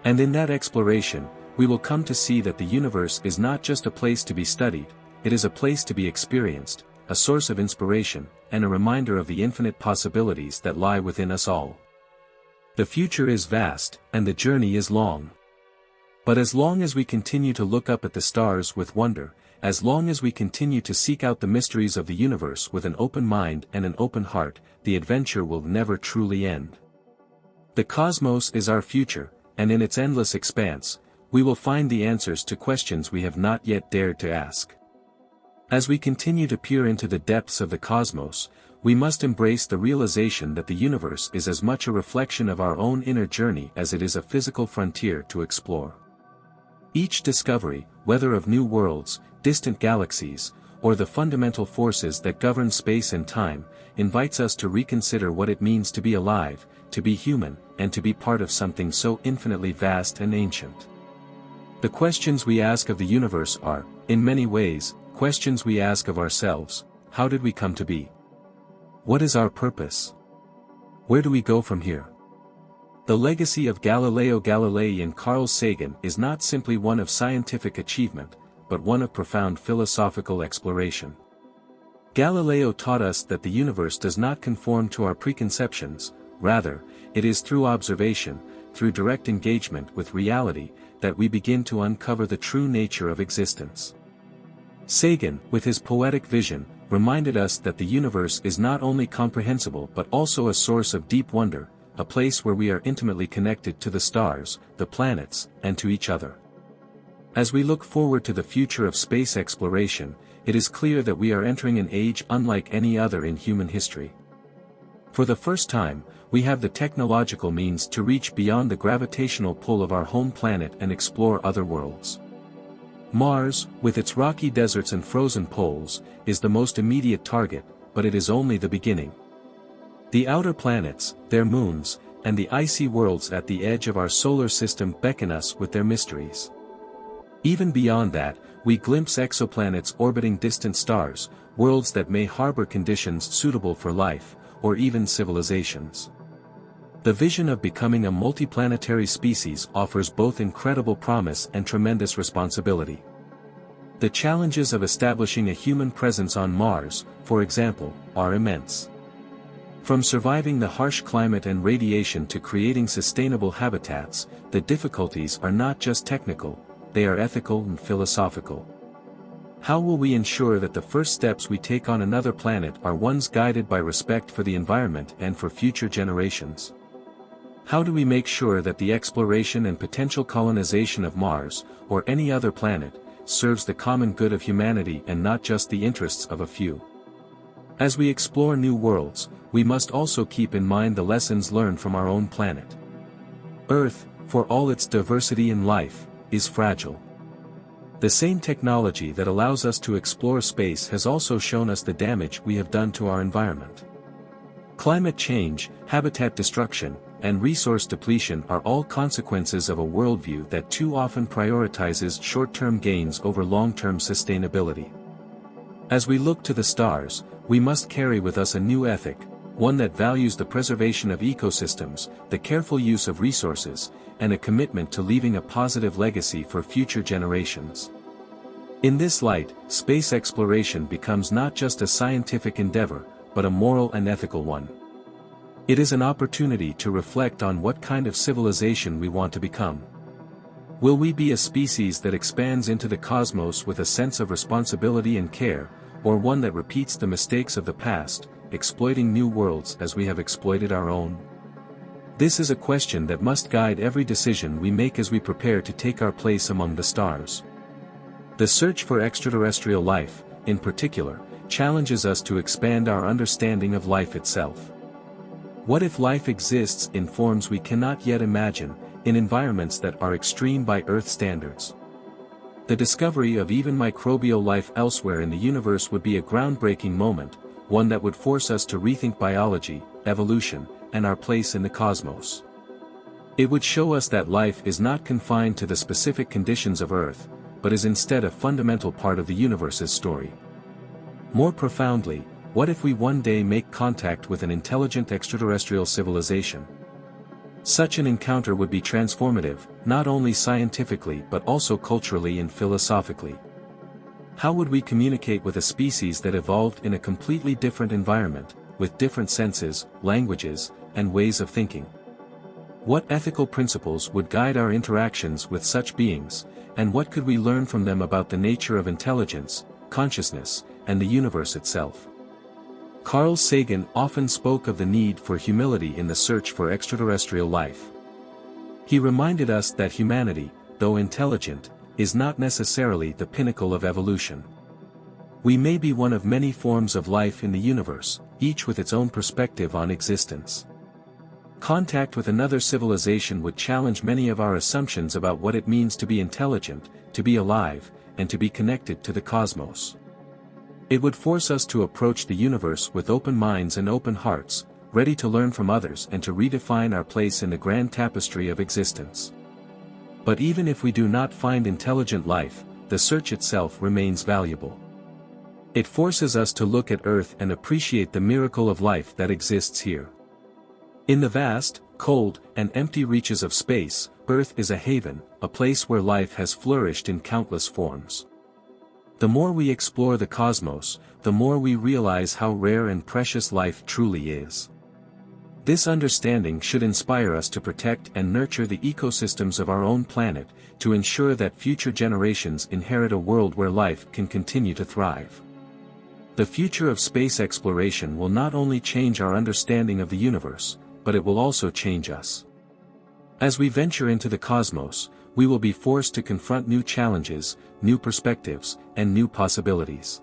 And in that exploration, we will come to see that the universe is not just a place to be studied, it is a place to be experienced, a source of inspiration, and a reminder of the infinite possibilities that lie within us all. The future is vast, and the journey is long. But as long as we continue to look up at the stars with wonder, as long as we continue to seek out the mysteries of the universe with an open mind and an open heart, the adventure will never truly end. The cosmos is our future, and in its endless expanse, we will find the answers to questions we have not yet dared to ask. As we continue to peer into the depths of the cosmos, we must embrace the realization that the universe is as much a reflection of our own inner journey as it is a physical frontier to explore. Each discovery, whether of new worlds, distant galaxies, or the fundamental forces that govern space and time, invites us to reconsider what it means to be alive, to be human, and to be part of something so infinitely vast and ancient. The questions we ask of the universe are, in many ways, questions we ask of ourselves. How did we come to be? What is our purpose? Where do we go from here? The legacy of Galileo Galilei and Carl Sagan is not simply one of scientific achievement, but one of profound philosophical exploration. Galileo taught us that the universe does not conform to our preconceptions, rather, it is through observation, through direct engagement with reality, that we begin to uncover the true nature of existence. Sagan, with his poetic vision, reminded us that the universe is not only comprehensible but also a source of deep wonder, a place where we are intimately connected to the stars, the planets, and to each other. As we look forward to the future of space exploration, it is clear that we are entering an age unlike any other in human history. For the first time, we have the technological means to reach beyond the gravitational pull of our home planet and explore other worlds. Mars, with its rocky deserts and frozen poles, is the most immediate target, but it is only the beginning. The outer planets, their moons, and the icy worlds at the edge of our solar system beckon us with their mysteries. Even beyond that, we glimpse exoplanets orbiting distant stars, worlds that may harbor conditions suitable for life, or even civilizations. The vision of becoming a multiplanetary species offers both incredible promise and tremendous responsibility. The challenges of establishing a human presence on Mars, for example, are immense. From surviving the harsh climate and radiation to creating sustainable habitats, the difficulties are not just technical, they are ethical and philosophical. How will we ensure that the first steps we take on another planet are ones guided by respect for the environment and for future generations? How do we make sure that the exploration and potential colonization of Mars, or any other planet, serves the common good of humanity and not just the interests of a few? As we explore new worlds, we must also keep in mind the lessons learned from our own planet. Earth, for all its diversity in life, is fragile. The same technology that allows us to explore space has also shown us the damage we have done to our environment. Climate change, habitat destruction, and resource depletion are all consequences of a worldview that too often prioritizes short-term gains over long-term sustainability. As we look to the stars, we must carry with us a new ethic, one that values the preservation of ecosystems, the careful use of resources, and a commitment to leaving a positive legacy for future generations. In this light, space exploration becomes not just a scientific endeavor, but a moral and ethical one. It is an opportunity to reflect on what kind of civilization we want to become. Will we be a species that expands into the cosmos with a sense of responsibility and care, or one that repeats the mistakes of the past, exploiting new worlds as we have exploited our own? This is a question that must guide every decision we make as we prepare to take our place among the stars. The search for extraterrestrial life, in particular, challenges us to expand our understanding of life itself. What if life exists in forms we cannot yet imagine, in environments that are extreme by Earth standards? The discovery of even microbial life elsewhere in the universe would be a groundbreaking moment, one that would force us to rethink biology, evolution, and our place in the cosmos. It would show us that life is not confined to the specific conditions of Earth, but is instead a fundamental part of the universe's story. More profoundly, what if we one day make contact with an intelligent extraterrestrial civilization? Such an encounter would be transformative, not only scientifically but also culturally and philosophically. How would we communicate with a species that evolved in a completely different environment, with different senses, languages, and ways of thinking? What ethical principles would guide our interactions with such beings, and what could we learn from them about the nature of intelligence, consciousness, and the universe itself? Carl Sagan often spoke of the need for humility in the search for extraterrestrial life. He reminded us that humanity, though intelligent, is not necessarily the pinnacle of evolution. We may be one of many forms of life in the universe, each with its own perspective on existence. Contact with another civilization would challenge many of our assumptions about what it means to be intelligent, to be alive, and to be connected to the cosmos. It would force us to approach the universe with open minds and open hearts, ready to learn from others and to redefine our place in the grand tapestry of existence. But even if we do not find intelligent life, the search itself remains valuable. It forces us to look at Earth and appreciate the miracle of life that exists here. In the vast, cold, and empty reaches of space, Earth is a haven, a place where life has flourished in countless forms. The more we explore the cosmos, the more we realize how rare and precious life truly is. This understanding should inspire us to protect and nurture the ecosystems of our own planet, to ensure that future generations inherit a world where life can continue to thrive. The future of space exploration will not only change our understanding of the universe, but it will also change us. As we venture into the cosmos, we will be forced to confront new challenges, new perspectives, and new possibilities.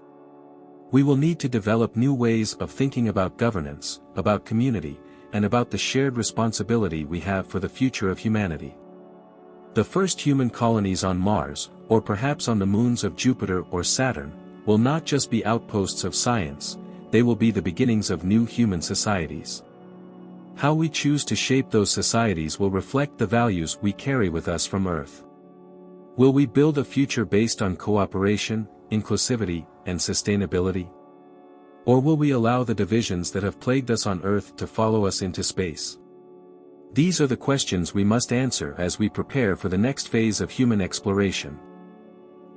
We will need to develop new ways of thinking about governance, about community, and about the shared responsibility we have for the future of humanity. The first human colonies on Mars, or perhaps on the moons of Jupiter or Saturn, will not just be outposts of science, they will be the beginnings of new human societies. How we choose to shape those societies will reflect the values we carry with us from Earth. Will we build a future based on cooperation, inclusivity, and sustainability? Or will we allow the divisions that have plagued us on Earth to follow us into space? These are the questions we must answer as we prepare for the next phase of human exploration.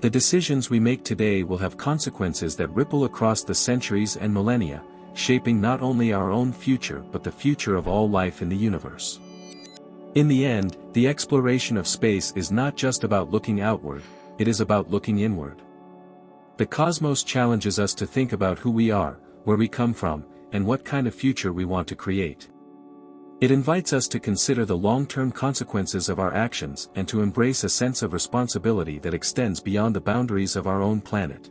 The decisions we make today will have consequences that ripple across the centuries and millennia, shaping not only our own future but the future of all life in the universe. In the end, the exploration of space is not just about looking outward, it is about looking inward. The cosmos challenges us to think about who we are, where we come from, and what kind of future we want to create. It invites us to consider the long-term consequences of our actions and to embrace a sense of responsibility that extends beyond the boundaries of our own planet.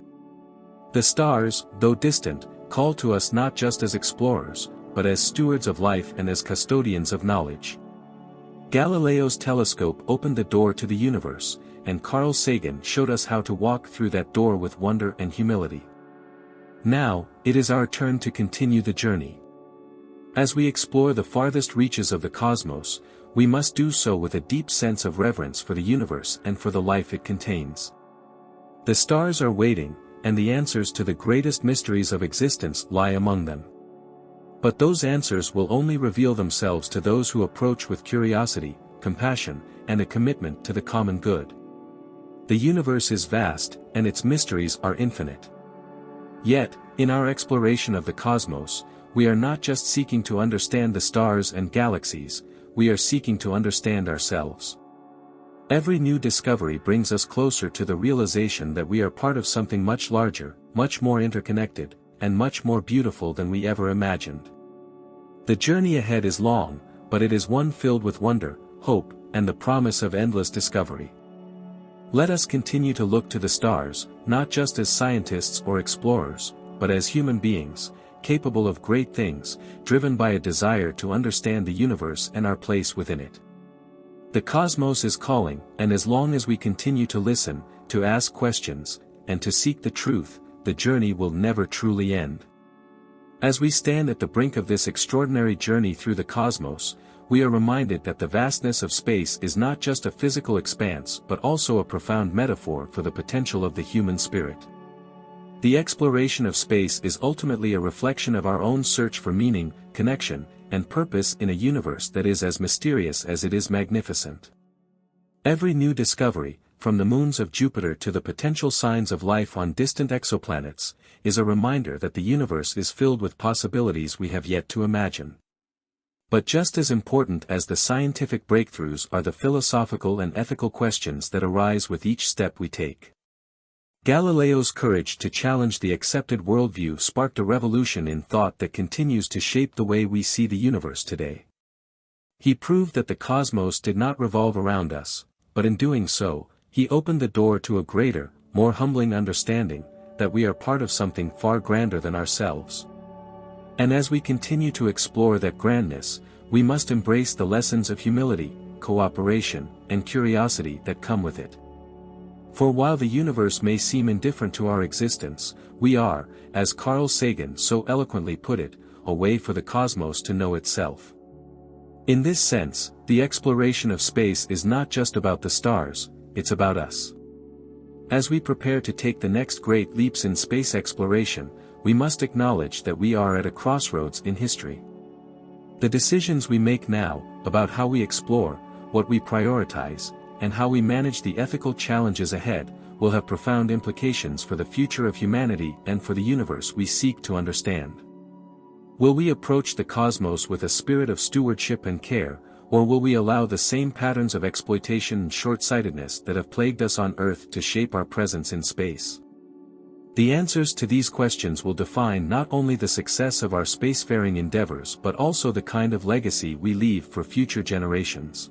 The stars, though distant, call to us not just as explorers, but as stewards of life and as custodians of knowledge. Galileo's telescope opened the door to the universe, and Carl Sagan showed us how to walk through that door with wonder and humility. Now, it is our turn to continue the journey. As we explore the farthest reaches of the cosmos, we must do so with a deep sense of reverence for the universe and for the life it contains. The stars are waiting, and the answers to the greatest mysteries of existence lie among them. But those answers will only reveal themselves to those who approach with curiosity, compassion, and a commitment to the common good. The universe is vast, and its mysteries are infinite. Yet, in our exploration of the cosmos, we are not just seeking to understand the stars and galaxies, we are seeking to understand ourselves. Every new discovery brings us closer to the realization that we are part of something much larger, much more interconnected, and much more beautiful than we ever imagined. The journey ahead is long, but it is one filled with wonder, hope, and the promise of endless discovery. Let us continue to look to the stars, not just as scientists or explorers, but as human beings, capable of great things, driven by a desire to understand the universe and our place within it. The cosmos is calling, and as long as we continue to listen, to ask questions, and to seek the truth, the journey will never truly end. As we stand at the brink of this extraordinary journey through the cosmos, we are reminded that the vastness of space is not just a physical expanse but also a profound metaphor for the potential of the human spirit. The exploration of space is ultimately a reflection of our own search for meaning, connection, and purpose in a universe that is as mysterious as it is magnificent. Every new discovery, from the moons of Jupiter to the potential signs of life on distant exoplanets, is a reminder that the universe is filled with possibilities we have yet to imagine. But just as important as the scientific breakthroughs are the philosophical and ethical questions that arise with each step we take. Galileo's courage to challenge the accepted worldview sparked a revolution in thought that continues to shape the way we see the universe today. He proved that the cosmos did not revolve around us, but in doing so, he opened the door to a greater, more humbling understanding, that we are part of something far grander than ourselves. And as we continue to explore that grandness, we must embrace the lessons of humility, cooperation, and curiosity that come with it. For while the universe may seem indifferent to our existence, we are, as Carl Sagan so eloquently put it, a way for the cosmos to know itself. In this sense, the exploration of space is not just about the stars, it's about us. As we prepare to take the next great leaps in space exploration, we must acknowledge that we are at a crossroads in history. The decisions we make now, about how we explore, what we prioritize, and how we manage the ethical challenges ahead, will have profound implications for the future of humanity and for the universe we seek to understand. Will we approach the cosmos with a spirit of stewardship and care, or will we allow the same patterns of exploitation and short-sightedness that have plagued us on Earth to shape our presence in space? The answers to these questions will define not only the success of our spacefaring endeavors but also the kind of legacy we leave for future generations.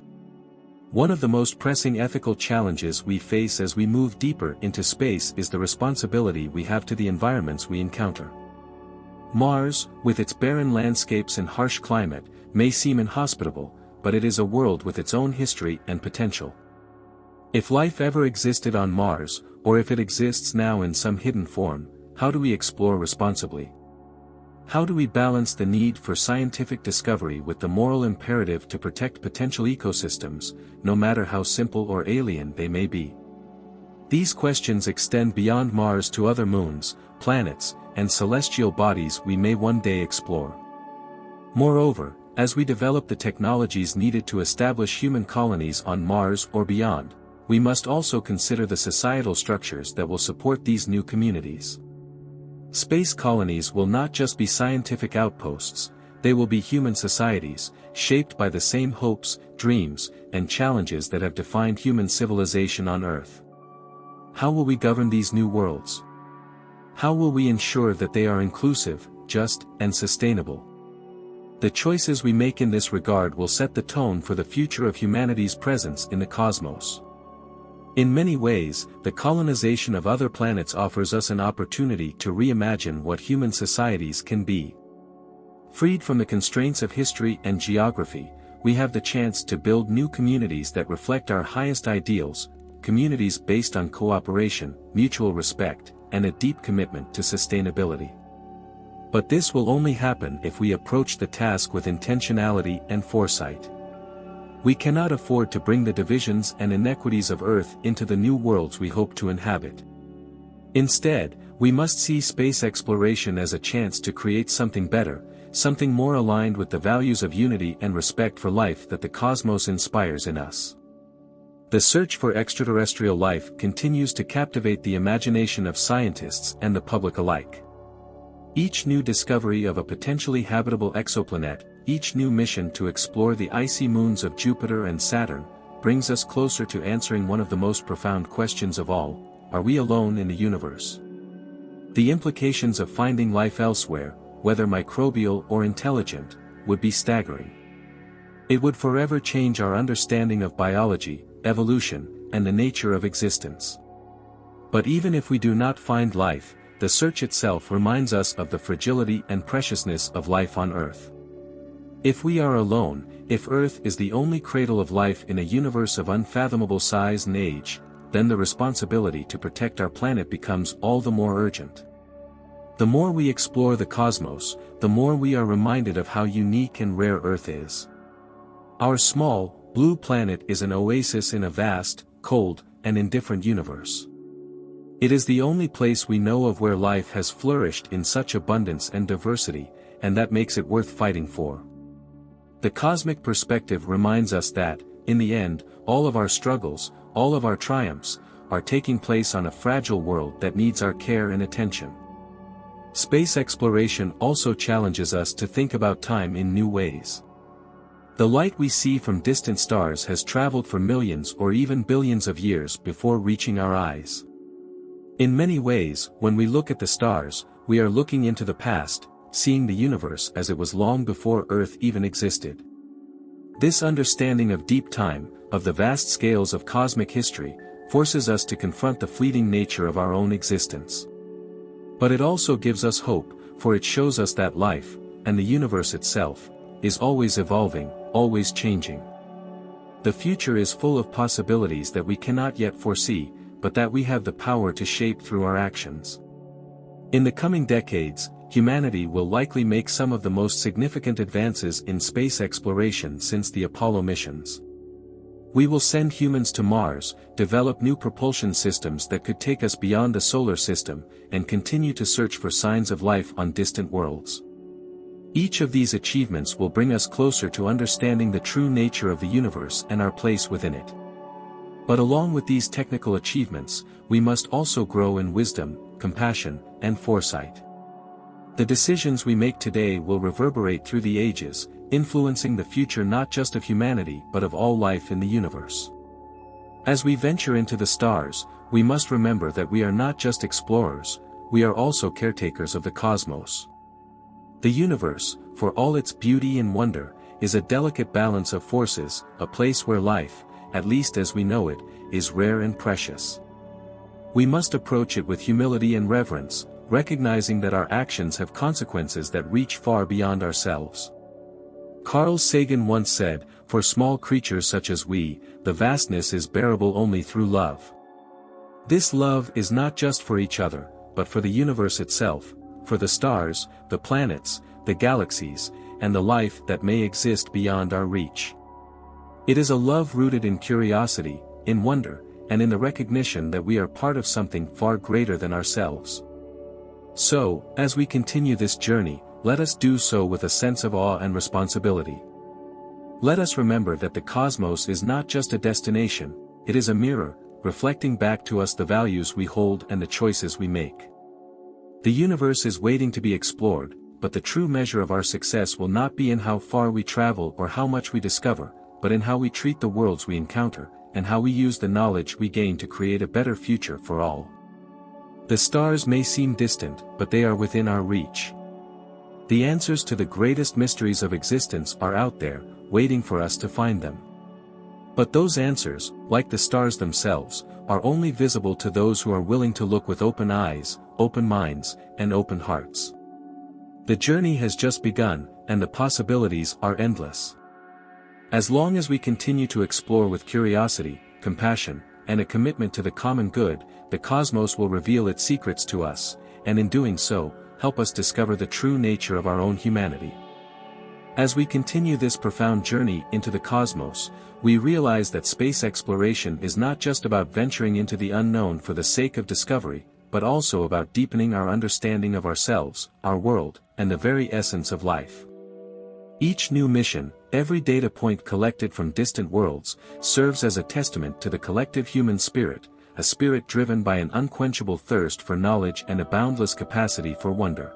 One of the most pressing ethical challenges we face as we move deeper into space is the responsibility we have to the environments we encounter. Mars, with its barren landscapes and harsh climate, may seem inhospitable, but it is a world with its own history and potential. If life ever existed on Mars, or if it exists now in some hidden form, how do we explore responsibly? How do we balance the need for scientific discovery with the moral imperative to protect potential ecosystems, no matter how simple or alien they may be? These questions extend beyond Mars to other moons, planets, and celestial bodies we may one day explore. Moreover, as we develop the technologies needed to establish human colonies on Mars or beyond, we must also consider the societal structures that will support these new communities. Space colonies will not just be scientific outposts, they will be human societies, shaped by the same hopes, dreams, and challenges that have defined human civilization on Earth. How will we govern these new worlds? How will we ensure that they are inclusive, just, and sustainable? The choices we make in this regard will set the tone for the future of humanity's presence in the cosmos. In many ways, the colonization of other planets offers us an opportunity to reimagine what human societies can be. Freed from the constraints of history and geography, we have the chance to build new communities that reflect our highest ideals, communities based on cooperation, mutual respect, and a deep commitment to sustainability. But this will only happen if we approach the task with intentionality and foresight. We cannot afford to bring the divisions and inequities of Earth into the new worlds we hope to inhabit. Instead, we must see space exploration as a chance to create something better, something more aligned with the values of unity and respect for life that the cosmos inspires in us. The search for extraterrestrial life continues to captivate the imagination of scientists and the public alike. Each new discovery of a potentially habitable exoplanet, each new mission to explore the icy moons of Jupiter and Saturn, brings us closer to answering one of the most profound questions of all: are we alone in the universe? The implications of finding life elsewhere, whether microbial or intelligent, would be staggering. It would forever change our understanding of biology, evolution, and the nature of existence. But even if we do not find life, the search itself reminds us of the fragility and preciousness of life on Earth. If we are alone, if Earth is the only cradle of life in a universe of unfathomable size and age, then the responsibility to protect our planet becomes all the more urgent. The more we explore the cosmos, the more we are reminded of how unique and rare Earth is. Our small, blue planet is an oasis in a vast, cold, and indifferent universe. It is the only place we know of where life has flourished in such abundance and diversity, and that makes it worth fighting for. The cosmic perspective reminds us that, in the end, all of our struggles, all of our triumphs, are taking place on a fragile world that needs our care and attention. Space exploration also challenges us to think about time in new ways. The light we see from distant stars has traveled for millions or even billions of years before reaching our eyes. In many ways, when we look at the stars, we are looking into the past, seeing the universe as it was long before Earth even existed. This understanding of deep time, of the vast scales of cosmic history, forces us to confront the fleeting nature of our own existence. But it also gives us hope, for it shows us that life, and the universe itself, is always evolving, always changing. The future is full of possibilities that we cannot yet foresee, but that we have the power to shape through our actions. In the coming decades, humanity will likely make some of the most significant advances in space exploration since the Apollo missions. We will send humans to Mars, develop new propulsion systems that could take us beyond the solar system, and continue to search for signs of life on distant worlds. Each of these achievements will bring us closer to understanding the true nature of the universe and our place within it. But along with these technical achievements, we must also grow in wisdom, compassion, and foresight. The decisions we make today will reverberate through the ages, influencing the future not just of humanity but of all life in the universe. As we venture into the stars, we must remember that we are not just explorers, we are also caretakers of the cosmos. The universe, for all its beauty and wonder, is a delicate balance of forces, a place where life, at least as we know it, is rare and precious. We must approach it with humility and reverence, recognizing that our actions have consequences that reach far beyond ourselves. Carl Sagan once said, "For small creatures such as we, the vastness is bearable only through love." This love is not just for each other, but for the universe itself, for the stars, the planets, the galaxies, and the life that may exist beyond our reach. It is a love rooted in curiosity, in wonder, and in the recognition that we are part of something far greater than ourselves. So, as we continue this journey, let us do so with a sense of awe and responsibility. Let us remember that the cosmos is not just a destination, it is a mirror, reflecting back to us the values we hold and the choices we make. The universe is waiting to be explored, but the true measure of our success will not be in how far we travel or how much we discover, but in how we treat the worlds we encounter, and how we use the knowledge we gain to create a better future for all. The stars may seem distant, but they are within our reach. The answers to the greatest mysteries of existence are out there, waiting for us to find them. But those answers, like the stars themselves, are only visible to those who are willing to look with open eyes, open minds, and open hearts. The journey has just begun, and the possibilities are endless. As long as we continue to explore with curiosity, compassion, and a commitment to the common good, the cosmos will reveal its secrets to us, and in doing so, help us discover the true nature of our own humanity. As we continue this profound journey into the cosmos, we realize that space exploration is not just about venturing into the unknown for the sake of discovery, but also about deepening our understanding of ourselves, our world, and the very essence of life. Each new mission, every data point collected from distant worlds, serves as a testament to the collective human spirit, a spirit driven by an unquenchable thirst for knowledge and a boundless capacity for wonder.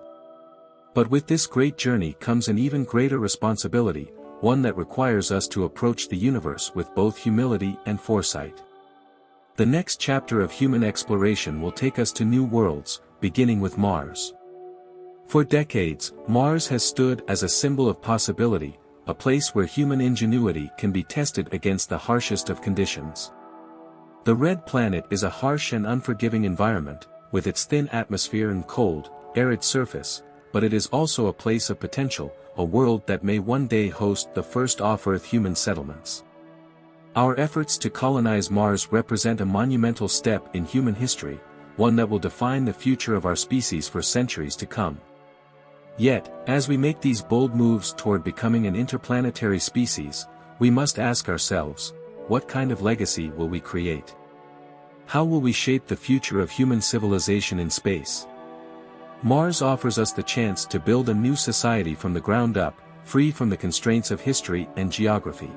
But with this great journey comes an even greater responsibility, one that requires us to approach the universe with both humility and foresight. The next chapter of human exploration will take us to new worlds, beginning with Mars. For decades, Mars has stood as a symbol of possibility, a place where human ingenuity can be tested against the harshest of conditions. The red planet is a harsh and unforgiving environment, with its thin atmosphere and cold, arid surface, but it is also a place of potential, a world that may one day host the first off-Earth human settlements. Our efforts to colonize Mars represent a monumental step in human history, one that will define the future of our species for centuries to come. Yet, as we make these bold moves toward becoming an interplanetary species, we must ask ourselves, what kind of legacy will we create? How will we shape the future of human civilization in space? Mars offers us the chance to build a new society from the ground up, free from the constraints of history and geography.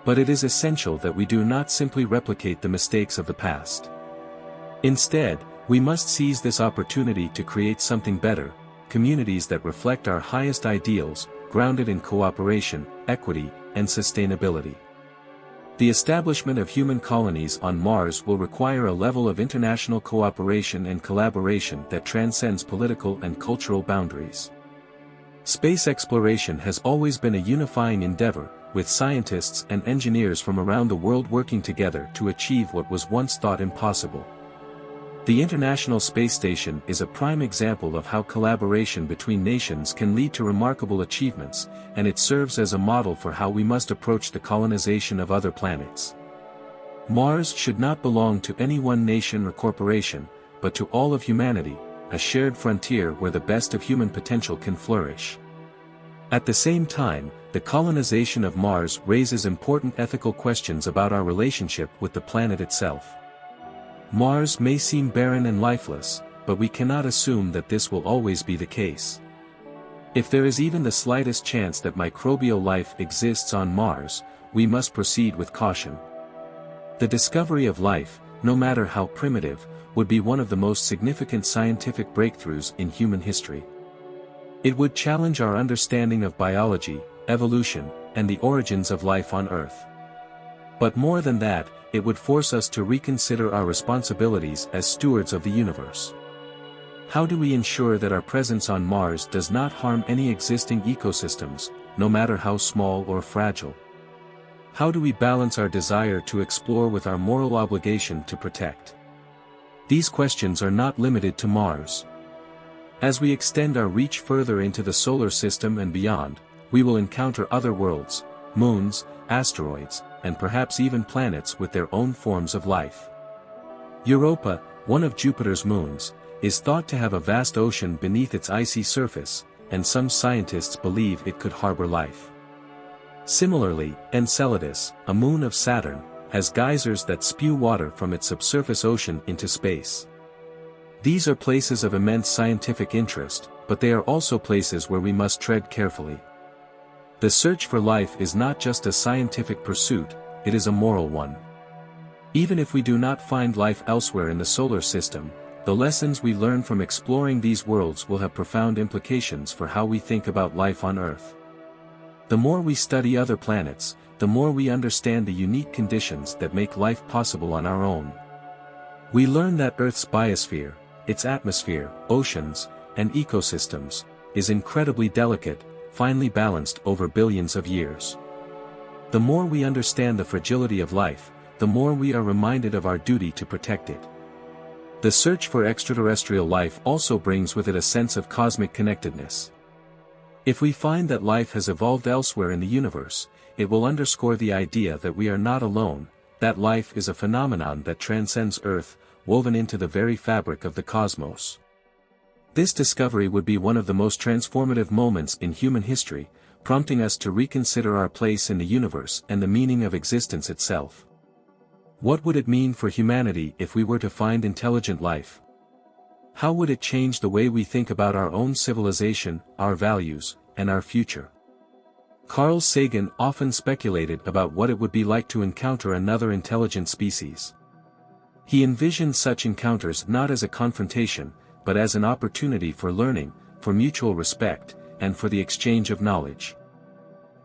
But it is essential that we do not simply replicate the mistakes of the past. Instead, we must seize this opportunity to create something better, communities that reflect our highest ideals, grounded in cooperation, equity, and sustainability. The establishment of human colonies on Mars will require a level of international cooperation and collaboration that transcends political and cultural boundaries. Space exploration has always been a unifying endeavor, with scientists and engineers from around the world working together to achieve what was once thought impossible. The International Space Station is a prime example of how collaboration between nations can lead to remarkable achievements, and it serves as a model for how we must approach the colonization of other planets. Mars should not belong to any one nation or corporation, but to all of humanity, a shared frontier where the best of human potential can flourish. At the same time, the colonization of Mars raises important ethical questions about our relationship with the planet itself. Mars may seem barren and lifeless, but we cannot assume that this will always be the case. If there is even the slightest chance that microbial life exists on Mars, we must proceed with caution. The discovery of life, no matter how primitive, would be one of the most significant scientific breakthroughs in human history. It would challenge our understanding of biology, evolution, and the origins of life on Earth. But more than that, it would force us to reconsider our responsibilities as stewards of the universe. How do we ensure that our presence on Mars does not harm any existing ecosystems, no matter how small or fragile? How do we balance our desire to explore with our moral obligation to protect? These questions are not limited to Mars. As we extend our reach further into the solar system and beyond, we will encounter other worlds, moons, asteroids, and perhaps even planets with their own forms of life. Europa, one of Jupiter's moons, is thought to have a vast ocean beneath its icy surface, and some scientists believe it could harbor life. Similarly, Enceladus, a moon of Saturn, has geysers that spew water from its subsurface ocean into space. These are places of immense scientific interest, but they are also places where we must tread carefully. The search for life is not just a scientific pursuit, it is a moral one. Even if we do not find life elsewhere in the solar system, the lessons we learn from exploring these worlds will have profound implications for how we think about life on Earth. The more we study other planets, the more we understand the unique conditions that make life possible on our own. We learn that Earth's biosphere, its atmosphere, oceans, and ecosystems, is incredibly delicate, finely balanced over billions of years. The more we understand the fragility of life, the more we are reminded of our duty to protect it. The search for extraterrestrial life also brings with it a sense of cosmic connectedness. If we find that life has evolved elsewhere in the universe, it will underscore the idea that we are not alone, that life is a phenomenon that transcends Earth, woven into the very fabric of the cosmos. This discovery would be one of the most transformative moments in human history, prompting us to reconsider our place in the universe and the meaning of existence itself. What would it mean for humanity if we were to find intelligent life? How would it change the way we think about our own civilization, our values, and our future? Carl Sagan often speculated about what it would be like to encounter another intelligent species. He envisioned such encounters not as a confrontation, but as an opportunity for learning, for mutual respect, and for the exchange of knowledge.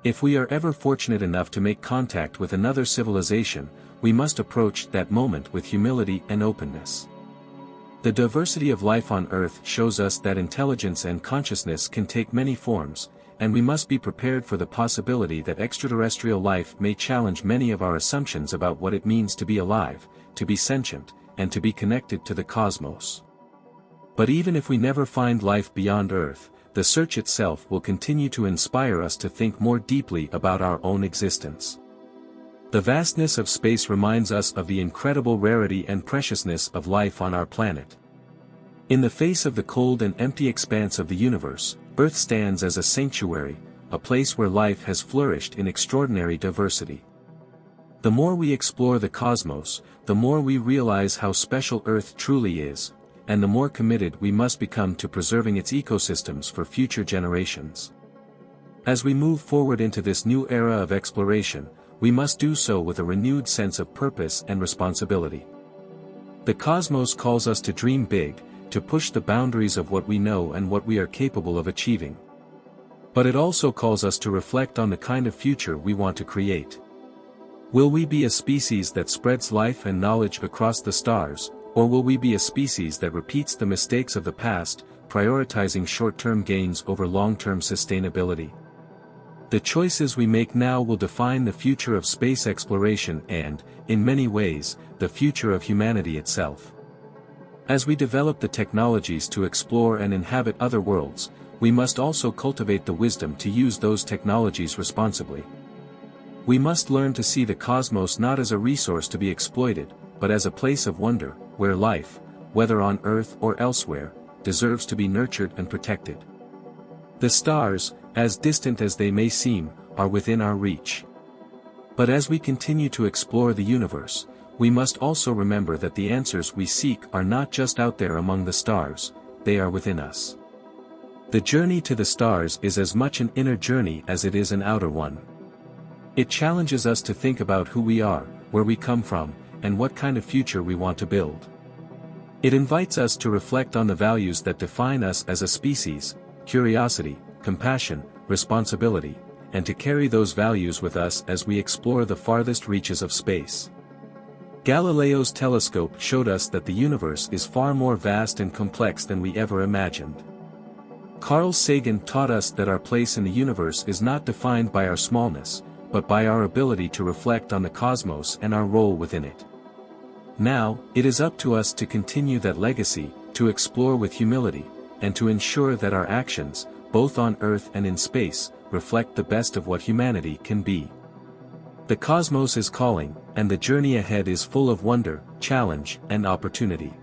If we are ever fortunate enough to make contact with another civilization, we must approach that moment with humility and openness. The diversity of life on Earth shows us that intelligence and consciousness can take many forms, and we must be prepared for the possibility that extraterrestrial life may challenge many of our assumptions about what it means to be alive, to be sentient, and to be connected to the cosmos. But even if we never find life beyond Earth, the search itself will continue to inspire us to think more deeply about our own existence. The vastness of space reminds us of the incredible rarity and preciousness of life on our planet. In the face of the cold and empty expanse of the universe, Earth stands as a sanctuary, a place where life has flourished in extraordinary diversity. The more we explore the cosmos, the more we realize how special Earth truly is, and the more committed we must become to preserving its ecosystems for future generations. As we move forward into this new era of exploration, we must do so with a renewed sense of purpose and responsibility. The cosmos calls us to dream big, to push the boundaries of what we know and what we are capable of achieving. But it also calls us to reflect on the kind of future we want to create. Will we be a species that spreads life and knowledge across the stars, or will we be a species that repeats the mistakes of the past, prioritizing short-term gains over long-term sustainability? The choices we make now will define the future of space exploration and, in many ways, the future of humanity itself. As we develop the technologies to explore and inhabit other worlds, we must also cultivate the wisdom to use those technologies responsibly. We must learn to see the cosmos not as a resource to be exploited, but as a place of wonder, where life, whether on Earth or elsewhere, deserves to be nurtured and protected. The stars, as distant as they may seem, are within our reach. But as we continue to explore the universe, we must also remember that the answers we seek are not just out there among the stars, they are within us. The journey to the stars is as much an inner journey as it is an outer one. It challenges us to think about who we are, where we come from, and what kind of future we want to build. It invites us to reflect on the values that define us as a species: curiosity, compassion, responsibility, and to carry those values with us as we explore the farthest reaches of space. Galileo's telescope showed us that the universe is far more vast and complex than we ever imagined. Carl Sagan taught us that our place in the universe is not defined by our smallness, but by our ability to reflect on the cosmos and our role within it. Now, it is up to us to continue that legacy, to explore with humility, and to ensure that our actions, both on Earth and in space, reflect the best of what humanity can be. The cosmos is calling, and the journey ahead is full of wonder, challenge, and opportunity.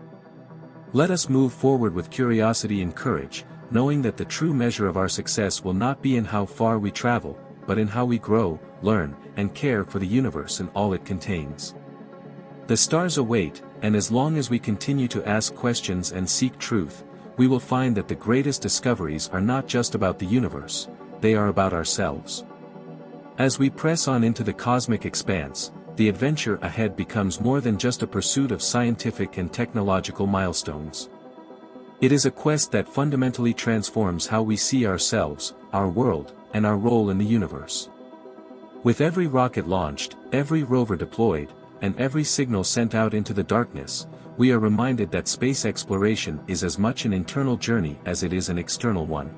Let us move forward with curiosity and courage, knowing that the true measure of our success will not be in how far we travel, but in how we grow, learn, and care for the universe and all it contains. The stars await, and as long as we continue to ask questions and seek truth, we will find that the greatest discoveries are not just about the universe, they are about ourselves. As we press on into the cosmic expanse, the adventure ahead becomes more than just a pursuit of scientific and technological milestones. It is a quest that fundamentally transforms how we see ourselves, our world, and our role in the universe. With every rocket launched, every rover deployed, and every signal sent out into the darkness, we are reminded that space exploration is as much an internal journey as it is an external one.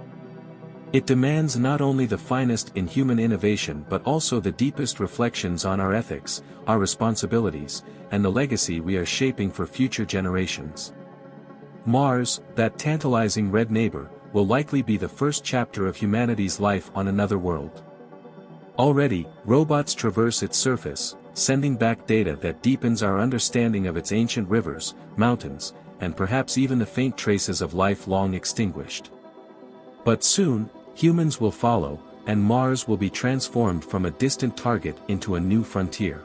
It demands not only the finest in human innovation but also the deepest reflections on our ethics, our responsibilities, and the legacy we are shaping for future generations. Mars, that tantalizing red neighbor, will likely be the first chapter of humanity's life on another world. Already, robots traverse its surface, sending back data that deepens our understanding of its ancient rivers, mountains, and perhaps even the faint traces of life long extinguished. But soon, humans will follow, and Mars will be transformed from a distant target into a new frontier.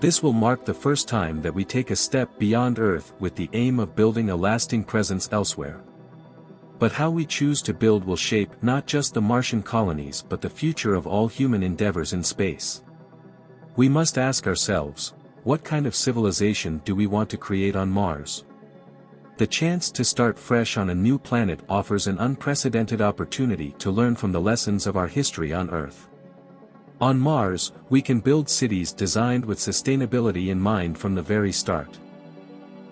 This will mark the first time that we take a step beyond Earth with the aim of building a lasting presence elsewhere. But how we choose to build will shape not just the Martian colonies but the future of all human endeavors in space. We must ask ourselves, what kind of civilization do we want to create on Mars? The chance to start fresh on a new planet offers an unprecedented opportunity to learn from the lessons of our history on Earth. On Mars, we can build cities designed with sustainability in mind from the very start.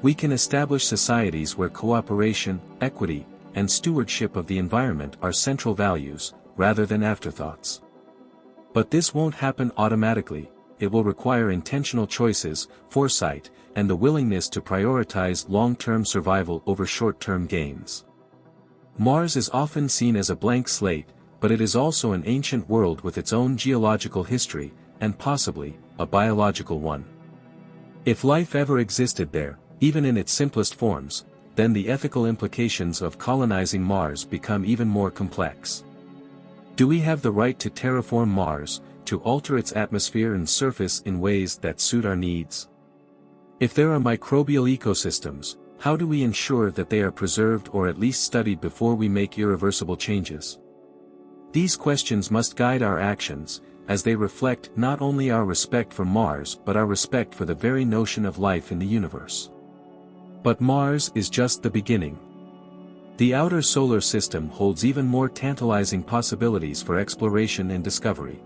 We can establish societies where cooperation, equity, and stewardship of the environment are central values, rather than afterthoughts. But this won't happen automatically. It will require intentional choices, foresight, and the willingness to prioritize long-term survival over short-term gains. Mars is often seen as a blank slate, but it is also an ancient world with its own geological history, and possibly, a biological one. If life ever existed there, even in its simplest forms, then the ethical implications of colonizing Mars become even more complex. Do we have the right to terraform Mars, to alter its atmosphere and surface in ways that suit our needs? If there are microbial ecosystems, how do we ensure that they are preserved or at least studied before we make irreversible changes? These questions must guide our actions, as they reflect not only our respect for Mars but our respect for the very notion of life in the universe. But Mars is just the beginning. The outer solar system holds even more tantalizing possibilities for exploration and discovery.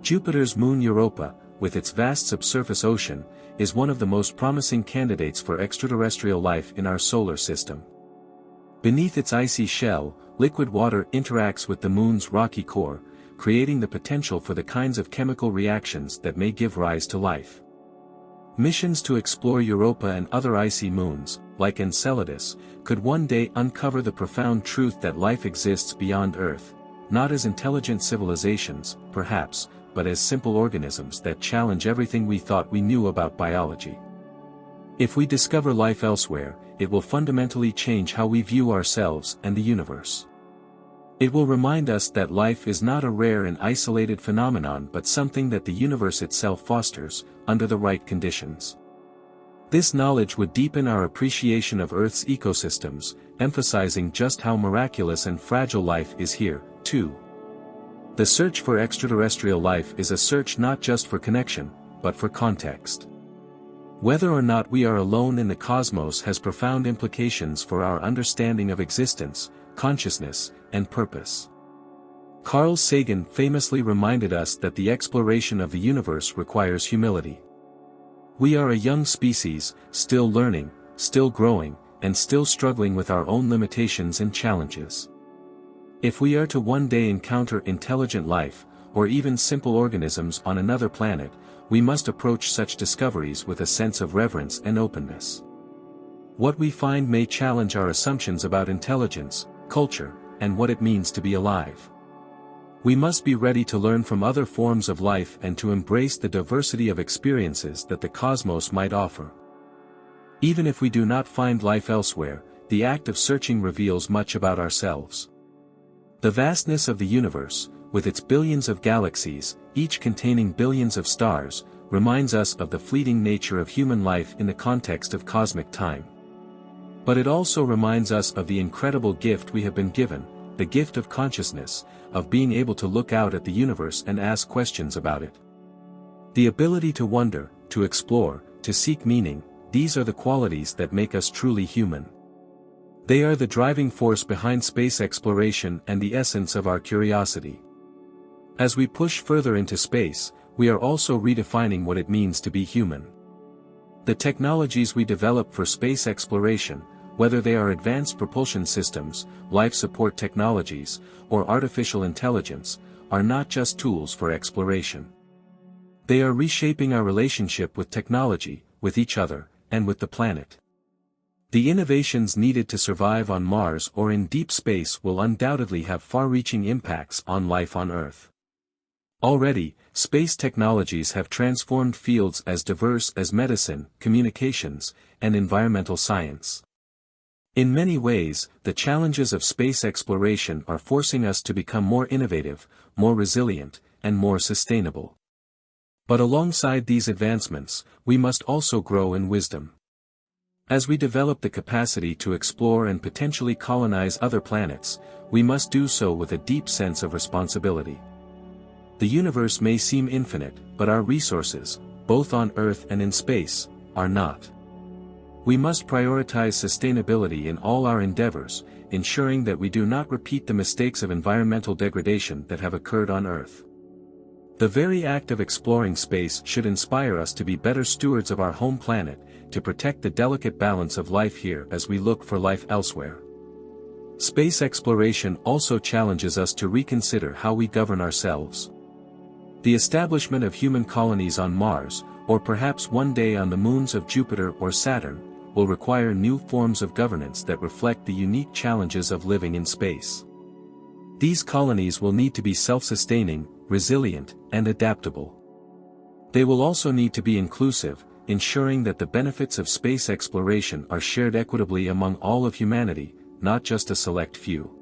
Jupiter's moon Europa, with its vast subsurface ocean, is one of the most promising candidates for extraterrestrial life in our solar system. Beneath its icy shell, liquid water interacts with the moon's rocky core, creating the potential for the kinds of chemical reactions that may give rise to life. Missions to explore Europa and other icy moons, like Enceladus, could one day uncover the profound truth that life exists beyond Earth, not as intelligent civilizations, perhaps, but as simple organisms that challenge everything we thought we knew about biology. If we discover life elsewhere, it will fundamentally change how we view ourselves and the universe. It will remind us that life is not a rare and isolated phenomenon but something that the universe itself fosters, under the right conditions. This knowledge would deepen our appreciation of Earth's ecosystems, emphasizing just how miraculous and fragile life is here, too. The search for extraterrestrial life is a search not just for connection, but for context. Whether or not we are alone in the cosmos has profound implications for our understanding of existence, consciousness, and purpose. Carl Sagan famously reminded us that the exploration of the universe requires humility. We are a young species, still learning, still growing, and still struggling with our own limitations and challenges. If we are to one day encounter intelligent life, or even simple organisms on another planet, we must approach such discoveries with a sense of reverence and openness. What we find may challenge our assumptions about intelligence, culture, and what it means to be alive. We must be ready to learn from other forms of life and to embrace the diversity of experiences that the cosmos might offer. Even if we do not find life elsewhere, the act of searching reveals much about ourselves. The vastness of the universe, with its billions of galaxies, each containing billions of stars, reminds us of the fleeting nature of human life in the context of cosmic time. But it also reminds us of the incredible gift we have been given, the gift of consciousness, of being able to look out at the universe and ask questions about it. The ability to wonder, to explore, to seek meaning, these are the qualities that make us truly human. They are the driving force behind space exploration and the essence of our curiosity. As we push further into space, we are also redefining what it means to be human. The technologies we develop for space exploration, whether they are advanced propulsion systems, life support technologies, or artificial intelligence, are not just tools for exploration. They are reshaping our relationship with technology, with each other, and with the planet. The innovations needed to survive on Mars or in deep space will undoubtedly have far-reaching impacts on life on Earth. Already, space technologies have transformed fields as diverse as medicine, communications, and environmental science. In many ways, the challenges of space exploration are forcing us to become more innovative, more resilient, and more sustainable. But alongside these advancements, we must also grow in wisdom. As we develop the capacity to explore and potentially colonize other planets, we must do so with a deep sense of responsibility. The universe may seem infinite, but our resources, both on Earth and in space, are not. We must prioritize sustainability in all our endeavors, ensuring that we do not repeat the mistakes of environmental degradation that have occurred on Earth. The very act of exploring space should inspire us to be better stewards of our home planet, to protect the delicate balance of life here as we look for life elsewhere. Space exploration also challenges us to reconsider how we govern ourselves. The establishment of human colonies on Mars, or perhaps one day on the moons of Jupiter or Saturn, will require new forms of governance that reflect the unique challenges of living in space. These colonies will need to be self-sustaining, resilient, and adaptable. They will also need to be inclusive, ensuring that the benefits of space exploration are shared equitably among all of humanity, not just a select few.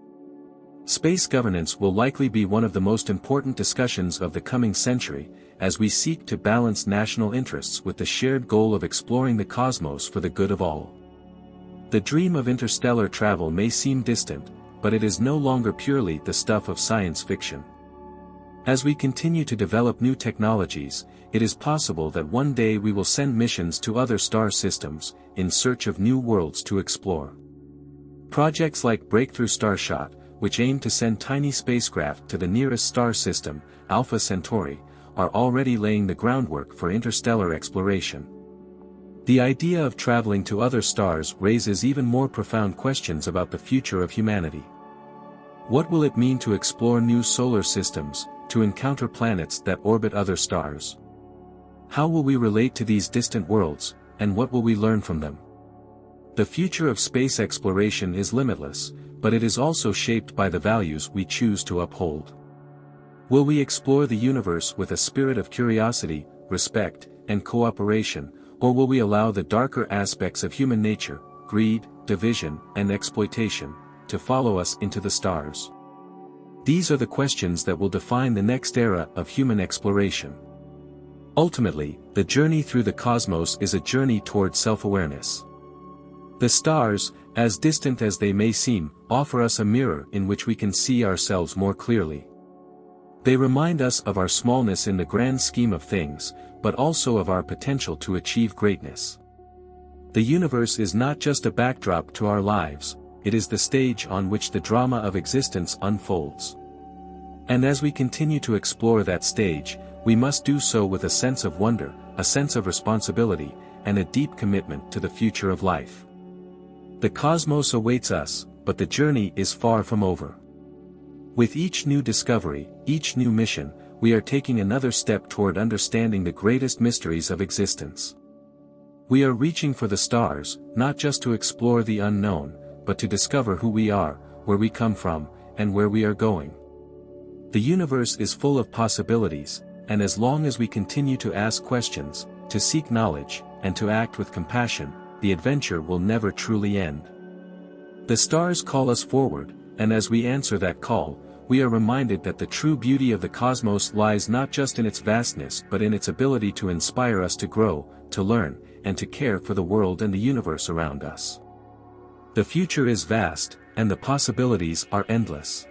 Space governance will likely be one of the most important discussions of the coming century, as we seek to balance national interests with the shared goal of exploring the cosmos for the good of all. The dream of interstellar travel may seem distant, but it is no longer purely the stuff of science fiction. As we continue to develop new technologies, it is possible that one day we will send missions to other star systems, in search of new worlds to explore. Projects like Breakthrough Starshot, which aim to send tiny spacecraft to the nearest star system, Alpha Centauri, are already laying the groundwork for interstellar exploration. The idea of traveling to other stars raises even more profound questions about the future of humanity. What will it mean to explore new solar systems, to encounter planets that orbit other stars? How will we relate to these distant worlds, and what will we learn from them? The future of space exploration is limitless, but it is also shaped by the values we choose to uphold. Will we explore the universe with a spirit of curiosity, respect, and cooperation, or will we allow the darker aspects of human nature, greed, division, and exploitation, to follow us into the stars? These are the questions that will define the next era of human exploration. Ultimately, the journey through the cosmos is a journey toward self-awareness. The stars, as distant as they may seem, offer us a mirror in which we can see ourselves more clearly. They remind us of our smallness in the grand scheme of things, but also of our potential to achieve greatness. The universe is not just a backdrop to our lives, it is the stage on which the drama of existence unfolds. And as we continue to explore that stage, we must do so with a sense of wonder, a sense of responsibility, and a deep commitment to the future of life. The cosmos awaits us, but the journey is far from over. With each new discovery, each new mission, we are taking another step toward understanding the greatest mysteries of existence. We are reaching for the stars, not just to explore the unknown, but to discover who we are, where we come from, and where we are going. The universe is full of possibilities, and as long as we continue to ask questions, to seek knowledge, and to act with compassion, the adventure will never truly end. The stars call us forward, and as we answer that call, we are reminded that the true beauty of the cosmos lies not just in its vastness but in its ability to inspire us to grow, to learn, and to care for the world and the universe around us. The future is vast, and the possibilities are endless.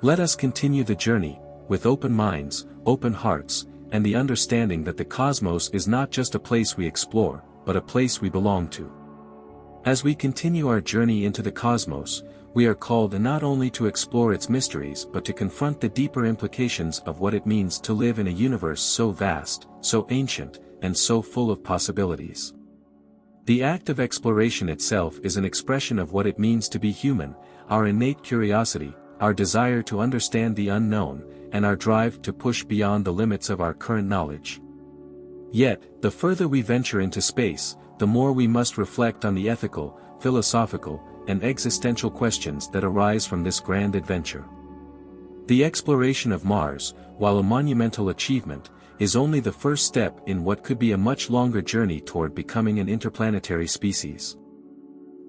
Let us continue the journey, with open minds, open hearts, and the understanding that the cosmos is not just a place we explore, but a place we belong to. As we continue our journey into the cosmos, we are called not only to explore its mysteries but to confront the deeper implications of what it means to live in a universe so vast, so ancient, and so full of possibilities. The act of exploration itself is an expression of what it means to be human, our innate curiosity, our desire to understand the unknown, and our drive to push beyond the limits of our current knowledge. Yet, the further we venture into space, the more we must reflect on the ethical, philosophical, and existential questions that arise from this grand adventure. The exploration of Mars, while a monumental achievement, is only the first step in what could be a much longer journey toward becoming an interplanetary species.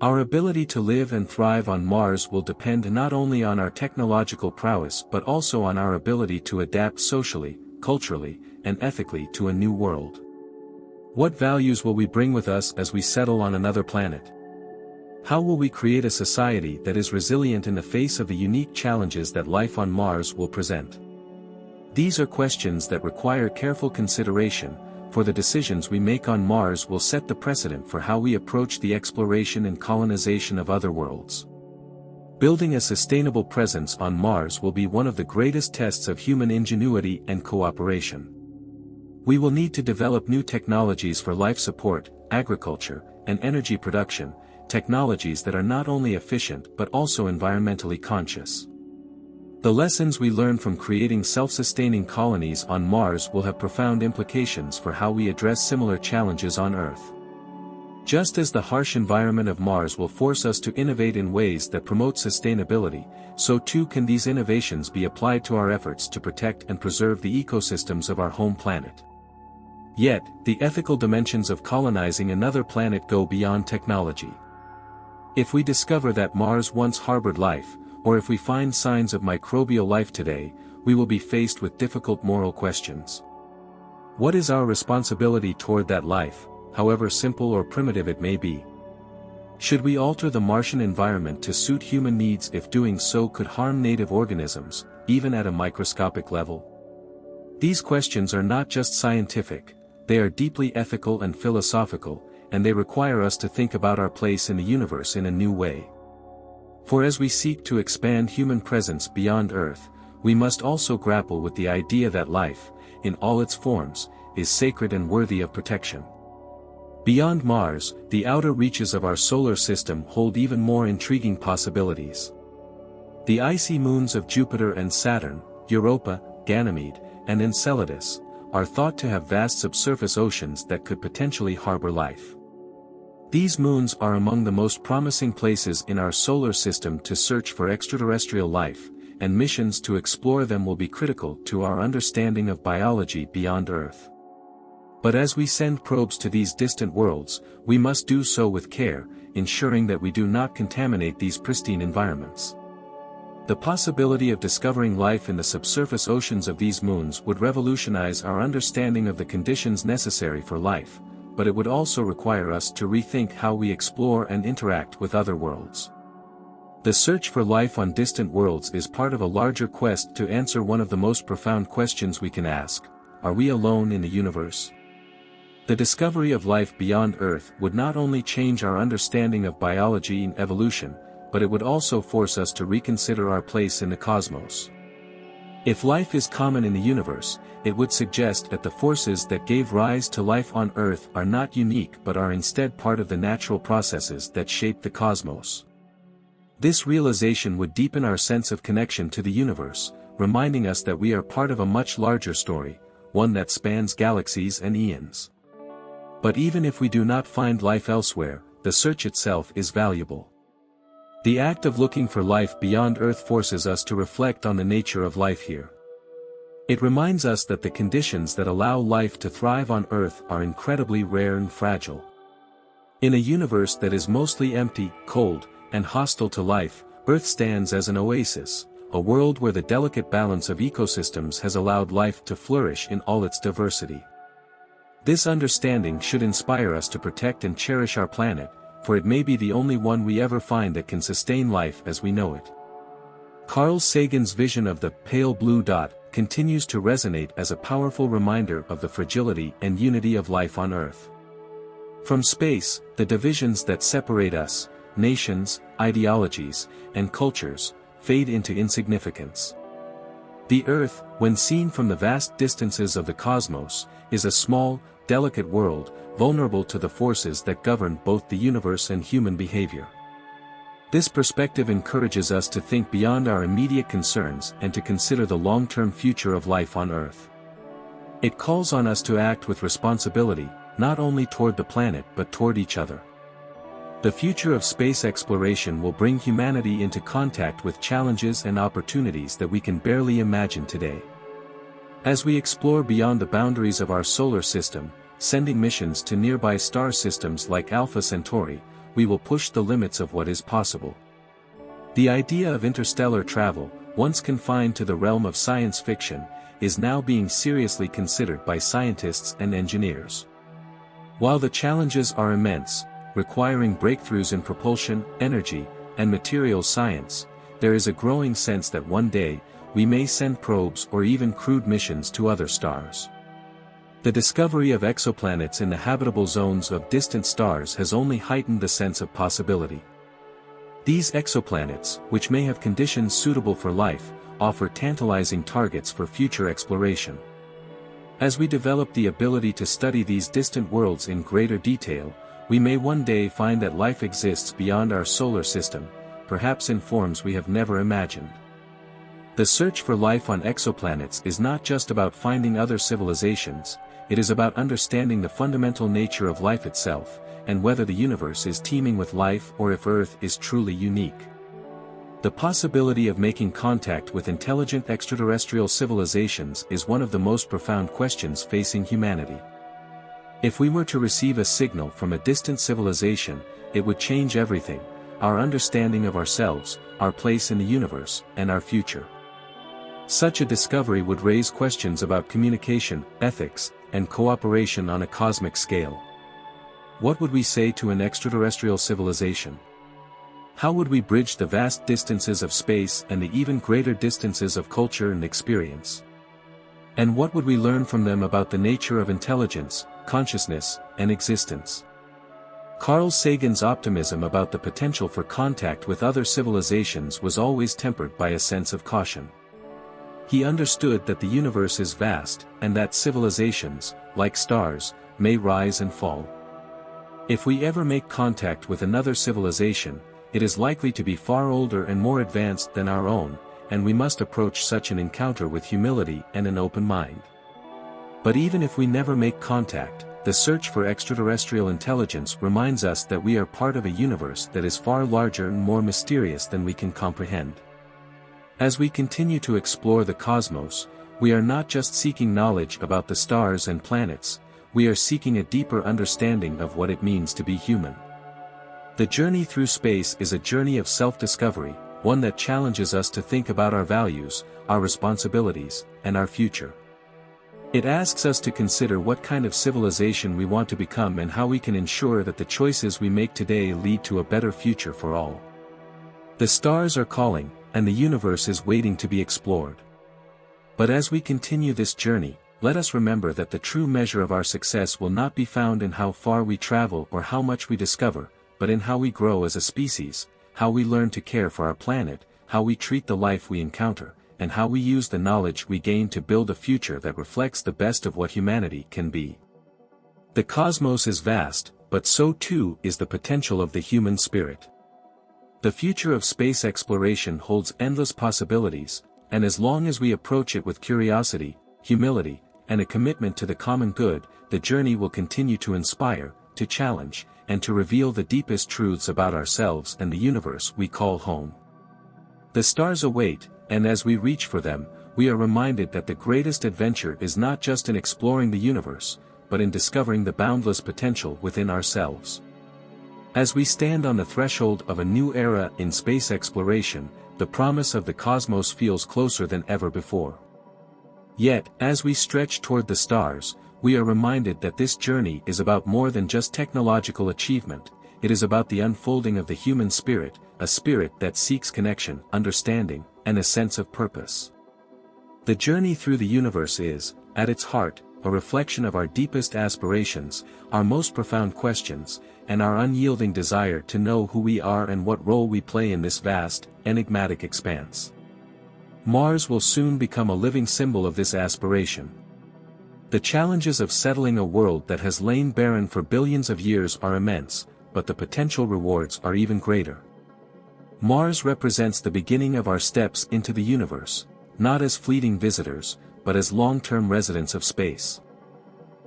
Our ability to live and thrive on Mars will depend not only on our technological prowess but also on our ability to adapt socially, culturally, and ethically to a new world. What values will we bring with us as we settle on another planet? How will we create a society that is resilient in the face of the unique challenges that life on Mars will present? These are questions that require careful consideration, for the decisions we make on Mars will set the precedent for how we approach the exploration and colonization of other worlds. Building a sustainable presence on Mars will be one of the greatest tests of human ingenuity and cooperation. We will need to develop new technologies for life support, agriculture, and energy production, technologies that are not only efficient but also environmentally conscious. The lessons we learn from creating self-sustaining colonies on Mars will have profound implications for how we address similar challenges on Earth. Just as the harsh environment of Mars will force us to innovate in ways that promote sustainability, so too can these innovations be applied to our efforts to protect and preserve the ecosystems of our home planet. Yet, the ethical dimensions of colonizing another planet go beyond technology. If we discover that Mars once harbored life, or if we find signs of microbial life today, we will be faced with difficult moral questions. What is our responsibility toward that life, however simple or primitive it may be? Should we alter the Martian environment to suit human needs if doing so could harm native organisms, even at a microscopic level? These questions are not just scientific, they are deeply ethical and philosophical, and they require us to think about our place in the universe in a new way. For as we seek to expand human presence beyond Earth, we must also grapple with the idea that life, in all its forms, is sacred and worthy of protection. Beyond Mars, the outer reaches of our solar system hold even more intriguing possibilities. The icy moons of Jupiter and Saturn, Europa, Ganymede, and Enceladus, are thought to have vast subsurface oceans that could potentially harbor life. These moons are among the most promising places in our solar system to search for extraterrestrial life, and missions to explore them will be critical to our understanding of biology beyond Earth. But as we send probes to these distant worlds, we must do so with care, ensuring that we do not contaminate these pristine environments. The possibility of discovering life in the subsurface oceans of these moons would revolutionize our understanding of the conditions necessary for life, but it would also require us to rethink how we explore and interact with other worlds. The search for life on distant worlds is part of a larger quest to answer one of the most profound questions we can ask: are we alone in the universe? The discovery of life beyond Earth would not only change our understanding of biology and evolution, but it would also force us to reconsider our place in the cosmos. If life is common in the universe, it would suggest that the forces that gave rise to life on Earth are not unique but are instead part of the natural processes that shape the cosmos. This realization would deepen our sense of connection to the universe, reminding us that we are part of a much larger story, one that spans galaxies and eons. But even if we do not find life elsewhere, the search itself is valuable. The act of looking for life beyond Earth forces us to reflect on the nature of life here. It reminds us that the conditions that allow life to thrive on Earth are incredibly rare and fragile. In a universe that is mostly empty, cold, and hostile to life, Earth stands as an oasis, a world where the delicate balance of ecosystems has allowed life to flourish in all its diversity. This understanding should inspire us to protect and cherish our planet, for it may be the only one we ever find that can sustain life as we know it. Carl Sagan's vision of the pale blue dot continues to resonate as a powerful reminder of the fragility and unity of life on Earth. From space, the divisions that separate us, nations, ideologies, and cultures, fade into insignificance. The Earth, when seen from the vast distances of the cosmos, is a small, delicate world, vulnerable to the forces that govern both the universe and human behavior. This perspective encourages us to think beyond our immediate concerns and to consider the long-term future of life on Earth. It calls on us to act with responsibility, not only toward the planet but toward each other. The future of space exploration will bring humanity into contact with challenges and opportunities that we can barely imagine today. As we explore beyond the boundaries of our solar system, sending missions to nearby star systems like Alpha Centauri, we will push the limits of what is possible. The idea of interstellar travel, once confined to the realm of science fiction, is now being seriously considered by scientists and engineers. While the challenges are immense, requiring breakthroughs in propulsion, energy, and materials science, there is a growing sense that one day, we may send probes or even crewed missions to other stars. The discovery of exoplanets in the habitable zones of distant stars has only heightened the sense of possibility. These exoplanets, which may have conditions suitable for life, offer tantalizing targets for future exploration. As we develop the ability to study these distant worlds in greater detail, we may one day find that life exists beyond our solar system, perhaps in forms we have never imagined. The search for life on exoplanets is not just about finding other civilizations, it is about understanding the fundamental nature of life itself, and whether the universe is teeming with life or if Earth is truly unique. The possibility of making contact with intelligent extraterrestrial civilizations is one of the most profound questions facing humanity. If we were to receive a signal from a distant civilization, it would change everything: our understanding of ourselves, our place in the universe, and our future. Such a discovery would raise questions about communication, ethics, and cooperation on a cosmic scale. What would we say to an extraterrestrial civilization? How would we bridge the vast distances of space and the even greater distances of culture and experience? And what would we learn from them about the nature of intelligence, consciousness, and existence? Carl Sagan's optimism about the potential for contact with other civilizations was always tempered by a sense of caution. He understood that the universe is vast, and that civilizations, like stars, may rise and fall. If we ever make contact with another civilization, it is likely to be far older and more advanced than our own, and we must approach such an encounter with humility and an open mind. But even if we never make contact, the search for extraterrestrial intelligence reminds us that we are part of a universe that is far larger and more mysterious than we can comprehend. As we continue to explore the cosmos, we are not just seeking knowledge about the stars and planets, we are seeking a deeper understanding of what it means to be human. The journey through space is a journey of self-discovery, one that challenges us to think about our values, our responsibilities, and our future. It asks us to consider what kind of civilization we want to become and how we can ensure that the choices we make today lead to a better future for all. The stars are calling, and the universe is waiting to be explored. But as we continue this journey, let us remember that the true measure of our success will not be found in how far we travel or how much we discover, but in how we grow as a species, how we learn to care for our planet, how we treat the life we encounter, and how we use the knowledge we gain to build a future that reflects the best of what humanity can be. The cosmos is vast, but so too is the potential of the human spirit. The future of space exploration holds endless possibilities, and as long as we approach it with curiosity, humility, and a commitment to the common good, the journey will continue to inspire, to challenge, and to reveal the deepest truths about ourselves and the universe we call home. The stars await, and as we reach for them, we are reminded that the greatest adventure is not just in exploring the universe, but in discovering the boundless potential within ourselves. As we stand on the threshold of a new era in space exploration, the promise of the cosmos feels closer than ever before. Yet, as we stretch toward the stars, we are reminded that this journey is about more than just technological achievement, it is about the unfolding of the human spirit, a spirit that seeks connection, understanding, and a sense of purpose. The journey through the universe is, at its heart, a reflection of our deepest aspirations, our most profound questions, and our unyielding desire to know who we are and what role we play in this vast, enigmatic expanse. Mars will soon become a living symbol of this aspiration. The challenges of settling a world that has lain barren for billions of years are immense, but the potential rewards are even greater. Mars represents the beginning of our steps into the universe, not as fleeting visitors, but as long-term residents of space.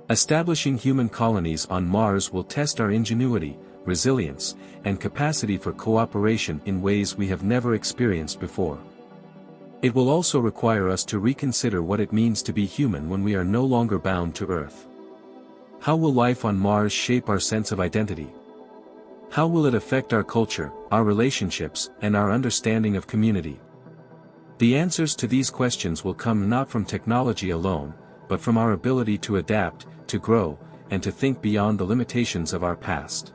Establishing human colonies on Mars will test our ingenuity, resilience, and capacity for cooperation in ways we have never experienced before. It will also require us to reconsider what it means to be human when we are no longer bound to Earth. How will life on Mars shape our sense of identity? How will it affect our culture, our relationships, and our understanding of community? The answers to these questions will come not from technology alone, but from our ability to adapt, to grow, and to think beyond the limitations of our past.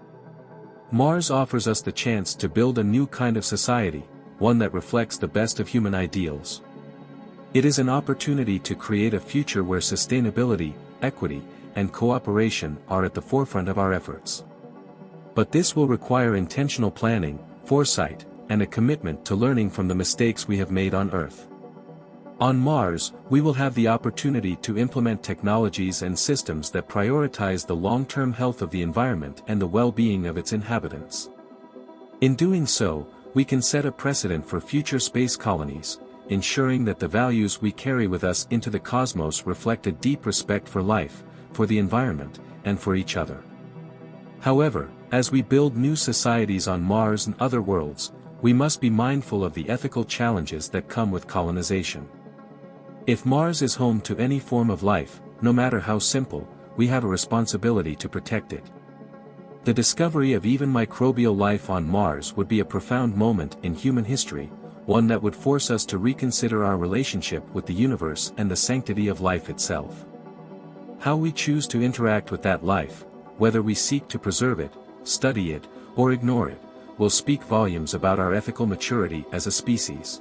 Mars offers us the chance to build a new kind of society, one that reflects the best of human ideals. It is an opportunity to create a future where sustainability, equity, and cooperation are at the forefront of our efforts. But this will require intentional planning, foresight, and a commitment to learning from the mistakes we have made on Earth. On Mars, we will have the opportunity to implement technologies and systems that prioritize the long-term health of the environment and the well-being of its inhabitants. In doing so, we can set a precedent for future space colonies, ensuring that the values we carry with us into the cosmos reflect a deep respect for life, for the environment, and for each other. However, as we build new societies on Mars and other worlds, we must be mindful of the ethical challenges that come with colonization. If Mars is home to any form of life, no matter how simple, we have a responsibility to protect it. The discovery of even microbial life on Mars would be a profound moment in human history, one that would force us to reconsider our relationship with the universe and the sanctity of life itself. How we choose to interact with that life, whether we seek to preserve it, study it, or ignore it, will speak volumes about our ethical maturity as a species.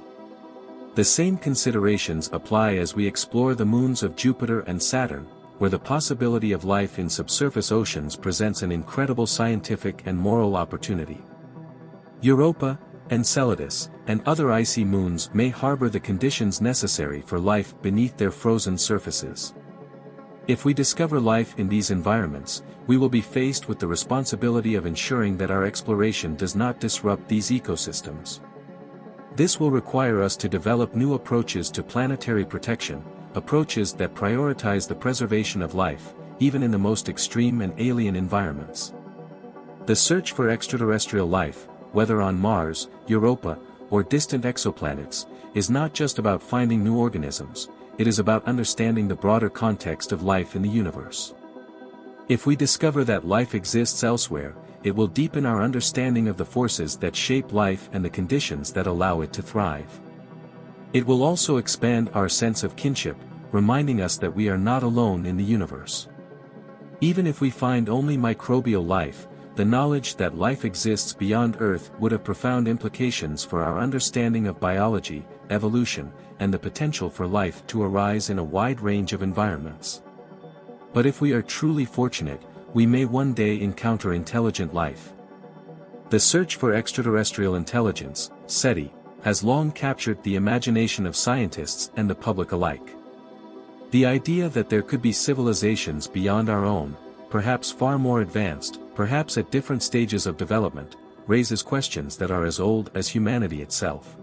The same considerations apply as we explore the moons of Jupiter and Saturn, where the possibility of life in subsurface oceans presents an incredible scientific and moral opportunity. Europa, Enceladus, and other icy moons may harbor the conditions necessary for life beneath their frozen surfaces. If we discover life in these environments, we will be faced with the responsibility of ensuring that our exploration does not disrupt these ecosystems. This will require us to develop new approaches to planetary protection, approaches that prioritize the preservation of life, even in the most extreme and alien environments. The search for extraterrestrial life, whether on Mars, Europa, or distant exoplanets, is not just about finding new organisms, it is about understanding the broader context of life in the universe. If we discover that life exists elsewhere, it will deepen our understanding of the forces that shape life and the conditions that allow it to thrive. It will also expand our sense of kinship, reminding us that we are not alone in the universe. Even if we find only microbial life, the knowledge that life exists beyond Earth would have profound implications for our understanding of biology, evolution, and the potential for life to arise in a wide range of environments. But if we are truly fortunate, we may one day encounter intelligent life. The search for extraterrestrial intelligence, SETI, has long captured the imagination of scientists and the public alike. The idea that there could be civilizations beyond our own, perhaps far more advanced, perhaps at different stages of development, raises questions that are as old as humanity itself.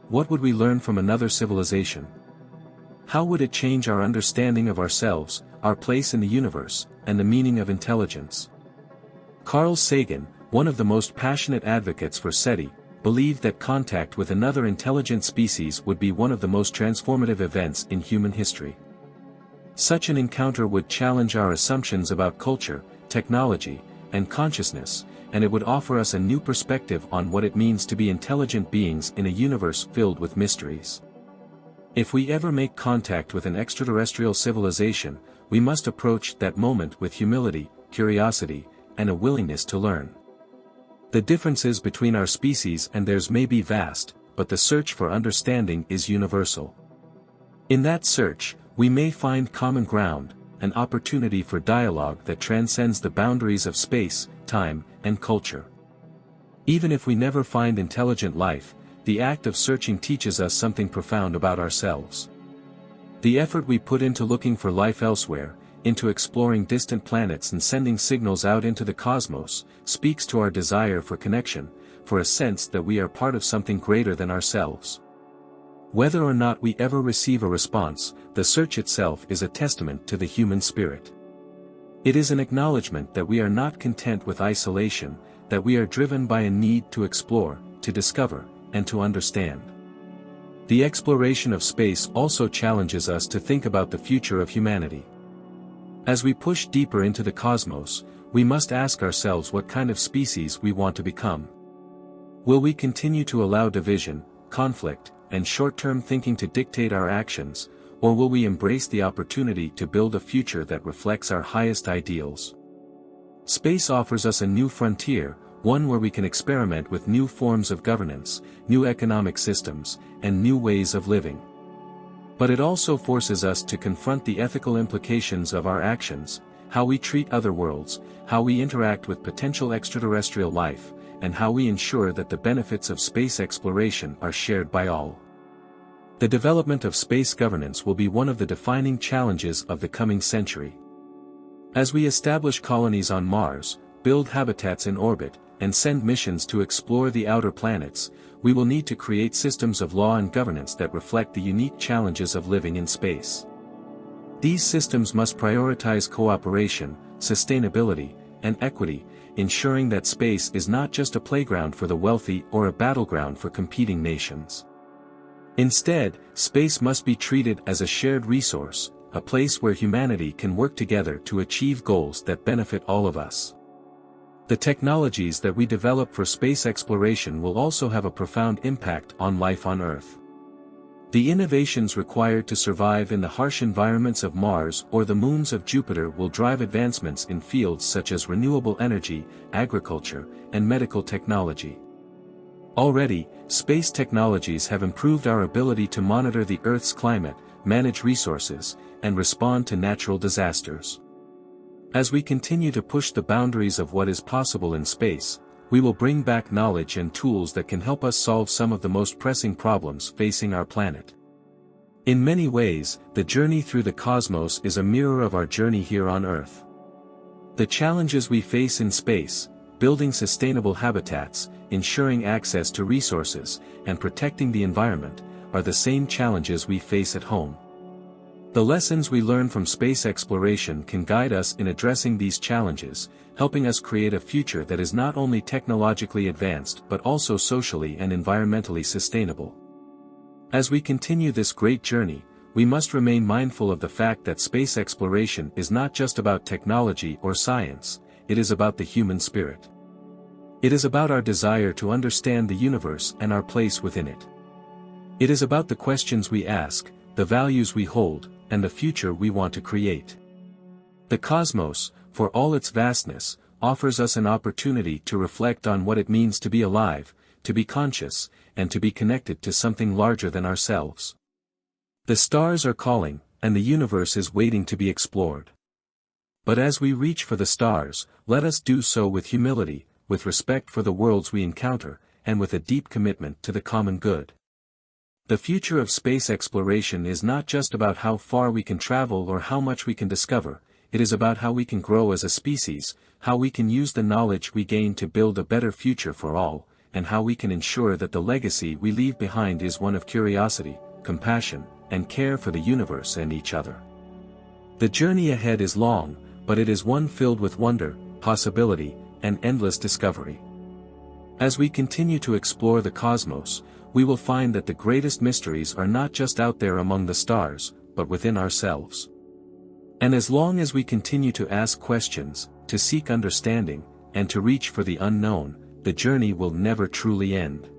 What would we learn from another civilization? How would it change our understanding of ourselves, our place in the universe, and the meaning of intelligence? Carl Sagan, one of the most passionate advocates for SETI, believed that contact with another intelligent species would be one of the most transformative events in human history. Such an encounter would challenge our assumptions about culture, technology, and consciousness, and it would offer us a new perspective on what it means to be intelligent beings in a universe filled with mysteries. If we ever make contact with an extraterrestrial civilization, we must approach that moment with humility, curiosity, and a willingness to learn. The differences between our species and theirs may be vast, but the search for understanding is universal. In that search, we may find common ground, an opportunity for dialogue that transcends the boundaries of space, time, and culture. Even if we never find intelligent life, the act of searching teaches us something profound about ourselves. The effort we put into looking for life elsewhere, into exploring distant planets and sending signals out into the cosmos, speaks to our desire for connection, for a sense that we are part of something greater than ourselves. Whether or not we ever receive a response, the search itself is a testament to the human spirit. It is an acknowledgement that we are not content with isolation, that we are driven by a need to explore, to discover, and to understand. The exploration of space also challenges us to think about the future of humanity. As we push deeper into the cosmos, we must ask ourselves what kind of species we want to become. Will we continue to allow division, conflict, and short-term thinking to dictate our actions, or will we embrace the opportunity to build a future that reflects our highest ideals? Space offers us a new frontier, one where we can experiment with new forms of governance, new economic systems, and new ways of living. But it also forces us to confront the ethical implications of our actions, how we treat other worlds, how we interact with potential extraterrestrial life, and how we ensure that the benefits of space exploration are shared by all. The development of space governance will be one of the defining challenges of the coming century. As we establish colonies on Mars, build habitats in orbit, and send missions to explore the outer planets, we will need to create systems of law and governance that reflect the unique challenges of living in space. These systems must prioritize cooperation, sustainability, and equity, ensuring that space is not just a playground for the wealthy or a battleground for competing nations. Instead, space must be treated as a shared resource, a place where humanity can work together to achieve goals that benefit all of us. The technologies that we develop for space exploration will also have a profound impact on life on Earth. The innovations required to survive in the harsh environments of Mars or the moons of Jupiter will drive advancements in fields such as renewable energy, agriculture, and medical technology. Already, space technologies have improved our ability to monitor the Earth's climate, manage resources, and respond to natural disasters. As we continue to push the boundaries of what is possible in space, we will bring back knowledge and tools that can help us solve some of the most pressing problems facing our planet. In many ways, the journey through the cosmos is a mirror of our journey here on Earth. The challenges we face in space, building sustainable habitats, ensuring access to resources, and protecting the environment, are the same challenges we face at home. The lessons we learn from space exploration can guide us in addressing these challenges, helping us create a future that is not only technologically advanced but also socially and environmentally sustainable. As we continue this great journey, we must remain mindful of the fact that space exploration is not just about technology or science, it is about the human spirit. It is about our desire to understand the universe and our place within it. It is about the questions we ask, the values we hold, and the future we want to create. The cosmos, for all its vastness, offers us an opportunity to reflect on what it means to be alive, to be conscious, and to be connected to something larger than ourselves. The stars are calling, and the universe is waiting to be explored. But as we reach for the stars, let us do so with humility, with respect for the worlds we encounter, and with a deep commitment to the common good. The future of space exploration is not just about how far we can travel or how much we can discover, it is about how we can grow as a species, how we can use the knowledge we gain to build a better future for all, and how we can ensure that the legacy we leave behind is one of curiosity, compassion, and care for the universe and each other. The journey ahead is long, but it is one filled with wonder, possibility, and endless discovery. As we continue to explore the cosmos, we will find that the greatest mysteries are not just out there among the stars, but within ourselves. And as long as we continue to ask questions, to seek understanding, and to reach for the unknown, the journey will never truly end.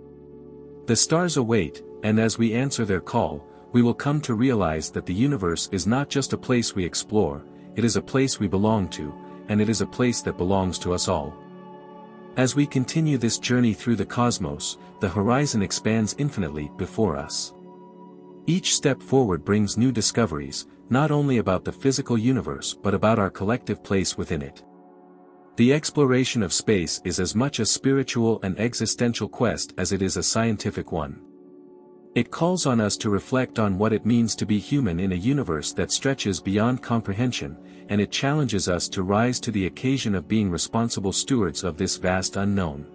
The stars await, and as we answer their call, we will come to realize that the universe is not just a place we explore, it is a place we belong to, and it is a place that belongs to us all. As we continue this journey through the cosmos, the horizon expands infinitely before us. Each step forward brings new discoveries, not only about the physical universe but about our collective place within it. The exploration of space is as much a spiritual and existential quest as it is a scientific one. It calls on us to reflect on what it means to be human in a universe that stretches beyond comprehension, and it challenges us to rise to the occasion of being responsible stewards of this vast unknown.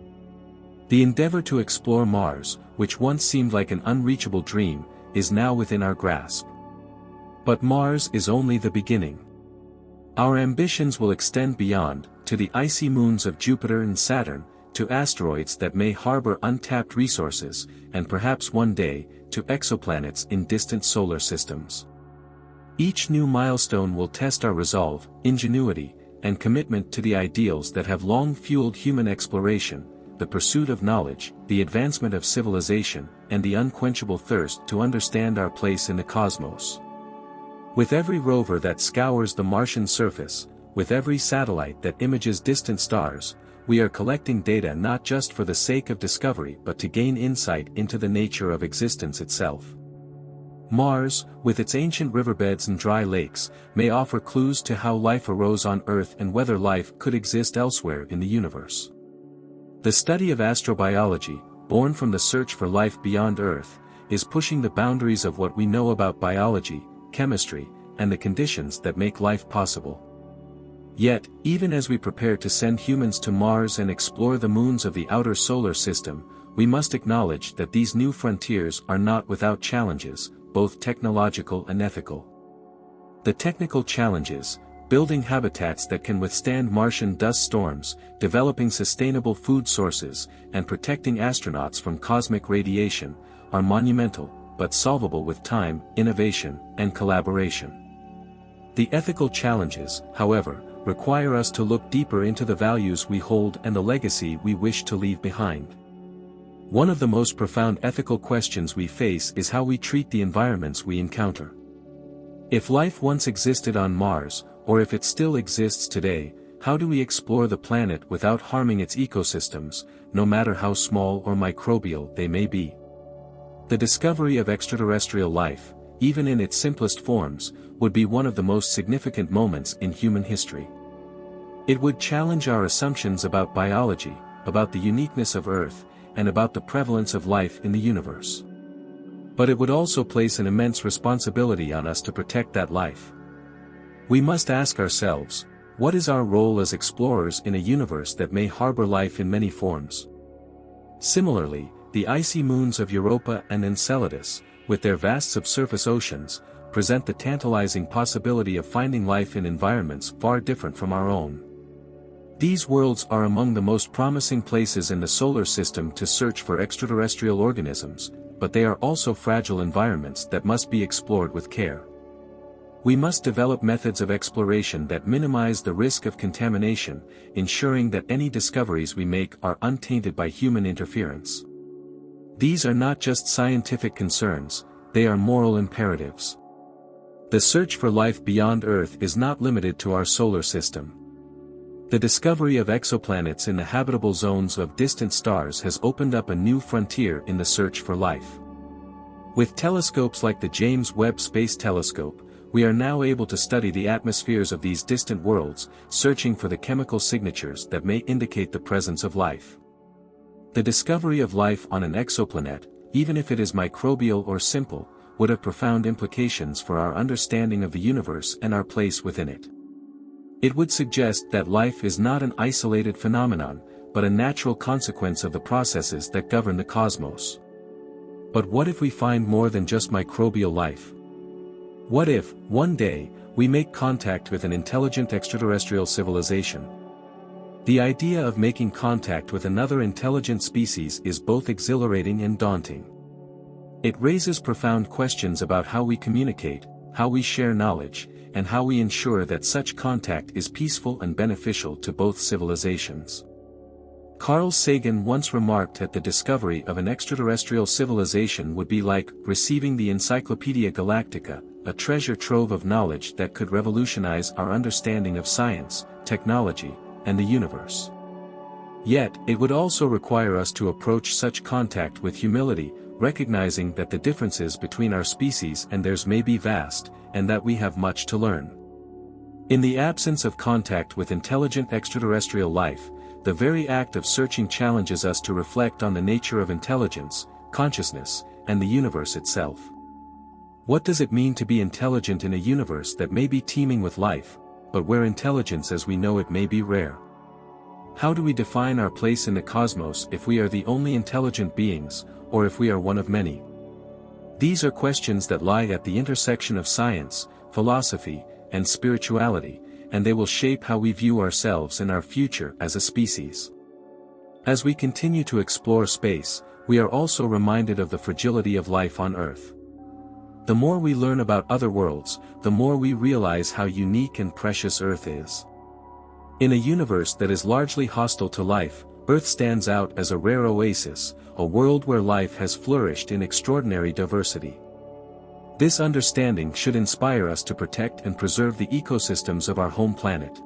The endeavor to explore Mars, which once seemed like an unreachable dream, is now within our grasp. But Mars is only the beginning. Our ambitions will extend beyond, to the icy moons of Jupiter and Saturn, to asteroids that may harbor untapped resources, and perhaps one day, to exoplanets in distant solar systems. Each new milestone will test our resolve, ingenuity, and commitment to the ideals that have long fueled human exploration, the pursuit of knowledge, the advancement of civilization, and the unquenchable thirst to understand our place in the cosmos. With every rover that scours the Martian surface, with every satellite that images distant stars, we are collecting data not just for the sake of discovery but to gain insight into the nature of existence itself. Mars, with its ancient riverbeds and dry lakes, may offer clues to how life arose on Earth and whether life could exist elsewhere in the universe. The study of astrobiology, born from the search for life beyond Earth, is pushing the boundaries of what we know about biology, chemistry, and the conditions that make life possible. Yet, even as we prepare to send humans to Mars and explore the moons of the outer solar system, we must acknowledge that these new frontiers are not without challenges, both technological and ethical. The technical challenges, building habitats that can withstand Martian dust storms, developing sustainable food sources, and protecting astronauts from cosmic radiation, are monumental, but solvable with time, innovation, and collaboration. The ethical challenges, however, require us to look deeper into the values we hold and the legacy we wish to leave behind. One of the most profound ethical questions we face is how we treat the environments we encounter. If life once existed on Mars, or if it still exists today, how do we explore the planet without harming its ecosystems, no matter how small or microbial they may be? The discovery of extraterrestrial life, even in its simplest forms, would be one of the most significant moments in human history. It would challenge our assumptions about biology, about the uniqueness of Earth, and about the prevalence of life in the universe. But it would also place an immense responsibility on us to protect that life. We must ask ourselves, what is our role as explorers in a universe that may harbor life in many forms? Similarly, the icy moons of Europa and Enceladus, with their vast subsurface oceans, present the tantalizing possibility of finding life in environments far different from our own. These worlds are among the most promising places in the solar system to search for extraterrestrial organisms, but they are also fragile environments that must be explored with care. We must develop methods of exploration that minimize the risk of contamination, ensuring that any discoveries we make are untainted by human interference. These are not just scientific concerns, they are moral imperatives. The search for life beyond Earth is not limited to our solar system. The discovery of exoplanets in the habitable zones of distant stars has opened up a new frontier in the search for life. With telescopes like the James Webb Space Telescope, we are now able to study the atmospheres of these distant worlds, searching for the chemical signatures that may indicate the presence of life. The discovery of life on an exoplanet, even if it is microbial or simple, would have profound implications for our understanding of the universe and our place within it. It would suggest that life is not an isolated phenomenon, but a natural consequence of the processes that govern the cosmos. But what if we find more than just microbial life? What if, one day, we make contact with an intelligent extraterrestrial civilization? The idea of making contact with another intelligent species is both exhilarating and daunting. It raises profound questions about how we communicate, how we share knowledge, and how we ensure that such contact is peaceful and beneficial to both civilizations. Carl Sagan once remarked that the discovery of an extraterrestrial civilization would be like receiving the Encyclopedia Galactica, a treasure trove of knowledge that could revolutionize our understanding of science, technology, and the universe. Yet, it would also require us to approach such contact with humility, recognizing that the differences between our species and theirs may be vast, and that we have much to learn. In the absence of contact with intelligent extraterrestrial life, the very act of searching challenges us to reflect on the nature of intelligence, consciousness, and the universe itself. What does it mean to be intelligent in a universe that may be teeming with life, but where intelligence as we know it may be rare? How do we define our place in the cosmos if we are the only intelligent beings, or if we are one of many? These are questions that lie at the intersection of science, philosophy, and spirituality, and they will shape how we view ourselves and our future as a species. As we continue to explore space, we are also reminded of the fragility of life on Earth. The more we learn about other worlds, the more we realize how unique and precious Earth is. In a universe that is largely hostile to life, Earth stands out as a rare oasis, a world where life has flourished in extraordinary diversity. This understanding should inspire us to protect and preserve the ecosystems of our home planet.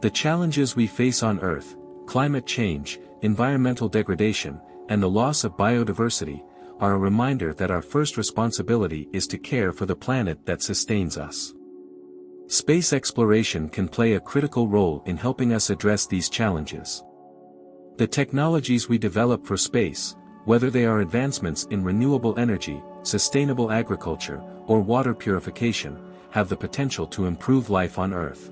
The challenges we face on Earth, climate change, environmental degradation, and the loss of biodiversity, are a reminder that our first responsibility is to care for the planet that sustains us. Space exploration can play a critical role in helping us address these challenges. The technologies we develop for space, whether they are advancements in renewable energy, sustainable agriculture, or water purification, have the potential to improve life on Earth.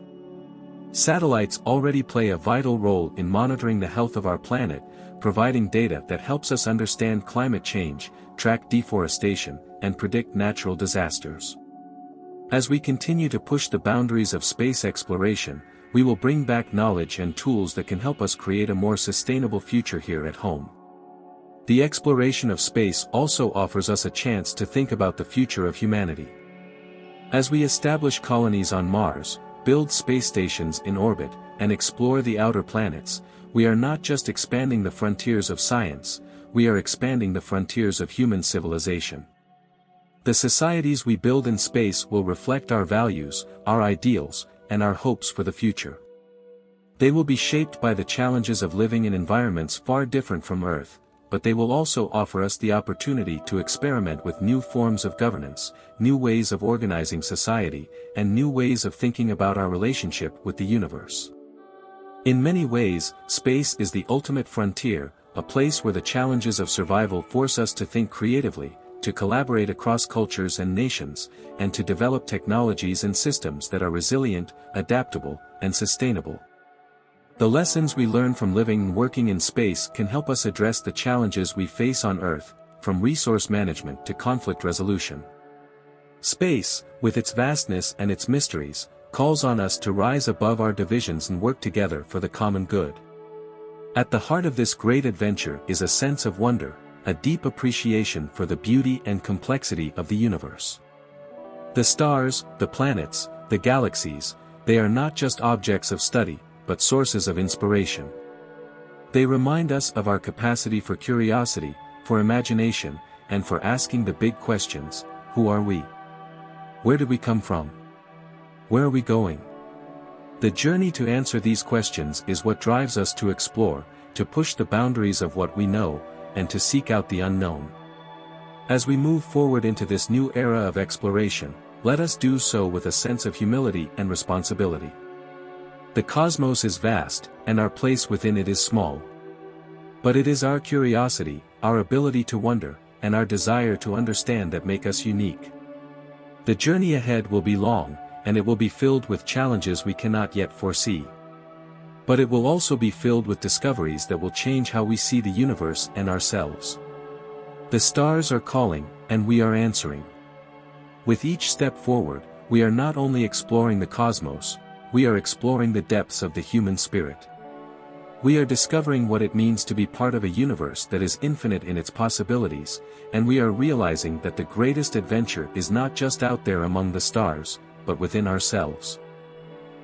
Satellites already play a vital role in monitoring the health of our planet, providing data that helps us understand climate change, track deforestation, and predict natural disasters. As we continue to push the boundaries of space exploration, we will bring back knowledge and tools that can help us create a more sustainable future here at home. The exploration of space also offers us a chance to think about the future of humanity. As we establish colonies on Mars, build space stations in orbit, and explore the outer planets, we are not just expanding the frontiers of science, we are expanding the frontiers of human civilization. The societies we build in space will reflect our values, our ideals, and our hopes for the future. They will be shaped by the challenges of living in environments far different from Earth, but they will also offer us the opportunity to experiment with new forms of governance, new ways of organizing society, and new ways of thinking about our relationship with the universe. In many ways, space is the ultimate frontier, a place where the challenges of survival force us to think creatively, to collaborate across cultures and nations, and to develop technologies and systems that are resilient, adaptable, and sustainable. The lessons we learn from living and working in space can help us address the challenges we face on Earth, from resource management to conflict resolution. Space, with its vastness and its mysteries, calls on us to rise above our divisions and work together for the common good. At the heart of this great adventure is a sense of wonder, a deep appreciation for the beauty and complexity of the universe. The stars, the planets, the galaxies, they are not just objects of study, but sources of inspiration. They remind us of our capacity for curiosity, for imagination, and for asking the big questions: who are we? Where did we come from? Where are we going? The journey to answer these questions is what drives us to explore, to push the boundaries of what we know, and to seek out the unknown. As we move forward into this new era of exploration, let us do so with a sense of humility and responsibility. The cosmos is vast, and our place within it is small. But it is our curiosity, our ability to wonder, and our desire to understand that make us unique. The journey ahead will be long, and it will be filled with challenges we cannot yet foresee. But it will also be filled with discoveries that will change how we see the universe and ourselves. The stars are calling, and we are answering. With each step forward, we are not only exploring the cosmos, we are exploring the depths of the human spirit. We are discovering what it means to be part of a universe that is infinite in its possibilities, and we are realizing that the greatest adventure is not just out there among the stars, but within ourselves.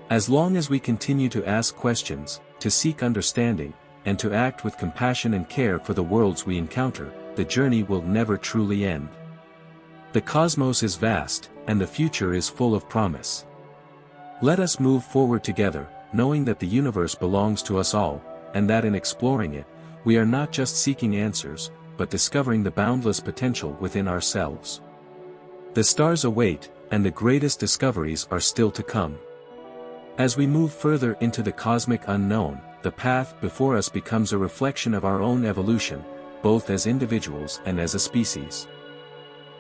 As long as we continue to ask questions, to seek understanding, and to act with compassion and care for the worlds we encounter, the journey will never truly end. The cosmos is vast, and the future is full of promise. Let us move forward together, knowing that the universe belongs to us all, and that in exploring it, we are not just seeking answers, but discovering the boundless potential within ourselves. The stars await, and the greatest discoveries are still to come. As we move further into the cosmic unknown, the path before us becomes a reflection of our own evolution, both as individuals and as a species.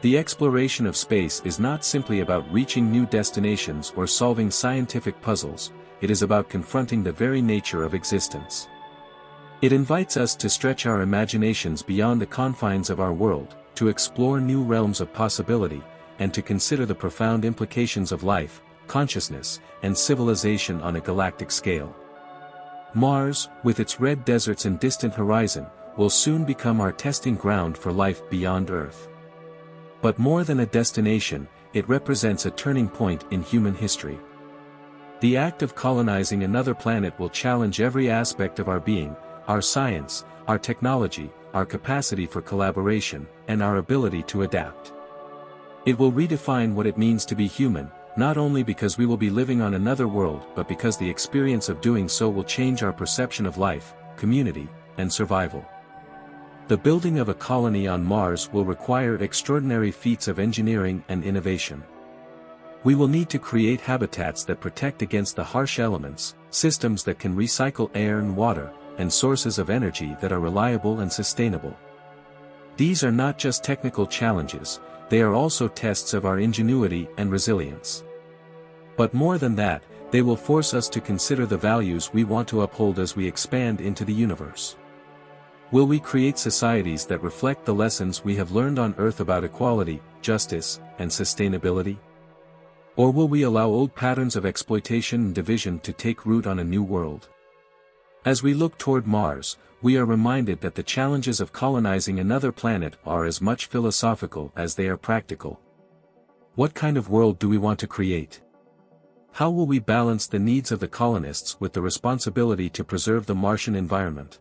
The exploration of space is not simply about reaching new destinations or solving scientific puzzles, it is about confronting the very nature of existence. It invites us to stretch our imaginations beyond the confines of our world, to explore new realms of possibility, and to consider the profound implications of life, consciousness, and civilization on a galactic scale. Mars, with its red deserts and distant horizon, will soon become our testing ground for life beyond Earth. But more than a destination, it represents a turning point in human history. The act of colonizing another planet will challenge every aspect of our being, our science, our technology, our capacity for collaboration, and our ability to adapt. It will redefine what it means to be human, not only because we will be living on another world but because the experience of doing so will change our perception of life, community, and survival. The building of a colony on Mars will require extraordinary feats of engineering and innovation. We will need to create habitats that protect against the harsh elements, systems that can recycle air and water, and sources of energy that are reliable and sustainable. These are not just technical challenges, they are also tests of our ingenuity and resilience. But more than that, they will force us to consider the values we want to uphold as we expand into the universe. Will we create societies that reflect the lessons we have learned on Earth about equality, justice, and sustainability? Or will we allow old patterns of exploitation and division to take root on a new world? As we look toward Mars, we are reminded that the challenges of colonizing another planet are as much philosophical as they are practical. What kind of world do we want to create? How will we balance the needs of the colonists with the responsibility to preserve the Martian environment?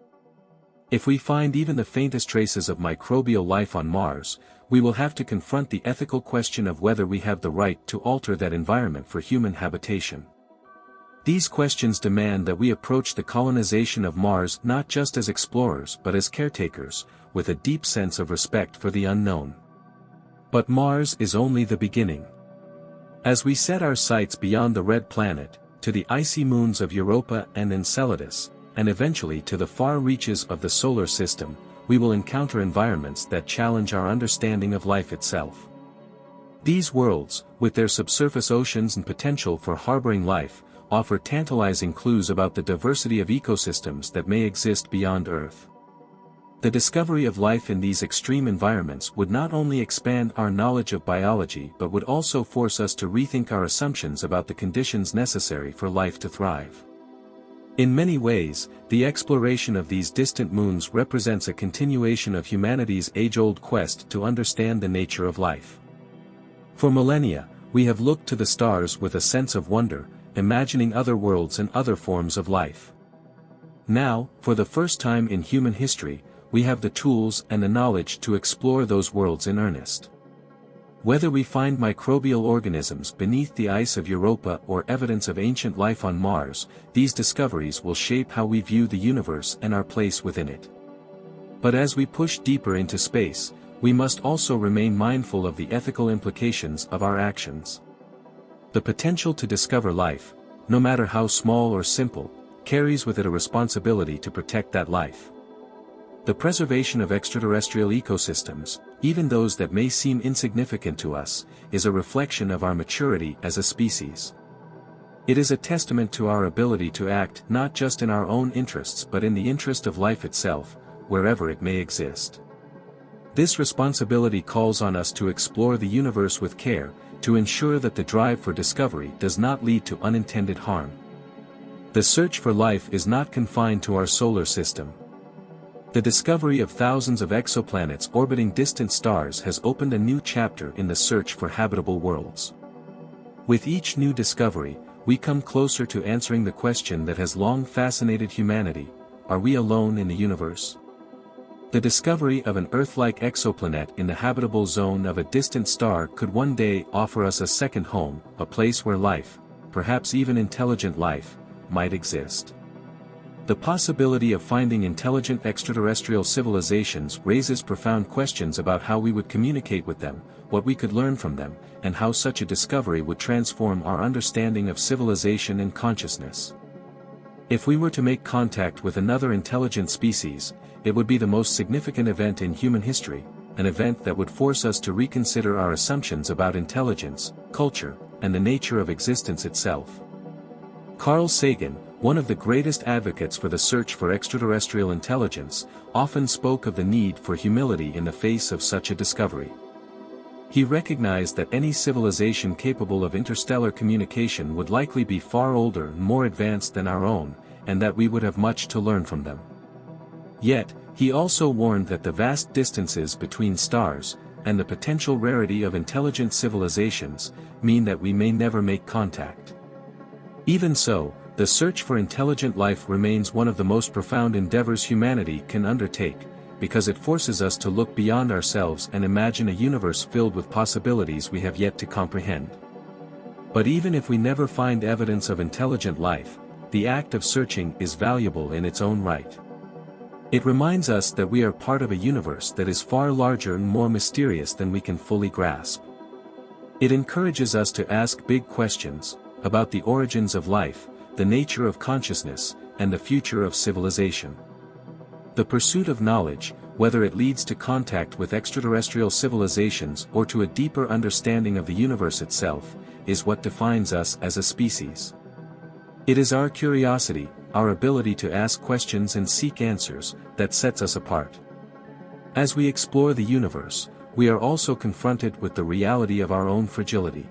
If we find even the faintest traces of microbial life on Mars, we will have to confront the ethical question of whether we have the right to alter that environment for human habitation. These questions demand that we approach the colonization of Mars not just as explorers but as caretakers, with a deep sense of respect for the unknown. But Mars is only the beginning. As we set our sights beyond the red planet, to the icy moons of Europa and Enceladus, and eventually to the far reaches of the solar system, we will encounter environments that challenge our understanding of life itself. These worlds, with their subsurface oceans and potential for harboring life, offer tantalizing clues about the diversity of ecosystems that may exist beyond Earth. The discovery of life in these extreme environments would not only expand our knowledge of biology but would also force us to rethink our assumptions about the conditions necessary for life to thrive. In many ways, the exploration of these distant moons represents a continuation of humanity's age-old quest to understand the nature of life. For millennia, we have looked to the stars with a sense of wonder, imagining other worlds and other forms of life. Now, for the first time in human history, we have the tools and the knowledge to explore those worlds in earnest. Whether we find microbial organisms beneath the ice of Europa or evidence of ancient life on Mars, these discoveries will shape how we view the universe and our place within it. But as we push deeper into space, we must also remain mindful of the ethical implications of our actions. The potential to discover life, no matter how small or simple, carries with it a responsibility to protect that life. The preservation of extraterrestrial ecosystems, even those that may seem insignificant to us, is a reflection of our maturity as a species. It is a testament to our ability to act not just in our own interests but in the interest of life itself, wherever it may exist. This responsibility calls on us to explore the universe with care, to ensure that the drive for discovery does not lead to unintended harm. The search for life is not confined to our solar system. The discovery of thousands of exoplanets orbiting distant stars has opened a new chapter in the search for habitable worlds. With each new discovery, we come closer to answering the question that has long fascinated humanity: are we alone in the universe? The discovery of an Earth-like exoplanet in the habitable zone of a distant star could one day offer us a second home, a place where life, perhaps even intelligent life, might exist. The possibility of finding intelligent extraterrestrial civilizations raises profound questions about how we would communicate with them, what we could learn from them, and how such a discovery would transform our understanding of civilization and consciousness. If we were to make contact with another intelligent species, it would be the most significant event in human history, an event that would force us to reconsider our assumptions about intelligence, culture, and the nature of existence itself. Carl Sagan, one of the greatest advocates for the search for extraterrestrial intelligence, often spoke of the need for humility in the face of such a discovery. He recognized that any civilization capable of interstellar communication would likely be far older and more advanced than our own, and that we would have much to learn from them. Yet, he also warned that the vast distances between stars, and the potential rarity of intelligent civilizations, mean that we may never make contact. Even so, the search for intelligent life remains one of the most profound endeavors humanity can undertake, because it forces us to look beyond ourselves and imagine a universe filled with possibilities we have yet to comprehend. But even if we never find evidence of intelligent life, the act of searching is valuable in its own right. It reminds us that we are part of a universe that is far larger and more mysterious than we can fully grasp. It encourages us to ask big questions, about the origins of life, the nature of consciousness, and the future of civilization. The pursuit of knowledge, whether it leads to contact with extraterrestrial civilizations or to a deeper understanding of the universe itself, is what defines us as a species. It is our curiosity, our ability to ask questions and seek answers, that sets us apart. As we explore the universe, we are also confronted with the reality of our own fragility.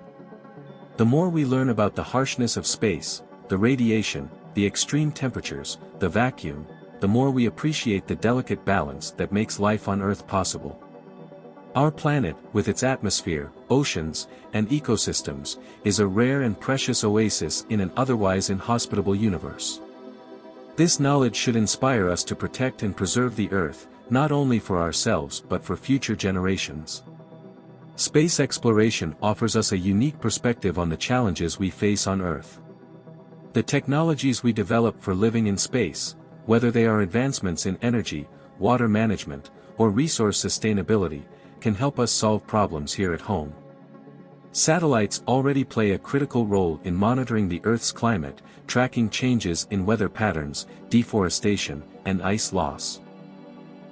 The more we learn about the harshness of space, the radiation, the extreme temperatures, the vacuum, the more we appreciate the delicate balance that makes life on Earth possible. Our planet, with its atmosphere, oceans, and ecosystems, is a rare and precious oasis in an otherwise inhospitable universe. This knowledge should inspire us to protect and preserve the Earth, not only for ourselves but for future generations. Space exploration offers us a unique perspective on the challenges we face on Earth. The technologies we develop for living in space, whether they are advancements in energy, water management, or resource sustainability, can help us solve problems here at home. Satellites already play a critical role in monitoring the Earth's climate, tracking changes in weather patterns, deforestation, and ice loss.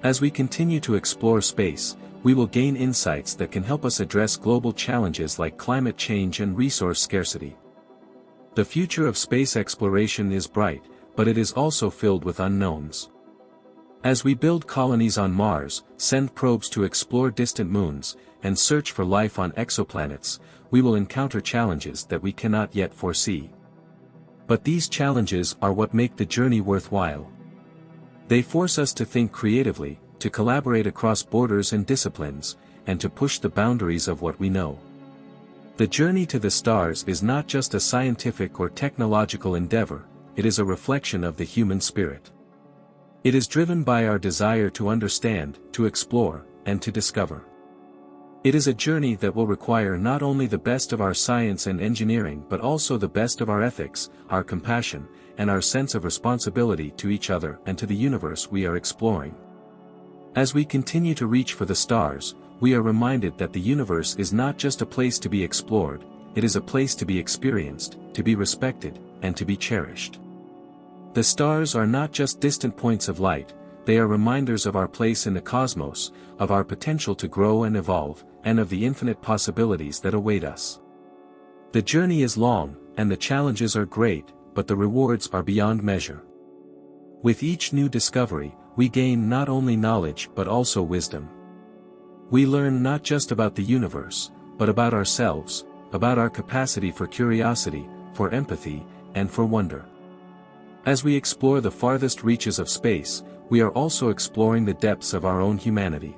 As we continue to explore space, we will gain insights that can help us address global challenges like climate change and resource scarcity. The future of space exploration is bright, but it is also filled with unknowns. As we build colonies on Mars, send probes to explore distant moons, and search for life on exoplanets, we will encounter challenges that we cannot yet foresee. But these challenges are what make the journey worthwhile. They force us to think creatively, to collaborate across borders and disciplines, and to push the boundaries of what we know. The journey to the stars is not just a scientific or technological endeavor, it is a reflection of the human spirit. It is driven by our desire to understand, to explore, and to discover. It is a journey that will require not only the best of our science and engineering but also the best of our ethics, our compassion, and our sense of responsibility to each other and to the universe we are exploring. As we continue to reach for the stars, we are reminded that the universe is not just a place to be explored, it is a place to be experienced, to be respected, and to be cherished. The stars are not just distant points of light, they are reminders of our place in the cosmos, of our potential to grow and evolve, and of the infinite possibilities that await us. The journey is long, and the challenges are great, but the rewards are beyond measure. With each new discovery, we gain not only knowledge but also wisdom. We learn not just about the universe, but about ourselves, about our capacity for curiosity, for empathy, and for wonder. As we explore the farthest reaches of space, we are also exploring the depths of our own humanity.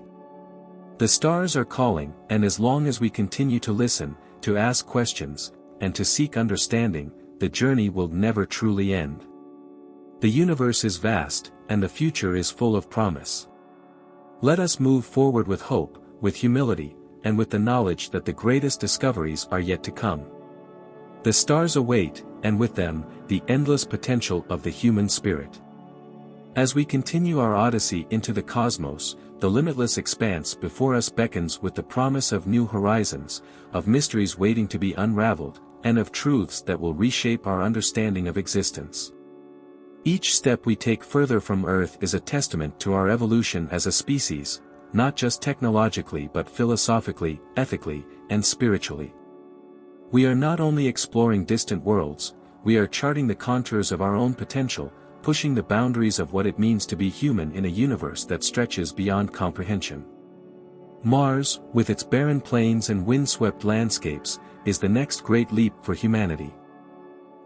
The stars are calling, and as long as we continue to listen, to ask questions, and to seek understanding, the journey will never truly end. The universe is vast, and the future is full of promise. Let us move forward with hope, with humility, and with the knowledge that the greatest discoveries are yet to come. The stars await, and with them, the endless potential of the human spirit. As we continue our odyssey into the cosmos, the limitless expanse before us beckons with the promise of new horizons, of mysteries waiting to be unraveled, and of truths that will reshape our understanding of existence. Each step we take further from Earth is a testament to our evolution as a species, not just technologically but philosophically, ethically, and spiritually. We are not only exploring distant worlds, we are charting the contours of our own potential, pushing the boundaries of what it means to be human in a universe that stretches beyond comprehension. Mars, with its barren plains and windswept landscapes, is the next great leap for humanity.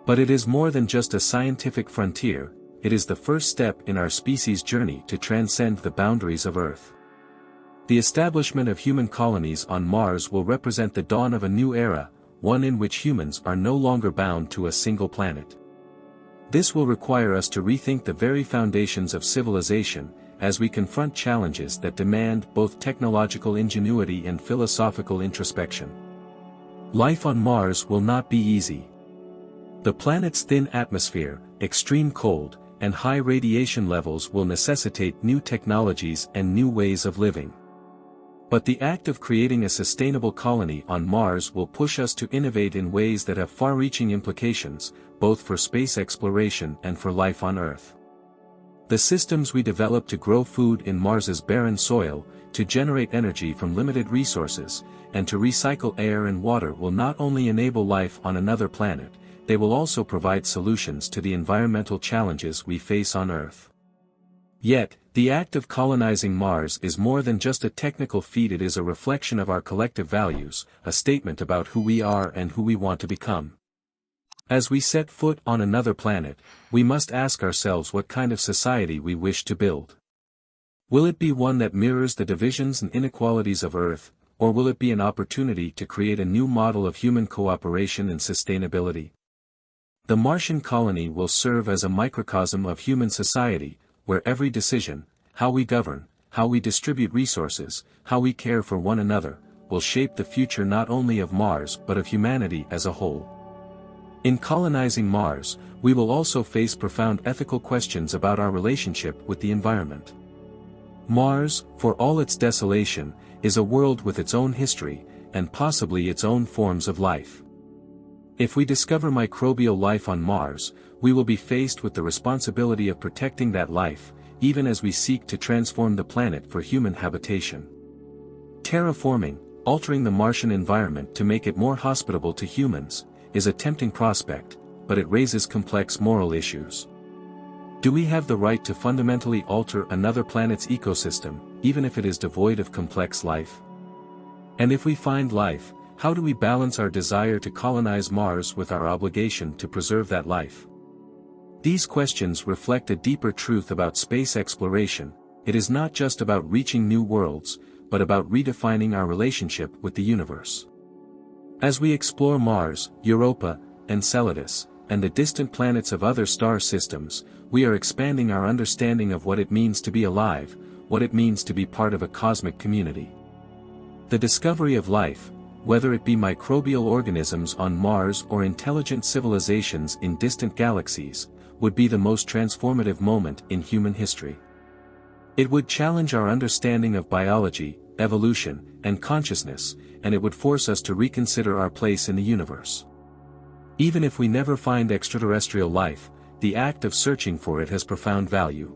But it is more than just a scientific frontier, it is the first step in our species' journey to transcend the boundaries of Earth. The establishment of human colonies on Mars will represent the dawn of a new era, one in which humans are no longer bound to a single planet. This will require us to rethink the very foundations of civilization, as we confront challenges that demand both technological ingenuity and philosophical introspection. Life on Mars will not be easy. The planet's thin atmosphere, extreme cold, and high radiation levels will necessitate new technologies and new ways of living. But the act of creating a sustainable colony on Mars will push us to innovate in ways that have far-reaching implications, both for space exploration and for life on Earth. The systems we develop to grow food in Mars's barren soil, to generate energy from limited resources, and to recycle air and water will not only enable life on another planet, they will also provide solutions to the environmental challenges we face on Earth. Yet, the act of colonizing Mars is more than just a technical feat, it is a reflection of our collective values, a statement about who we are and who we want to become. As we set foot on another planet, we must ask ourselves what kind of society we wish to build. Will it be one that mirrors the divisions and inequalities of Earth, or will it be an opportunity to create a new model of human cooperation and sustainability? The Martian colony will serve as a microcosm of human society, where every decision, how we govern, how we distribute resources, how we care for one another, will shape the future not only of Mars but of humanity as a whole. In colonizing Mars, we will also face profound ethical questions about our relationship with the environment. Mars, for all its desolation, is a world with its own history, and possibly its own forms of life. If we discover microbial life on Mars, we will be faced with the responsibility of protecting that life, even as we seek to transform the planet for human habitation. Terraforming, altering the Martian environment to make it more hospitable to humans, is a tempting prospect, but it raises complex moral issues. Do we have the right to fundamentally alter another planet's ecosystem, even if it is devoid of complex life? And if we find life, how do we balance our desire to colonize Mars with our obligation to preserve that life? These questions reflect a deeper truth about space exploration. It is not just about reaching new worlds, but about redefining our relationship with the universe. As we explore Mars, Europa, Enceladus, and the distant planets of other star systems, we are expanding our understanding of what it means to be alive, what it means to be part of a cosmic community. The discovery of life, whether it be microbial organisms on Mars or intelligent civilizations in distant galaxies, would be the most transformative moment in human history. It would challenge our understanding of biology, evolution, and consciousness, and it would force us to reconsider our place in the universe. Even if we never find extraterrestrial life, the act of searching for it has profound value.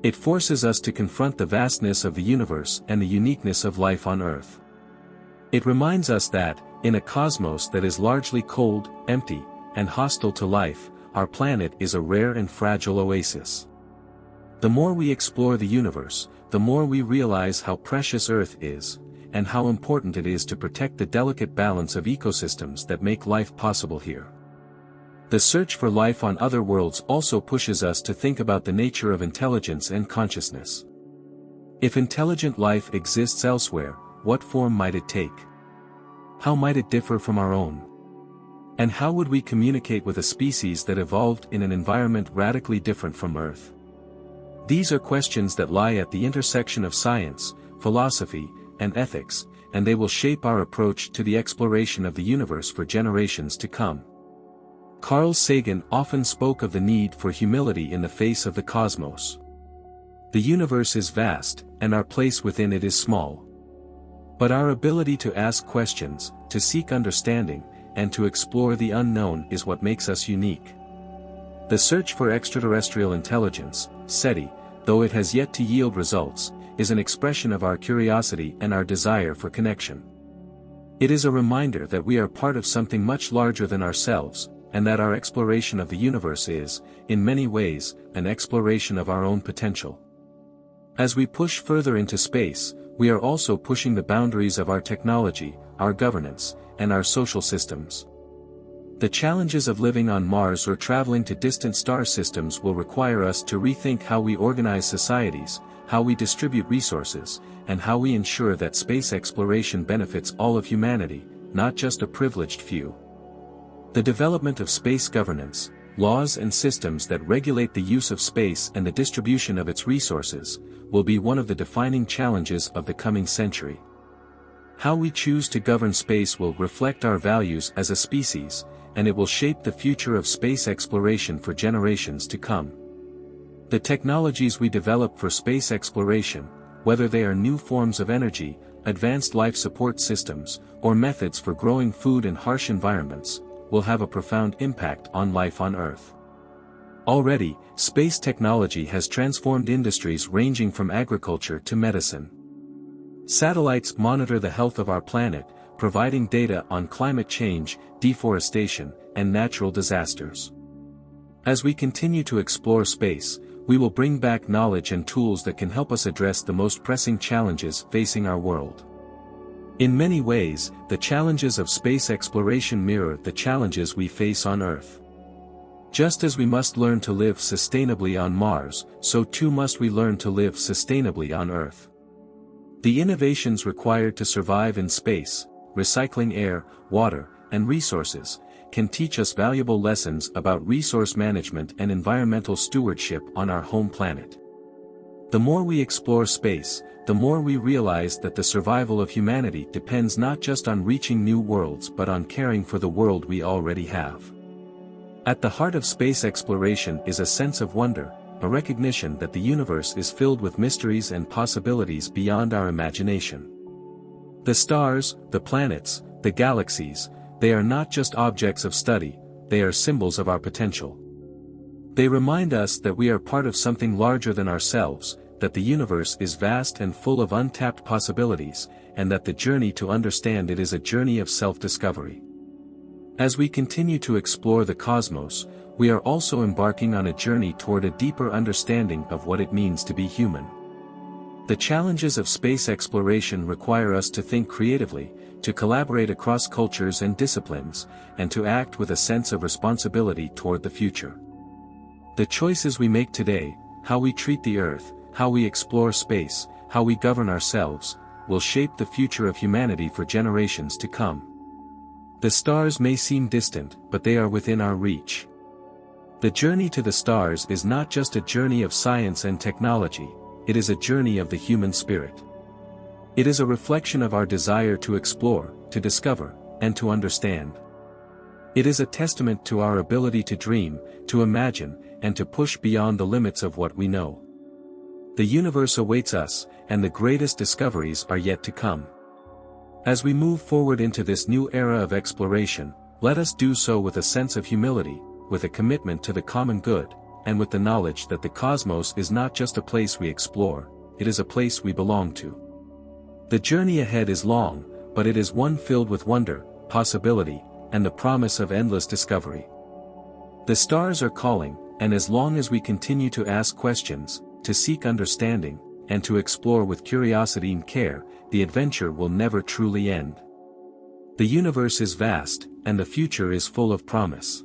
It forces us to confront the vastness of the universe and the uniqueness of life on Earth. It reminds us that, in a cosmos that is largely cold, empty, and hostile to life, our planet is a rare and fragile oasis. The more we explore the universe, the more we realize how precious Earth is, and how important it is to protect the delicate balance of ecosystems that make life possible here. The search for life on other worlds also pushes us to think about the nature of intelligence and consciousness. If intelligent life exists elsewhere, what form might it take? How might it differ from our own? And how would we communicate with a species that evolved in an environment radically different from Earth? These are questions that lie at the intersection of science, philosophy, and ethics, and they will shape our approach to the exploration of the universe for generations to come. Carl Sagan often spoke of the need for humility in the face of the cosmos. The universe is vast, and our place within it is small. But our ability to ask questions, to seek understanding, and to explore the unknown is what makes us unique. The search for extraterrestrial intelligence, SETI, though it has yet to yield results, is an expression of our curiosity and our desire for connection. It is a reminder that we are part of something much larger than ourselves, and that our exploration of the universe is, in many ways, an exploration of our own potential. As we push further into space, we are also pushing the boundaries of our technology, our governance, and our social systems. The challenges of living on Mars or traveling to distant star systems will require us to rethink how we organize societies, how we distribute resources, and how we ensure that space exploration benefits all of humanity, not just a privileged few. The development of space governance, laws and systems that regulate the use of space and the distribution of its resources, will be one of the defining challenges of the coming century. How we choose to govern space will reflect our values as a species, and it will shape the future of space exploration for generations to come. The technologies we develop for space exploration, whether they are new forms of energy, advanced life support systems, or methods for growing food in harsh environments, will have a profound impact on life on Earth. Already, space technology has transformed industries ranging from agriculture to medicine. Satellites monitor the health of our planet, providing data on climate change, deforestation, and natural disasters. As we continue to explore space, we will bring back knowledge and tools that can help us address the most pressing challenges facing our world. In many ways, the challenges of space exploration mirror the challenges we face on Earth. Just as we must learn to live sustainably on Mars, so too must we learn to live sustainably on Earth. The innovations required to survive in space, recycling air, water, and resources, can teach us valuable lessons about resource management and environmental stewardship on our home planet. The more we explore space, the more we realize that the survival of humanity depends not just on reaching new worlds but on caring for the world we already have. At the heart of space exploration is a sense of wonder, a recognition that the universe is filled with mysteries and possibilities beyond our imagination. The stars, the planets, the galaxies, they are not just objects of study, they are symbols of our potential. They remind us that we are part of something larger than ourselves, that the universe is vast and full of untapped possibilities, and that the journey to understand it is a journey of self-discovery. As we continue to explore the cosmos, we are also embarking on a journey toward a deeper understanding of what it means to be human. The challenges of space exploration require us to think creatively, to collaborate across cultures and disciplines, and to act with a sense of responsibility toward the future. The choices we make today, how we treat the Earth, how we explore space, how we govern ourselves, will shape the future of humanity for generations to come. The stars may seem distant, but they are within our reach. The journey to the stars is not just a journey of science and technology, it is a journey of the human spirit. It is a reflection of our desire to explore, to discover, and to understand. It is a testament to our ability to dream, to imagine, and to push beyond the limits of what we know. The universe awaits us, and the greatest discoveries are yet to come. As we move forward into this new era of exploration, let us do so with a sense of humility, with a commitment to the common good, and with the knowledge that the cosmos is not just a place we explore, it is a place we belong to. The journey ahead is long, but it is one filled with wonder, possibility, and the promise of endless discovery. The stars are calling, and as long as we continue to ask questions, to seek understanding, and to explore with curiosity and care, the adventure will never truly end. The universe is vast, and the future is full of promise.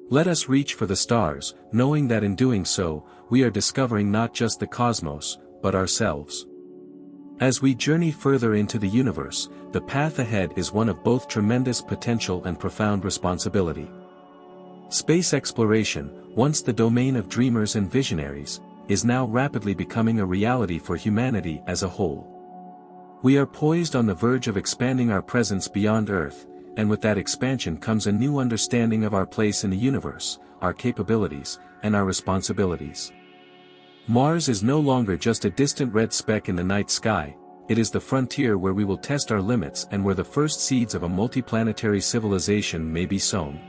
Let us reach for the stars, knowing that in doing so, we are discovering not just the cosmos, but ourselves. As we journey further into the universe, the path ahead is one of both tremendous potential and profound responsibility. Space exploration, once the domain of dreamers and visionaries, is now rapidly becoming a reality for humanity as a whole. We are poised on the verge of expanding our presence beyond Earth, and with that expansion comes a new understanding of our place in the universe, our capabilities, and our responsibilities. Mars is no longer just a distant red speck in the night sky, it is the frontier where we will test our limits and where the first seeds of a multiplanetary civilization may be sown.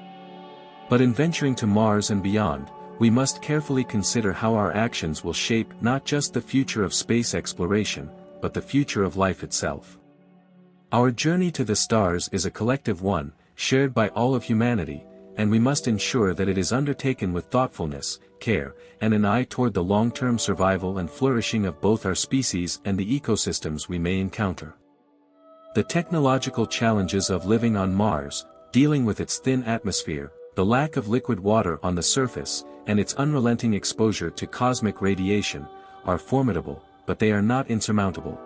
But in venturing to Mars and beyond, we must carefully consider how our actions will shape not just the future of space exploration, but the future of life itself. Our journey to the stars is a collective one, shared by all of humanity, and we must ensure that it is undertaken with thoughtfulness, care, and an eye toward the long-term survival and flourishing of both our species and the ecosystems we may encounter. The technological challenges of living on Mars, dealing with its thin atmosphere, the lack of liquid water on the surface, and its unrelenting exposure to cosmic radiation, are formidable, but they are not insurmountable.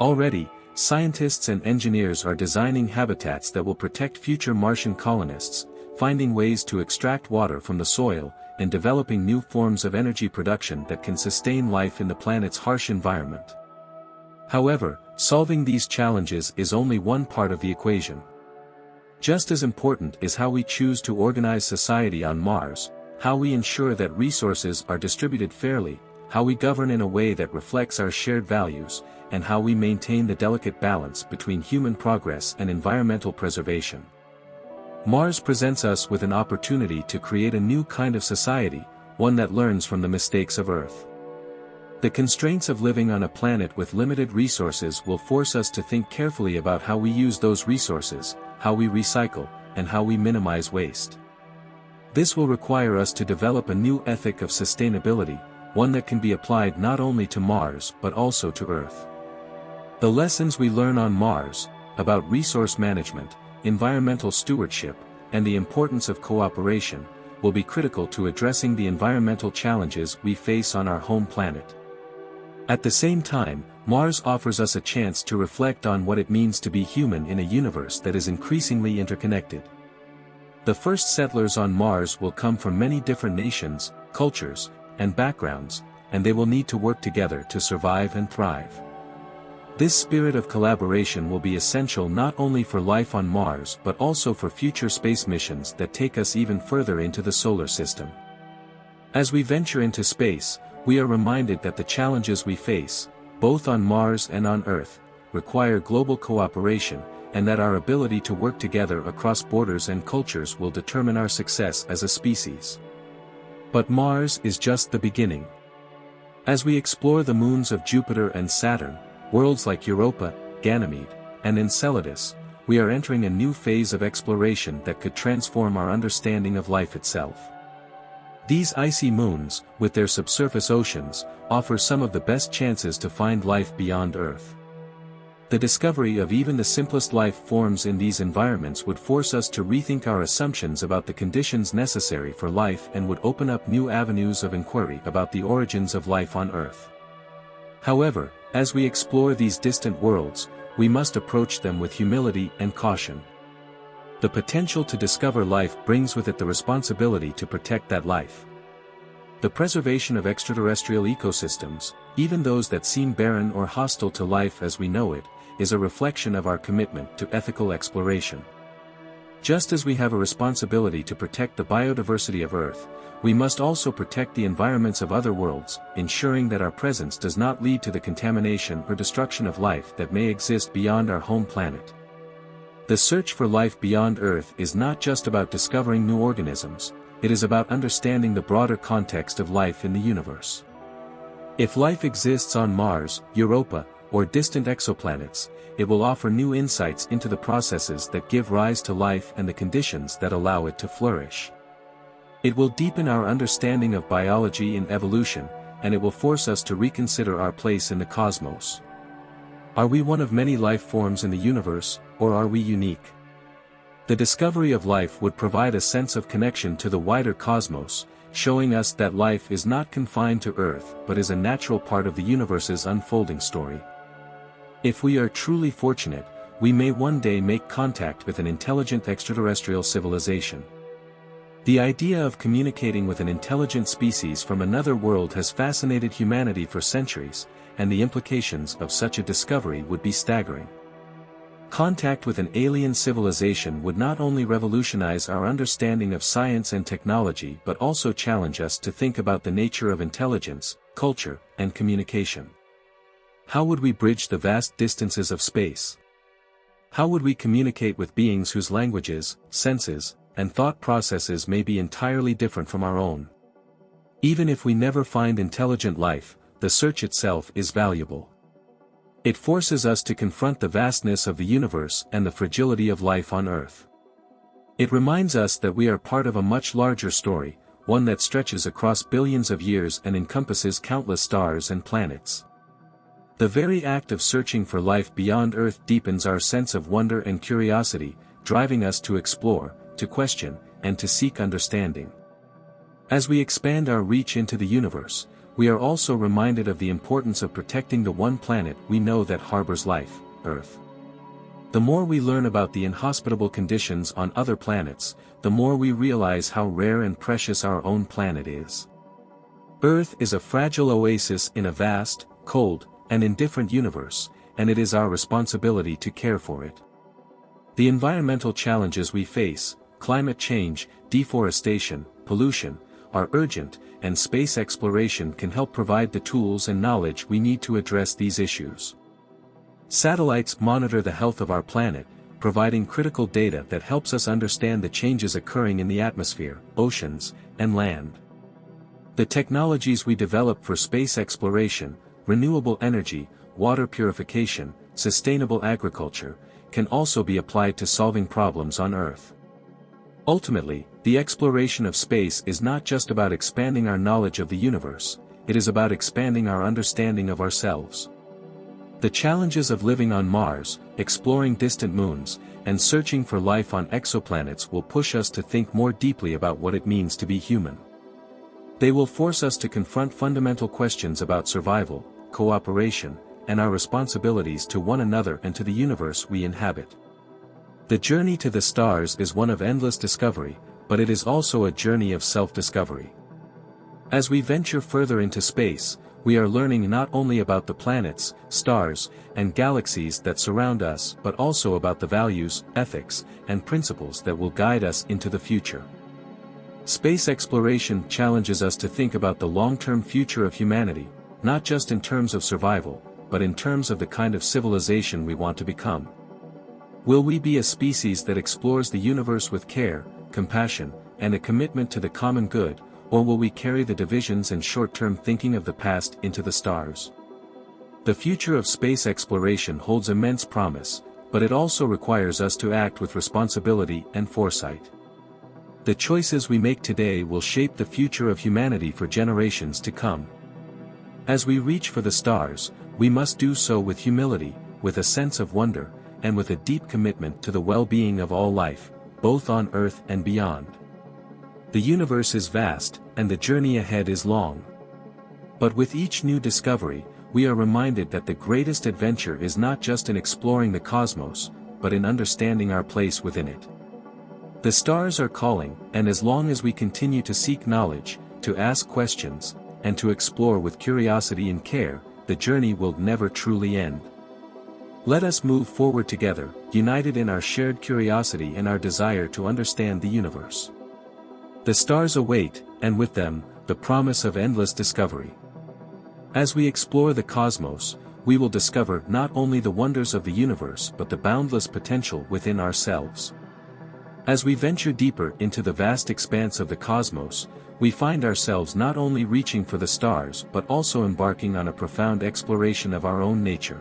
Already, scientists and engineers are designing habitats that will protect future Martian colonists, finding ways to extract water from the soil, and developing new forms of energy production that can sustain life in the planet's harsh environment. However, solving these challenges is only one part of the equation. Just as important is how we choose to organize society on Mars, how we ensure that resources are distributed fairly, how we govern in a way that reflects our shared values, and how we maintain the delicate balance between human progress and environmental preservation. Mars presents us with an opportunity to create a new kind of society, one that learns from the mistakes of Earth. The constraints of living on a planet with limited resources will force us to think carefully about how we use those resources, how we recycle, and how we minimize waste. This will require us to develop a new ethic of sustainability, one that can be applied not only to Mars but also to Earth. The lessons we learn on Mars, about resource management, environmental stewardship, and the importance of cooperation, will be critical to addressing the environmental challenges we face on our home planet. At the same time, Mars offers us a chance to reflect on what it means to be human in a universe that is increasingly interconnected. The first settlers on Mars will come from many different nations, cultures, and backgrounds, and they will need to work together to survive and thrive. This spirit of collaboration will be essential not only for life on Mars but also for future space missions that take us even further into the solar system. As we venture into space, we are reminded that the challenges we face, both on Mars and on Earth, require global cooperation, and that our ability to work together across borders and cultures will determine our success as a species. But Mars is just the beginning. As we explore the moons of Jupiter and Saturn, worlds like Europa, Ganymede, and Enceladus, we are entering a new phase of exploration that could transform our understanding of life itself. These icy moons, with their subsurface oceans, offer some of the best chances to find life beyond Earth. The discovery of even the simplest life forms in these environments would force us to rethink our assumptions about the conditions necessary for life and would open up new avenues of inquiry about the origins of life on Earth. However, as we explore these distant worlds, we must approach them with humility and caution. The potential to discover life brings with it the responsibility to protect that life. The preservation of extraterrestrial ecosystems, even those that seem barren or hostile to life as we know it, is a reflection of our commitment to ethical exploration. Just as we have a responsibility to protect the biodiversity of Earth, we must also protect the environments of other worlds, ensuring that our presence does not lead to the contamination or destruction of life that may exist beyond our home planet. The search for life beyond Earth is not just about discovering new organisms, it is about understanding the broader context of life in the universe. If life exists on Mars, Europa, or distant exoplanets, it will offer new insights into the processes that give rise to life and the conditions that allow it to flourish. It will deepen our understanding of biology and evolution, and it will force us to reconsider our place in the cosmos. Are we one of many life forms in the universe, or are we unique? The discovery of life would provide a sense of connection to the wider cosmos, showing us that life is not confined to Earth but is a natural part of the universe's unfolding story. If we are truly fortunate, we may one day make contact with an intelligent extraterrestrial civilization. The idea of communicating with an intelligent species from another world has fascinated humanity for centuries, and the implications of such a discovery would be staggering. Contact with an alien civilization would not only revolutionize our understanding of science and technology but also challenge us to think about the nature of intelligence, culture, and communication. How would we bridge the vast distances of space? How would we communicate with beings whose languages, senses, and thought processes may be entirely different from our own? Even if we never find intelligent life, the search itself is valuable. It forces us to confront the vastness of the universe and the fragility of life on Earth. It reminds us that we are part of a much larger story, one that stretches across billions of years and encompasses countless stars and planets. The very act of searching for life beyond Earth deepens our sense of wonder and curiosity, driving us to explore, to question, and to seek understanding. As we expand our reach into the universe, we are also reminded of the importance of protecting the one planet we know that harbors life, Earth. The more we learn about the inhospitable conditions on other planets, the more we realize how rare and precious our own planet is. Earth is a fragile oasis in a vast, cold, and indifferent universe, and it is our responsibility to care for it. The environmental challenges we face, climate change, deforestation, pollution, are urgent, and space exploration can help provide the tools and knowledge we need to address these issues. Satellites monitor the health of our planet, providing critical data that helps us understand the changes occurring in the atmosphere, oceans, and land. The technologies we develop for space exploration, renewable energy, water purification, sustainable agriculture, can also be applied to solving problems on Earth. Ultimately, the exploration of space is not just about expanding our knowledge of the universe, it is about expanding our understanding of ourselves. The challenges of living on Mars, exploring distant moons, and searching for life on exoplanets will push us to think more deeply about what it means to be human. They will force us to confront fundamental questions about survival, cooperation, and our responsibilities to one another and to the universe we inhabit. The journey to the stars is one of endless discovery, but it is also a journey of self-discovery. As we venture further into space, we are learning not only about the planets, stars, and galaxies that surround us but also about the values, ethics, and principles that will guide us into the future. Space exploration challenges us to think about the long-term future of humanity, not just in terms of survival, but in terms of the kind of civilization we want to become. Will we be a species that explores the universe with care, compassion, and a commitment to the common good, or will we carry the divisions and short-term thinking of the past into the stars? The future of space exploration holds immense promise, but it also requires us to act with responsibility and foresight. The choices we make today will shape the future of humanity for generations to come. As we reach for the stars, we must do so with humility, with a sense of wonder, and with a deep commitment to the well-being of all life, both on Earth and beyond. The universe is vast, and the journey ahead is long. But with each new discovery, we are reminded that the greatest adventure is not just in exploring the cosmos, but in understanding our place within it. The stars are calling, and as long as we continue to seek knowledge, to ask questions, and to explore with curiosity and care, the journey will never truly end. Let us move forward together, united in our shared curiosity and our desire to understand the universe. The stars await, and with them, the promise of endless discovery. As we explore the cosmos, we will discover not only the wonders of the universe but the boundless potential within ourselves. As we venture deeper into the vast expanse of the cosmos, we find ourselves not only reaching for the stars but also embarking on a profound exploration of our own nature.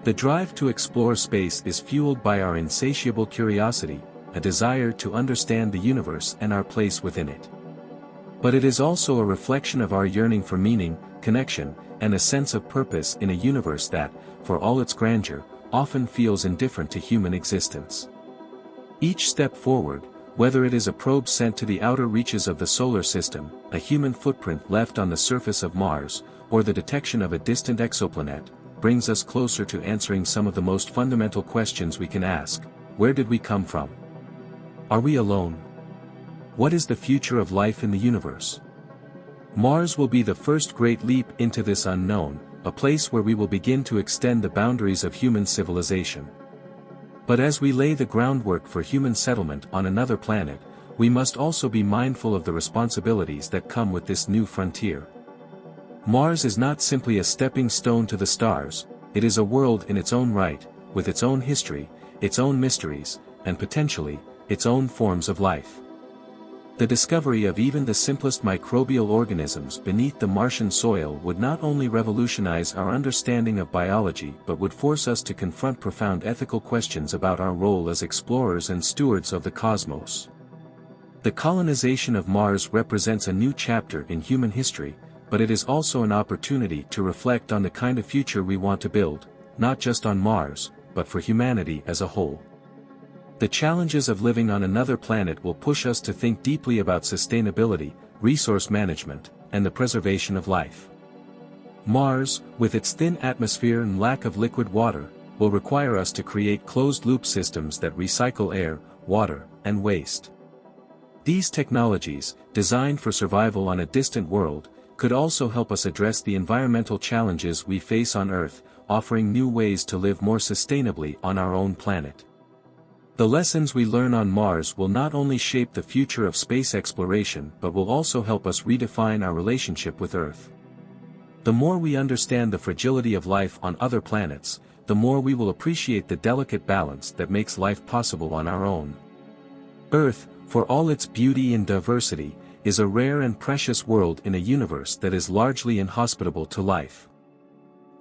The drive to explore space is fueled by our insatiable curiosity, a desire to understand the universe and our place within it. But it is also a reflection of our yearning for meaning, connection, and a sense of purpose in a universe that, for all its grandeur, often feels indifferent to human existence. Each step forward, whether it is a probe sent to the outer reaches of the solar system, a human footprint left on the surface of Mars, or the detection of a distant exoplanet, brings us closer to answering some of the most fundamental questions we can ask. Where did we come from? Are we alone? What is the future of life in the universe? Mars will be the first great leap into this unknown, a place where we will begin to extend the boundaries of human civilization. But as we lay the groundwork for human settlement on another planet, we must also be mindful of the responsibilities that come with this new frontier. Mars is not simply a stepping stone to the stars, it is a world in its own right, with its own history, its own mysteries, and potentially, its own forms of life. The discovery of even the simplest microbial organisms beneath the Martian soil would not only revolutionize our understanding of biology but would force us to confront profound ethical questions about our role as explorers and stewards of the cosmos. The colonization of Mars represents a new chapter in human history, but it is also an opportunity to reflect on the kind of future we want to build, not just on Mars, but for humanity as a whole. The challenges of living on another planet will push us to think deeply about sustainability, resource management, and the preservation of life. Mars, with its thin atmosphere and lack of liquid water, will require us to create closed-loop systems that recycle air, water, and waste. These technologies, designed for survival on a distant world, could also help us address the environmental challenges we face on Earth, offering new ways to live more sustainably on our own planet. The lessons we learn on Mars will not only shape the future of space exploration but will also help us redefine our relationship with Earth. The more we understand the fragility of life on other planets, the more we will appreciate the delicate balance that makes life possible on our own. Earth, for all its beauty and diversity, is a rare and precious world in a universe that is largely inhospitable to life.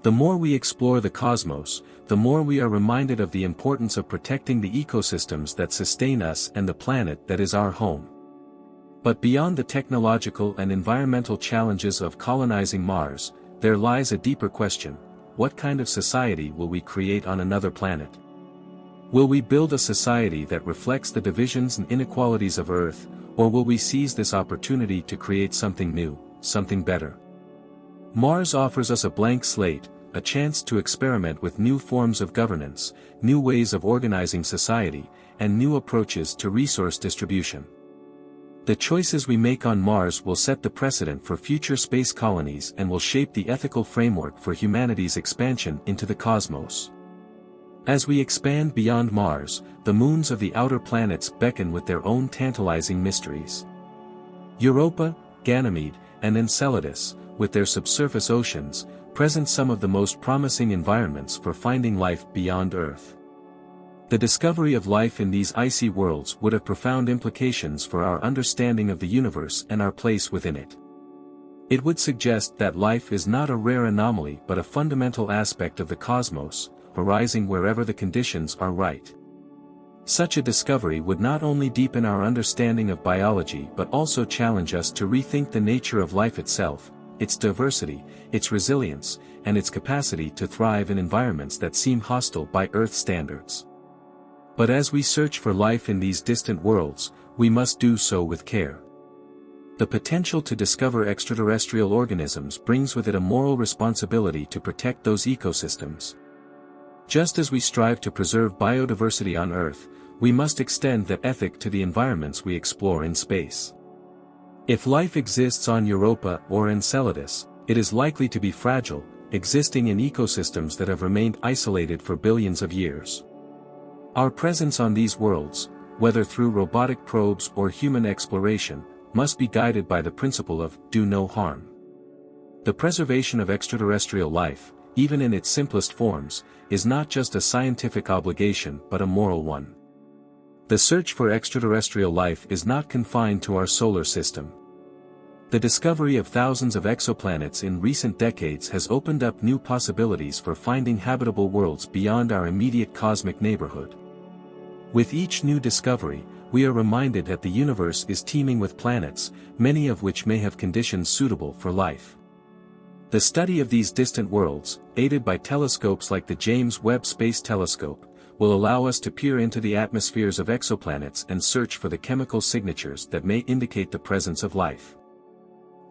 The more we explore the cosmos, the more we are reminded of the importance of protecting the ecosystems that sustain us and the planet that is our home. But beyond the technological and environmental challenges of colonizing Mars, there lies a deeper question: what kind of society will we create on another planet? Will we build a society that reflects the divisions and inequalities of Earth, or will we seize this opportunity to create something new, something better? Mars offers us a blank slate, a chance to experiment with new forms of governance, new ways of organizing society, and new approaches to resource distribution. The choices we make on Mars will set the precedent for future space colonies and will shape the ethical framework for humanity's expansion into the cosmos. As we expand beyond Mars, the moons of the outer planets beckon with their own tantalizing mysteries. Europa, Ganymede, and Enceladus, with their subsurface oceans, present some of the most promising environments for finding life beyond Earth. The discovery of life in these icy worlds would have profound implications for our understanding of the universe and our place within it. It would suggest that life is not a rare anomaly but a fundamental aspect of the cosmos, arising wherever the conditions are right. Such a discovery would not only deepen our understanding of biology but also challenge us to rethink the nature of life itself, its diversity, its resilience, and its capacity to thrive in environments that seem hostile by Earth standards. But as we search for life in these distant worlds, we must do so with care. The potential to discover extraterrestrial organisms brings with it a moral responsibility to protect those ecosystems. Just as we strive to preserve biodiversity on Earth, we must extend that ethic to the environments we explore in space. If life exists on Europa or Enceladus, it is likely to be fragile, existing in ecosystems that have remained isolated for billions of years. Our presence on these worlds, whether through robotic probes or human exploration, must be guided by the principle of do no harm. The preservation of extraterrestrial life, even in its simplest forms, is not just a scientific obligation but a moral one. The search for extraterrestrial life is not confined to our solar system. The discovery of thousands of exoplanets in recent decades has opened up new possibilities for finding habitable worlds beyond our immediate cosmic neighborhood. With each new discovery, we are reminded that the universe is teeming with planets, many of which may have conditions suitable for life. The study of these distant worlds, aided by telescopes like the James Webb Space Telescope, will allow us to peer into the atmospheres of exoplanets and search for the chemical signatures that may indicate the presence of life.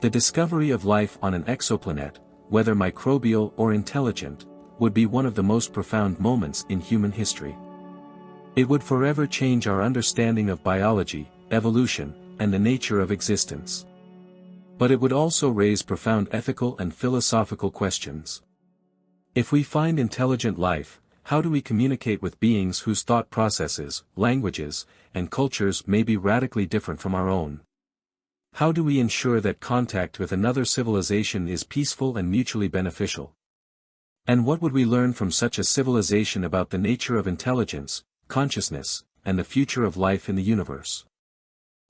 The discovery of life on an exoplanet, whether microbial or intelligent, would be one of the most profound moments in human history. It would forever change our understanding of biology, evolution, and the nature of existence. But it would also raise profound ethical and philosophical questions. If we find intelligent life, how do we communicate with beings whose thought processes, languages, and cultures may be radically different from our own? How do we ensure that contact with another civilization is peaceful and mutually beneficial? And what would we learn from such a civilization about the nature of intelligence, consciousness, and the future of life in the universe?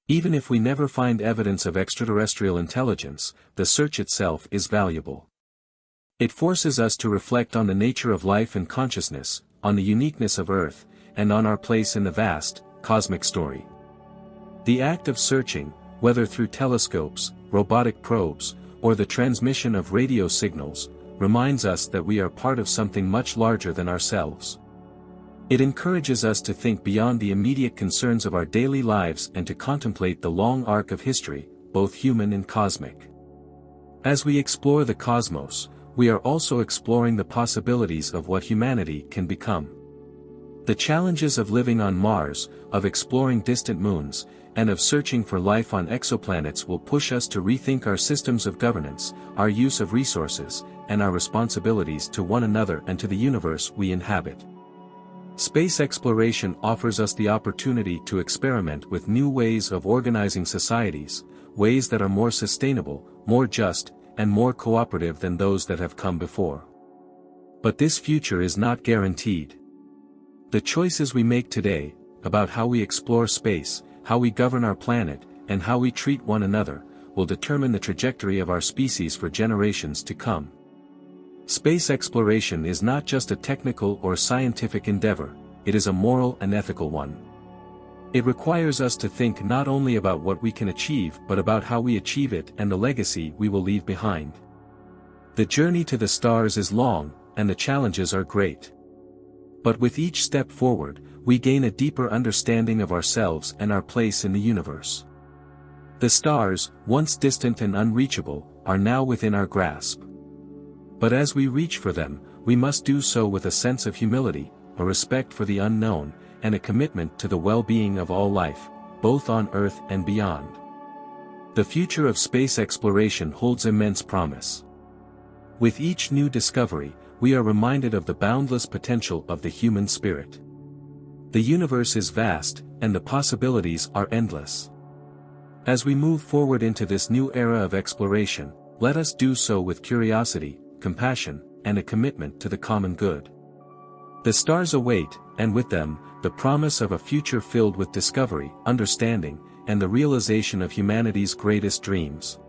Even if we never find evidence of extraterrestrial intelligence, the search itself is valuable. It forces us to reflect on the nature of life and consciousness, on the uniqueness of Earth, and on our place in the vast, cosmic story. The act of searching, whether through telescopes, robotic probes, or the transmission of radio signals, reminds us that we are part of something much larger than ourselves. It encourages us to think beyond the immediate concerns of our daily lives and to contemplate the long arc of history, both human and cosmic. As we explore the cosmos, we are also exploring the possibilities of what humanity can become. The challenges of living on Mars, of exploring distant moons, and of searching for life on exoplanets will push us to rethink our systems of governance, our use of resources, and our responsibilities to one another and to the universe we inhabit. Space exploration offers us the opportunity to experiment with new ways of organizing societies, ways that are more sustainable, more just, and more cooperative than those that have come before. But this future is not guaranteed. The choices we make today, about how we explore space, how we govern our planet, and how we treat one another, will determine the trajectory of our species for generations to come. Space exploration is not just a technical or scientific endeavor, it is a moral and ethical one. It requires us to think not only about what we can achieve but about how we achieve it and the legacy we will leave behind. The journey to the stars is long, and the challenges are great. But with each step forward, we gain a deeper understanding of ourselves and our place in the universe. The stars, once distant and unreachable, are now within our grasp. But as we reach for them, we must do so with a sense of humility, a respect for the unknown, and a commitment to the well-being of all life, both on Earth and beyond. The future of space exploration holds immense promise. With each new discovery, we are reminded of the boundless potential of the human spirit. The universe is vast, and the possibilities are endless. As we move forward into this new era of exploration, let us do so with curiosity, compassion, and a commitment to the common good. The stars await, and with them, the promise of a future filled with discovery, understanding, and the realization of humanity's greatest dreams.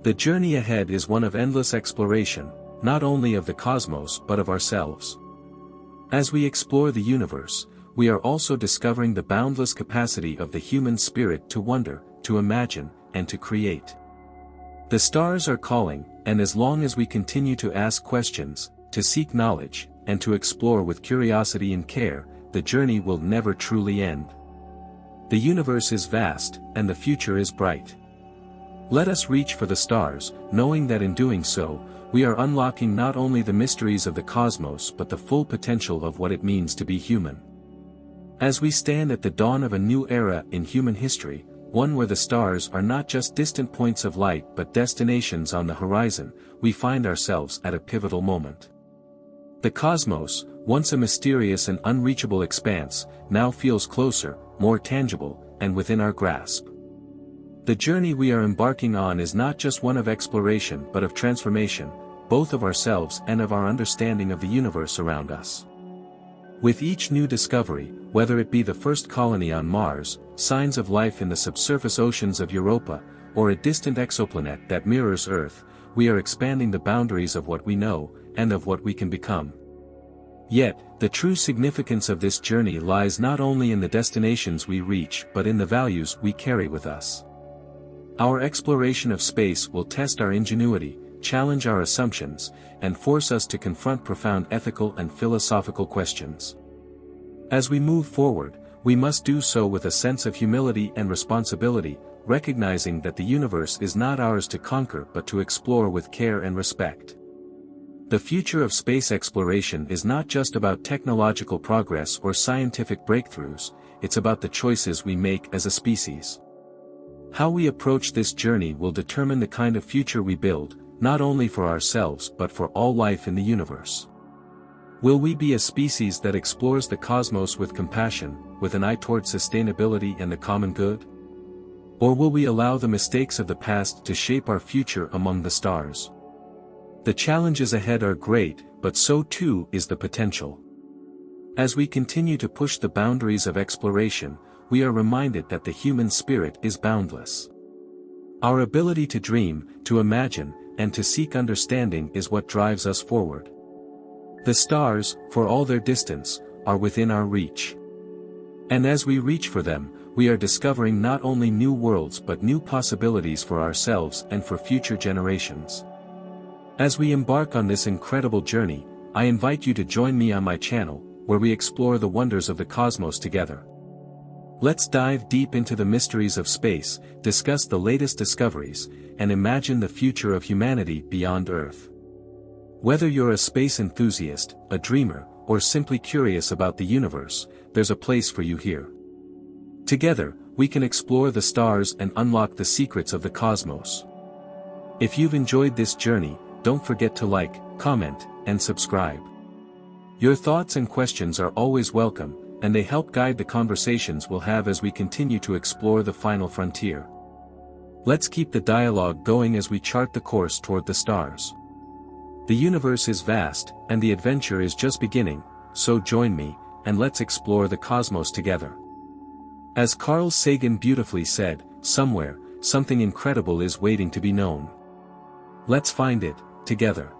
The journey ahead is one of endless exploration, not only of the cosmos but of ourselves. As we explore the universe, we are also discovering the boundless capacity of the human spirit to wonder, to imagine, and to create. The stars are calling, and as long as we continue to ask questions, to seek knowledge, and to explore with curiosity and care, the journey will never truly end. The universe is vast, and the future is bright. Let us reach for the stars, knowing that in doing so, we are unlocking not only the mysteries of the cosmos but the full potential of what it means to be human. As we stand at the dawn of a new era in human history, one where the stars are not just distant points of light but destinations on the horizon, we find ourselves at a pivotal moment. The cosmos, once a mysterious and unreachable expanse, now feels closer, more tangible, and within our grasp. The journey we are embarking on is not just one of exploration but of transformation, both of ourselves and of our understanding of the universe around us. With each new discovery, whether it be the first colony on Mars, signs of life in the subsurface oceans of Europa, or a distant exoplanet that mirrors Earth, we are expanding the boundaries of what we know, and of what we can become. Yet, the true significance of this journey lies not only in the destinations we reach but in the values we carry with us. Our exploration of space will test our ingenuity, challenge our assumptions, and force us to confront profound ethical and philosophical questions. As we move forward, we must do so with a sense of humility and responsibility, recognizing that the universe is not ours to conquer but to explore with care and respect. The future of space exploration is not just about technological progress or scientific breakthroughs, it's about the choices we make as a species. How we approach this journey will determine the kind of future we build, not only for ourselves but for all life in the universe. Will we be a species that explores the cosmos with compassion, with an eye toward sustainability and the common good? Or will we allow the mistakes of the past to shape our future among the stars? The challenges ahead are great, but so too is the potential. As we continue to push the boundaries of exploration, we are reminded that the human spirit is boundless. Our ability to dream, to imagine, and to seek understanding is what drives us forward. The stars, for all their distance, are within our reach. And as we reach for them, we are discovering not only new worlds but new possibilities for ourselves and for future generations. As we embark on this incredible journey, I invite you to join me on my channel, where we explore the wonders of the cosmos together. Let's dive deep into the mysteries of space, discuss the latest discoveries, and imagine the future of humanity beyond Earth. Whether you're a space enthusiast, a dreamer, or simply curious about the universe, there's a place for you here. Together, we can explore the stars and unlock the secrets of the cosmos. If you've enjoyed this journey, don't forget to like, comment, and subscribe. Your thoughts and questions are always welcome, and they help guide the conversations we'll have as we continue to explore the final frontier. Let's keep the dialogue going as we chart the course toward the stars. The universe is vast, and the adventure is just beginning, so join me, and let's explore the cosmos together. As Carl Sagan beautifully said, somewhere, something incredible is waiting to be known. Let's find it, together.